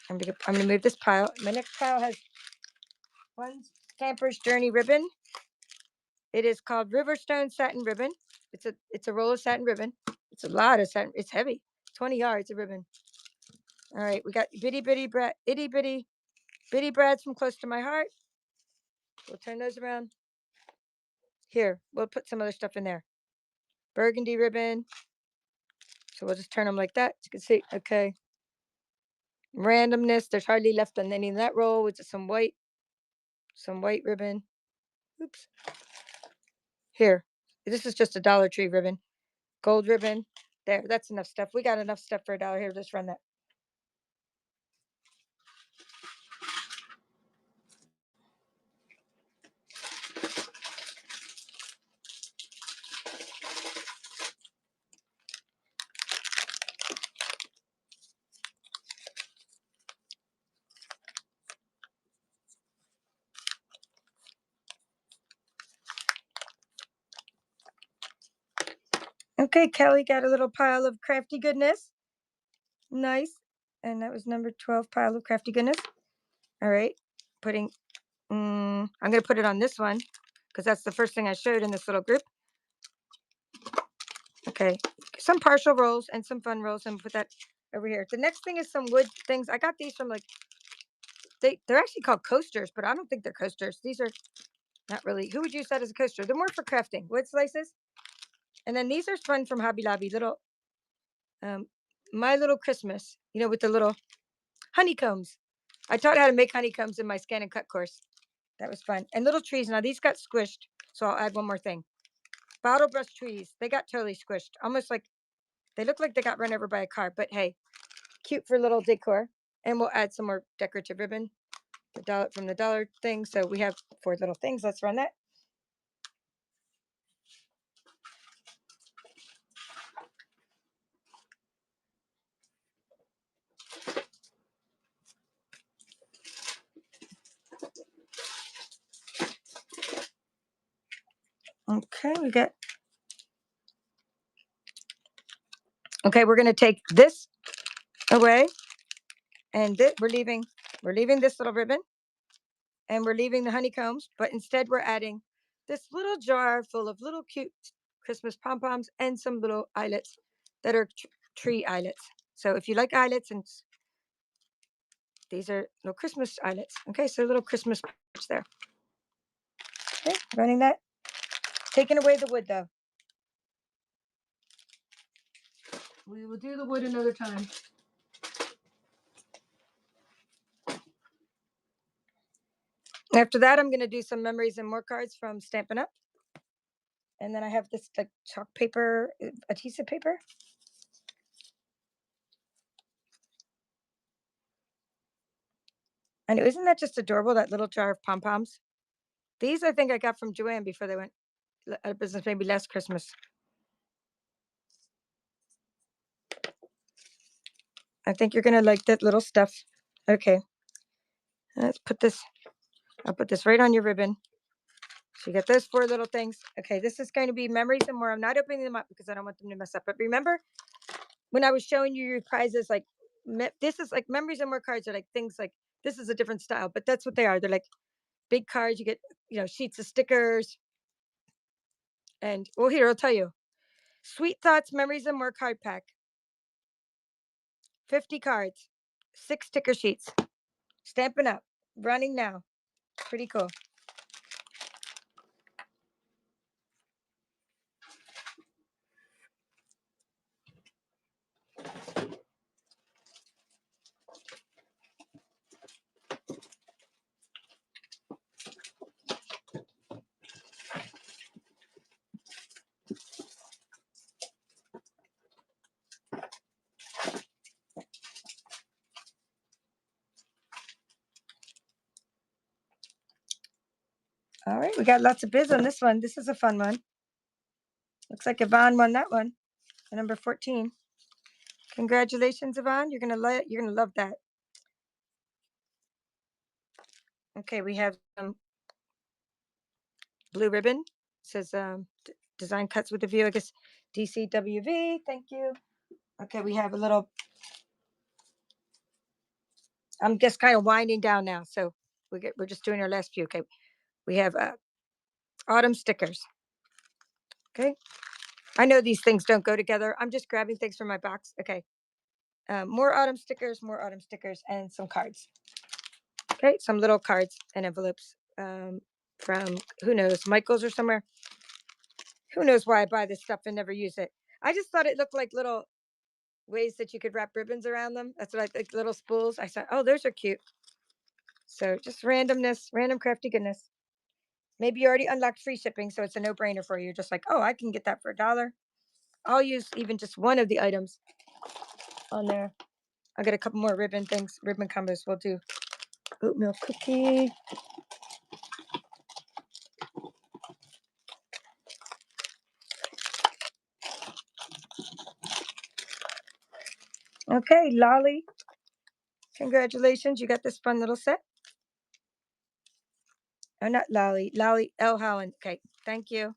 I'm going to move this pile. My next pile has Fun Stamper's Journey ribbon. It is called Riverstone Satin Ribbon. It's a roll of satin ribbon. It's a lot of satin. It's heavy. 20 yards of ribbon. All right, we got itty bitty brads from Close to My Heart. We'll turn those around. Here, we'll put some other stuff in there. Burgundy ribbon. So we'll just turn them like that. You can see, okay. Randomness. There's hardly left on any of that roll, which is some white ribbon. Oops. Here, this is just a Dollar Tree ribbon. Gold ribbon. There, that's enough stuff. We got enough stuff for $1 here. Just run that. Okay, Kelly got a little pile of crafty goodness. Nice. And that was number 12 pile of crafty goodness. All right. I'm going to put it on this one because that's the first thing I showed in this little group. Okay. Some partial rolls and some fun rolls, and put that over here. The next thing is some wood things. I got these from like, they're actually called coasters, but I don't think they're coasters. These are not really. Who would use that as a coaster? They're more for crafting. Wood slices. And then these are fun from Hobby Lobby. Little, My Little Christmas, with the little honeycombs. I taught how to make honeycombs in my scan and cut course. That was fun. And little trees. Now these got squished, so I'll add one more thing. Bottle brush trees. They got totally squished. Almost like they look like they got run over by a car, but hey, cute for little decor. And we'll add some more decorative ribbon from the dollar thing. So we have 4 little things. Let's run that. Okay, we're going to take this away, and we're leaving this little ribbon, and we're leaving the honeycombs, but instead we're adding this little jar full of little cute Christmas pom-poms and some little eyelets that are tree eyelets. So if you like eyelets, and these are little Christmas eyelets. Okay, so little Christmas parts there. Okay, running that. Taking away the wood though. We will do the wood another time. After that, I'm going to do some memories and more cards from Stampin' Up. And then I have this like chalk paper, adhesive paper. And isn't that just adorable, that little jar of pom-poms? These I think I got from Joanne before they went out of business, maybe last Christmas. I think you're gonna like that little stuff. Okay, let's put this, I'll put this right on your ribbon. So you get those 4 little things. Okay, this is going to be memories and more. I'm not opening them up because I don't want them to mess up. But remember when I was showing you your prizes, like this is like memories and more cards are like things like this is a different style, but that's what they are. They're like big cards. You get, sheets of stickers. And well, here, I'll tell you. Sweet Thoughts, Memories and More card pack. 50 cards, 6 sticker sheets. Stampin' Up. Running now. Pretty cool. All right, we got lots of biz on this one. This is a fun one. Looks like Yvonne won that one. Number 14. Congratulations, Yvonne. You're gonna love that. Okay, we have blue ribbon. It says design cuts with a view. I guess DCWV. Thank you. Okay, we have a little. I'm just kind of winding down now, so we're just doing our last few. Okay, we have autumn stickers. Okay, I know these things don't go together. I'm just grabbing things from my box. Okay, more autumn stickers, and some cards. Okay, some little cards and envelopes from who knows, Michael's or somewhere. Who knows why I buy this stuff and never use it? I just thought it looked like little ways that you could wrap ribbons around them. That's what I think, little spools. I thought, oh, those are cute. So just randomness, random crafty goodness. Maybe you already unlocked free shipping, so it's a no-brainer for you. Just like, oh, I can get that for $1. I'll use even just one of the items on there. I'll get a couple more ribbon things, ribbon combos. We'll do oatmeal cookie. Okay, Lolly. Congratulations, you got this fun little set. Oh, not Lolly. Lolly L. Holland. Okay, thank you.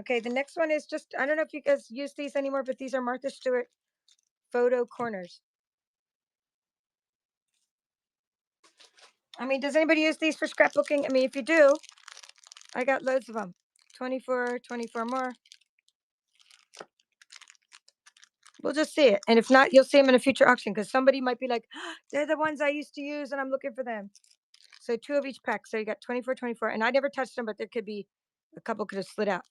Okay, the next one is just, I don't know if you guys use these anymore, but these are Martha Stewart photo corners. I mean, does anybody use these for scrapbooking? I mean, if you do, I got loads of them. 24 more. We'll just see it. And if not, you'll see them in a future auction because somebody might be like, "Ah, they're the ones I used to use and I'm looking for them." So 2 of each pack. So you got 24. And I never touched them, but there could be a couple could have slid out.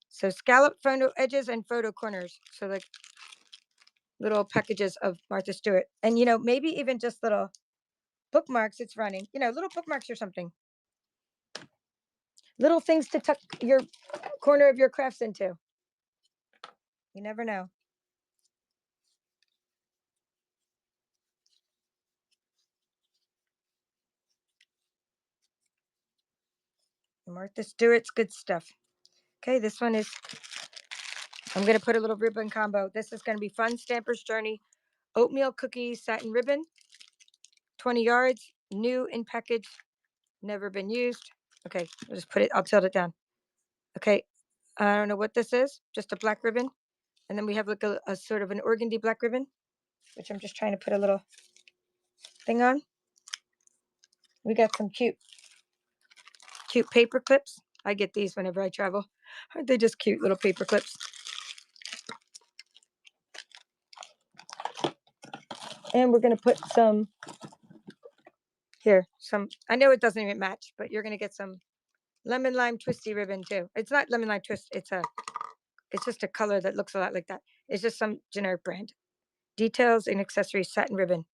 So scallop photo edges and photo corners. So like little packages of Martha Stewart. And, maybe even just little bookmarks. It's running, little bookmarks or something. Little things to tuck your corner of your crafts into. You never know. Martha Stewart's good stuff. Okay, this one is, I'm going to put a little ribbon combo. This is going to be Fun Stamper's Journey. Oatmeal cookie satin ribbon. 20 yards. New in package. Never been used. Okay, I'll just put it, I'll tilt it down. Okay, I don't know what this is. Just a black ribbon. And then we have like a sort of an organdy black ribbon, which I'm just trying to put a little thing on. We got some cute paper clips. I get these whenever I travel. Aren't they just cute little paper clips? And we're going to put some here. I know it doesn't even match, but you're going to get some lemon lime twisty ribbon too. It's not lemon lime twist. It's just a color that looks a lot like that. It's just some generic brand. Details and accessories satin ribbon.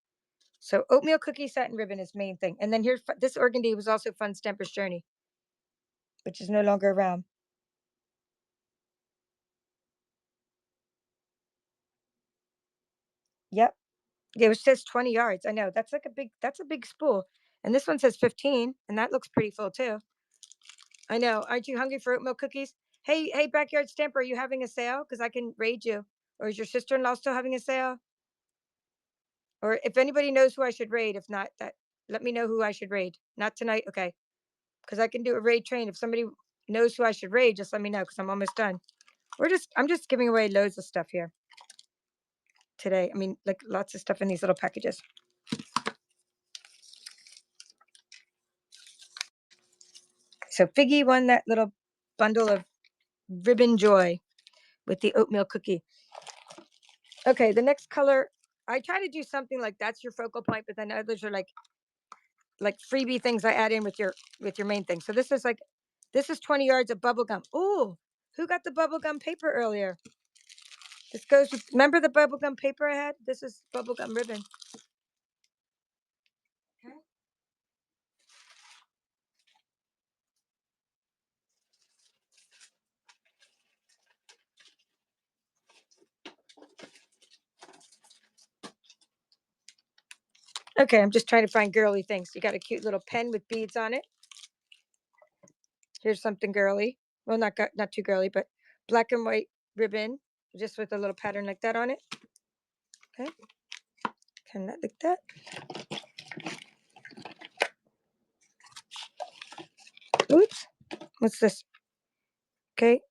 So oatmeal cookie satin ribbon is main thing. And then here's this organdy was also Fun Stamper's Journey, which is no longer around. Yep. Yeah, it says 20 yards. I know that's a big spool. And this one says 15, and that looks pretty full too. I know. Aren't you hungry for oatmeal cookies? Hey, backyard stamper, are you having a sale? Because I can raid you. Or is your sister-in-law still having a sale? Or if anybody knows who I should raid, if not, that let me know who I should raid. Not tonight, okay? Because I can do a raid train. If somebody knows who I should raid, just let me know because I'm almost done. I'm just giving away loads of stuff here today. I mean, like lots of stuff in these little packages. So Figgy won that little bundle of Ribbon Joy with the oatmeal cookie. Okay, the next color, I try to do something like that's your focal point, but then others are like freebie things I add in with your main thing. So this is 20 yards of bubble gum. Oh, who got the bubble gum paper earlier? This goes with, remember the bubble gum paper I had? This is bubble gum ribbon. Okay. Okay, I'm just trying to find girly things. You got a cute little pen with beads on it. Here's something girly. Well, not too girly, but black and white ribbon, just with a little pattern like that on it. Okay, kind of like that. Oops, what's this? Okay,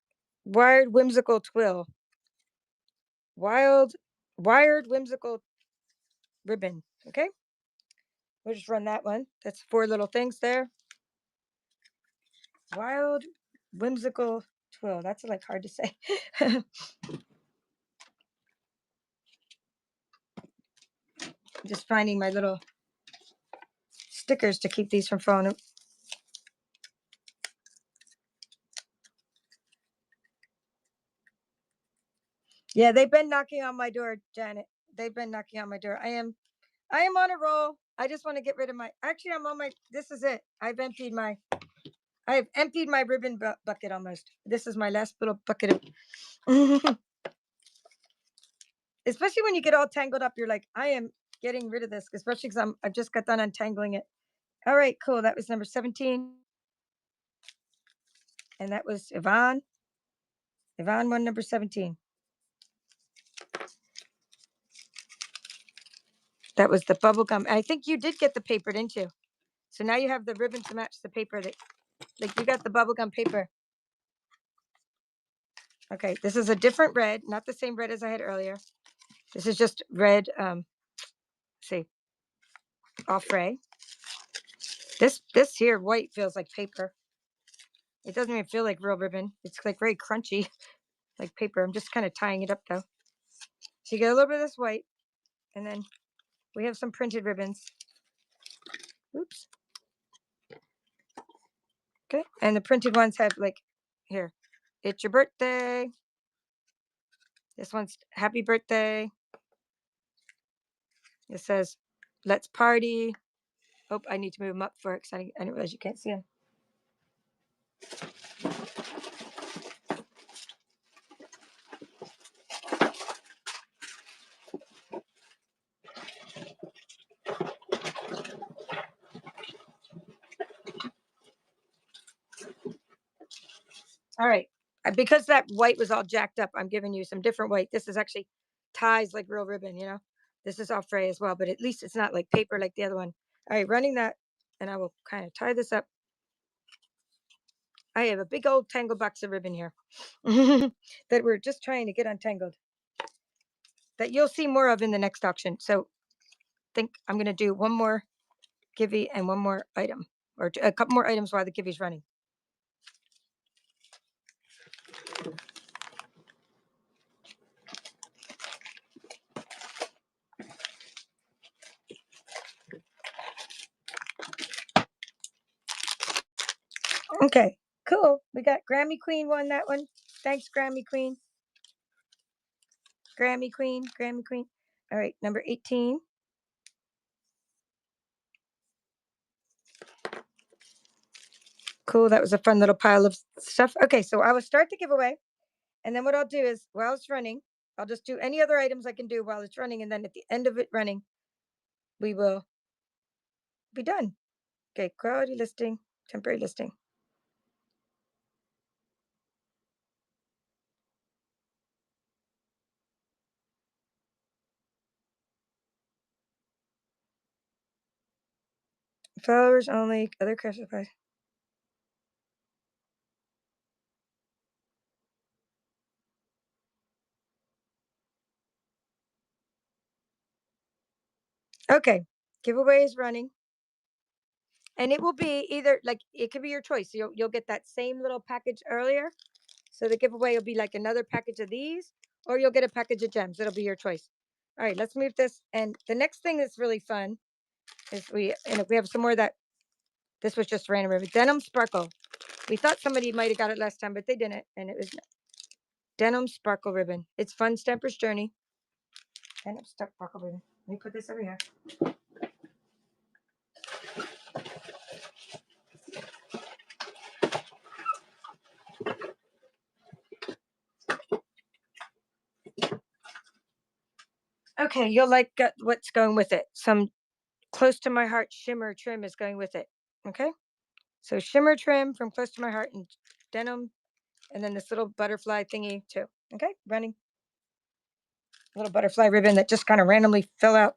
wired whimsical twill. Wired whimsical ribbon. Okay, we'll just run that one. That's 4 little things there. Wild whimsical twill. That's like hard to say. Just finding my little stickers to keep these from falling. Yeah, they've been knocking on my door, Janet. They've been knocking on my door. I am on a roll. I just want to get rid of my. Actually, I'm on my. This is it. I've emptied my ribbon bucket almost. This is my last little bucket of. Especially when you get all tangled up, you're like, I am getting rid of this. Especially because I've just got done untangling it. All right, cool. That was number 17, and that was Yvonne. Yvonne won number 17. That was the bubble gum. I think you did get the paper, didn't you? So now you have the ribbon to match the paper that, like you got the bubble gum paper. Okay, this is a different red, not the same red as I had earlier. This is just red, see, all fray. This here white feels like paper. It doesn't even feel like real ribbon. It's like very crunchy, like paper. I'm just kind of tying it up though. So you get a little bit of this white, and then we have some printed ribbons. Oops. Okay, and the printed ones have like, here, it's your birthday. This one's happy birthday. It says, let's party. Oh, I need to move them up for it because I didn't realize you can't see them. All right. Because that white was all jacked up, I'm giving you some different white. This is actually ties like real ribbon, you know? This is all fray as well, but at least it's not like paper like the other one. All right, running that, and I will kind of tie this up. I have a big old tangle box of ribbon here that we're just trying to get untangled, that you'll see more of in the next auction. So I think I'm going to do one more Givey and one more item, or a couple more items while the Givey's running. Okay, cool. We got Grammy Queen won that one. Thanks, Grammy Queen. Grammy Queen, Grammy Queen. All right, number 18. Cool, that was a fun little pile of stuff. Okay, so I will start the giveaway. And then what I'll do is, while it's running, I'll just do any other items I can do while it's running. And then at the end of it running, we will be done. Okay, quality listing, temporary listing. Followers only, other craft supplies. Okay, giveaway is running. And it will be either like it could be your choice. You'll get that same little package earlier. So the giveaway will be like another package of these, or you'll get a package of gems. It'll be your choice. All right, let's move this. And the next thing that's really fun is we have some more that this was just random ribbon. Denim sparkle. We thought somebody might have got it last time, but they didn't. And it was denim sparkle ribbon. It's fun Stamper's Journey. Denim sparkle ribbon. Let me put this over here. Okay, you'll like what's going with it. Some close to my heart shimmer trim is going with it. Okay. So shimmer trim from Close to My Heart and denim, and then this little butterfly thingy too. Okay, running little butterfly ribbon that just kind of randomly fell out.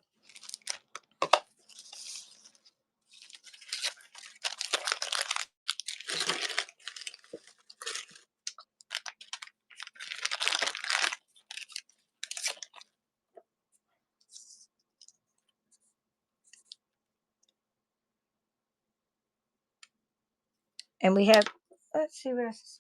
And we have, let's see what else.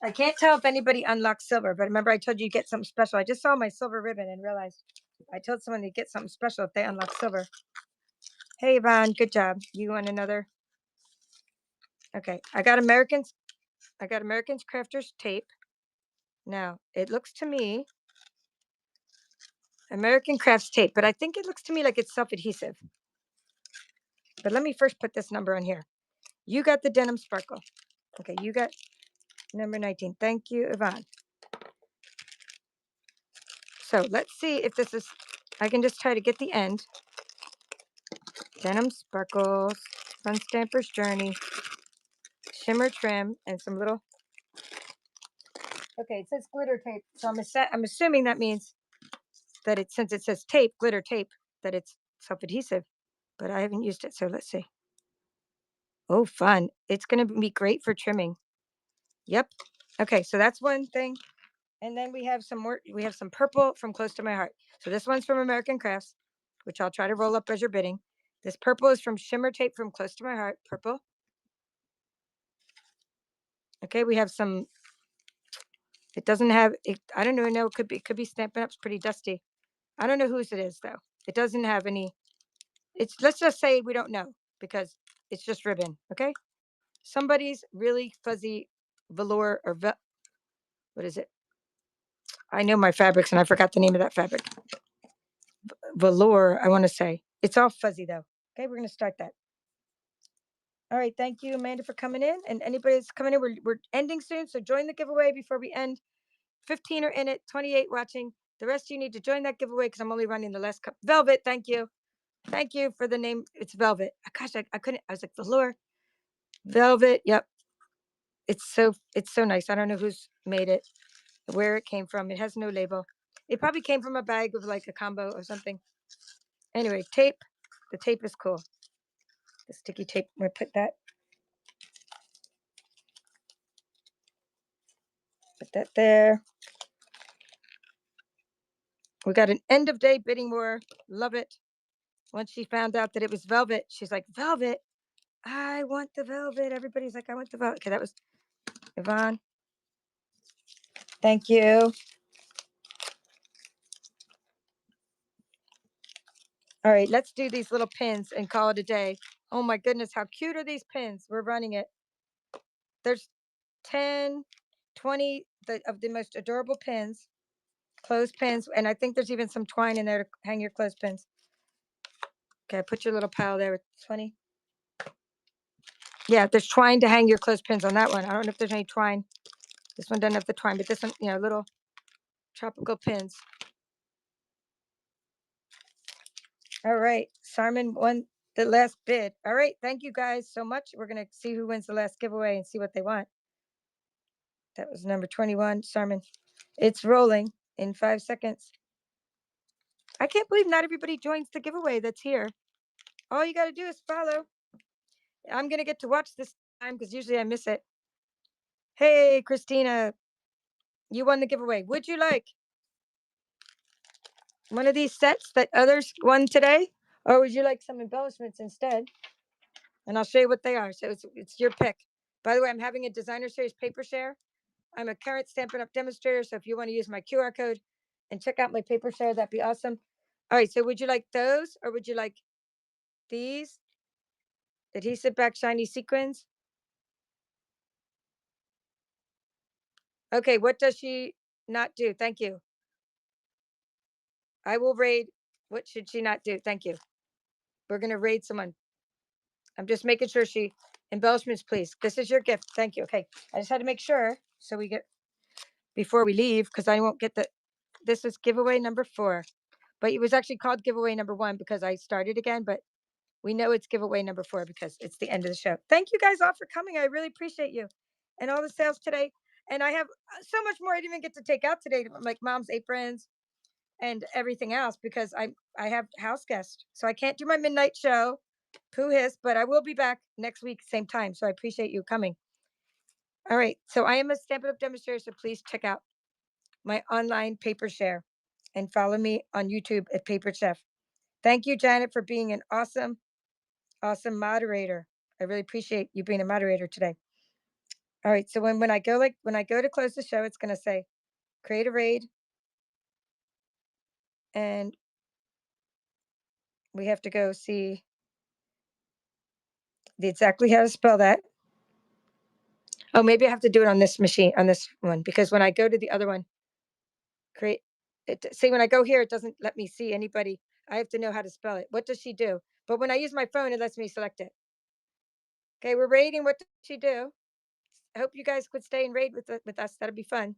I can't tell if anybody unlocks silver, but remember I told you get something special. I just saw my silver ribbon and realized I told someone to get something special if they unlock silver. Hey Yvonne, good job. You want another? Okay, I got Americans Crafters tape. Now it looks to me American Crafts tape, but I think it looks to me like it's self-adhesive. But let me first put this number on here. You got the denim sparkle. Okay, you got number 19. Thank you, Yvonne. So let's see if this is, I can just try to get the end. Denim sparkles, Fun Stamper's Journey, shimmer trim, and some little, okay, it says glitter tape. So I'm assuming that means that it, since it says tape, glitter tape, that it's self-adhesive, but I haven't used it. So let's see. Oh, fun. It's going to be great for trimming. Yep. Okay, so that's one thing. And then we have some more, we have some purple from Close to My Heart. So this one's from American Crafts, which I'll try to roll up as you're bidding. This purple is from Shimmer Tape from Close to My Heart, purple. Okay, we have some, it doesn't have, it, I don't know, it could be Stampin' Up, it's pretty dusty. I don't know whose it is though. It doesn't have any, it's, let's just say we don't know because it's just ribbon, okay? Somebody's really fuzzy velour or what is it? I know my fabrics and I forgot the name of that fabric. Velour, I want to say. It's all fuzzy though. Okay, we're going to start that. All right, thank you, Amanda, for coming in. And anybody that's coming in, we're ending soon, so join the giveaway before we end. 15 are in it, 28 watching. The rest of you need to join that giveaway because I'm only running the last cup. Velvet, thank you. Thank you for the name. It's Velvet. Gosh, I couldn't, I was like, velour. Velvet, yep. It's so nice. I don't know who's made it, where it came from. It has no label. It probably came from a bag of like a combo or something. Anyway, tape. The tape is cool. The sticky tape. I'm gonna put that there. We got an end of day bidding war. Love it. Once she found out that it was velvet, she's like, velvet. I want the velvet. Everybody's like, I want the velvet. Okay, that was Yvonne. Thank you. All right, let's do these little pins and call it a day. Oh my goodness, how cute are these pins? We're running it. There's 10, 20 of the most adorable pins, clothespins, and I think there's even some twine in there to hang your clothespins. Okay, put your little pile there with 20. Yeah, there's twine to hang your clothespins on that one. I don't know if there's any twine. This one doesn't have the twine, but this one, little tropical pins. All right, Simon won the last bid. All right, thank you guys so much. We're gonna see who wins the last giveaway and see what they want. That was number 21, Simon. It's rolling in 5 seconds. I can't believe not everybody joins the giveaway that's here. All you got to do is follow. I'm gonna get to watch this time because usually I miss it. Hey, Christina, you won the giveaway. Would you like one of these sets that others won today, or would you like some embellishments instead? And I'll show you what they are. So it's your pick. By the way, I'm having a designer series paper share. I'm a current Stampin' Up! Demonstrator, so if you want to use my QR code and check out my paper share, that'd be awesome. All right, so would you like those, or would you like these? Adhesive back shiny sequins. Okay, what does she not do? Thank you. I will raid. What should she not do? Thank you. We're gonna raid someone. I'm just making sure she embellishments, please. This is your gift. Thank you. Okay, I just had to make sure so we get before we leave because I won't get the. This is giveaway number 4, but it was actually called giveaway number 1 because I started again. But we know it's giveaway number 4 because it's the end of the show. Thank you guys all for coming. I really appreciate you and all the sales today. And I have so much more I didn't even get to take out today, like mom's aprons and everything else because I have house guests, so I can't do my midnight show. Pooh hiss, but I will be back next week, same time. So I appreciate you coming. All right, so I am a Stampin' Up! Demonstrator, so please check out my online paper share and follow me on YouTube at Paper Chef. Thank you, Janet, for being an awesome, awesome moderator. I really appreciate you being a moderator today. All right, so when I go to close the show, it's gonna say create a raid, and we have to go see exactly how to spell that. Oh, maybe I have to do it on this machine, on this one, because when I go to the other one, create it. See, when I go here, it doesn't let me see anybody. I have to know how to spell it. What does she do? But when I use my phone, it lets me select it. Okay, we're raiding. What does she do? I hope you guys could stay and raid with us. That'll be fun.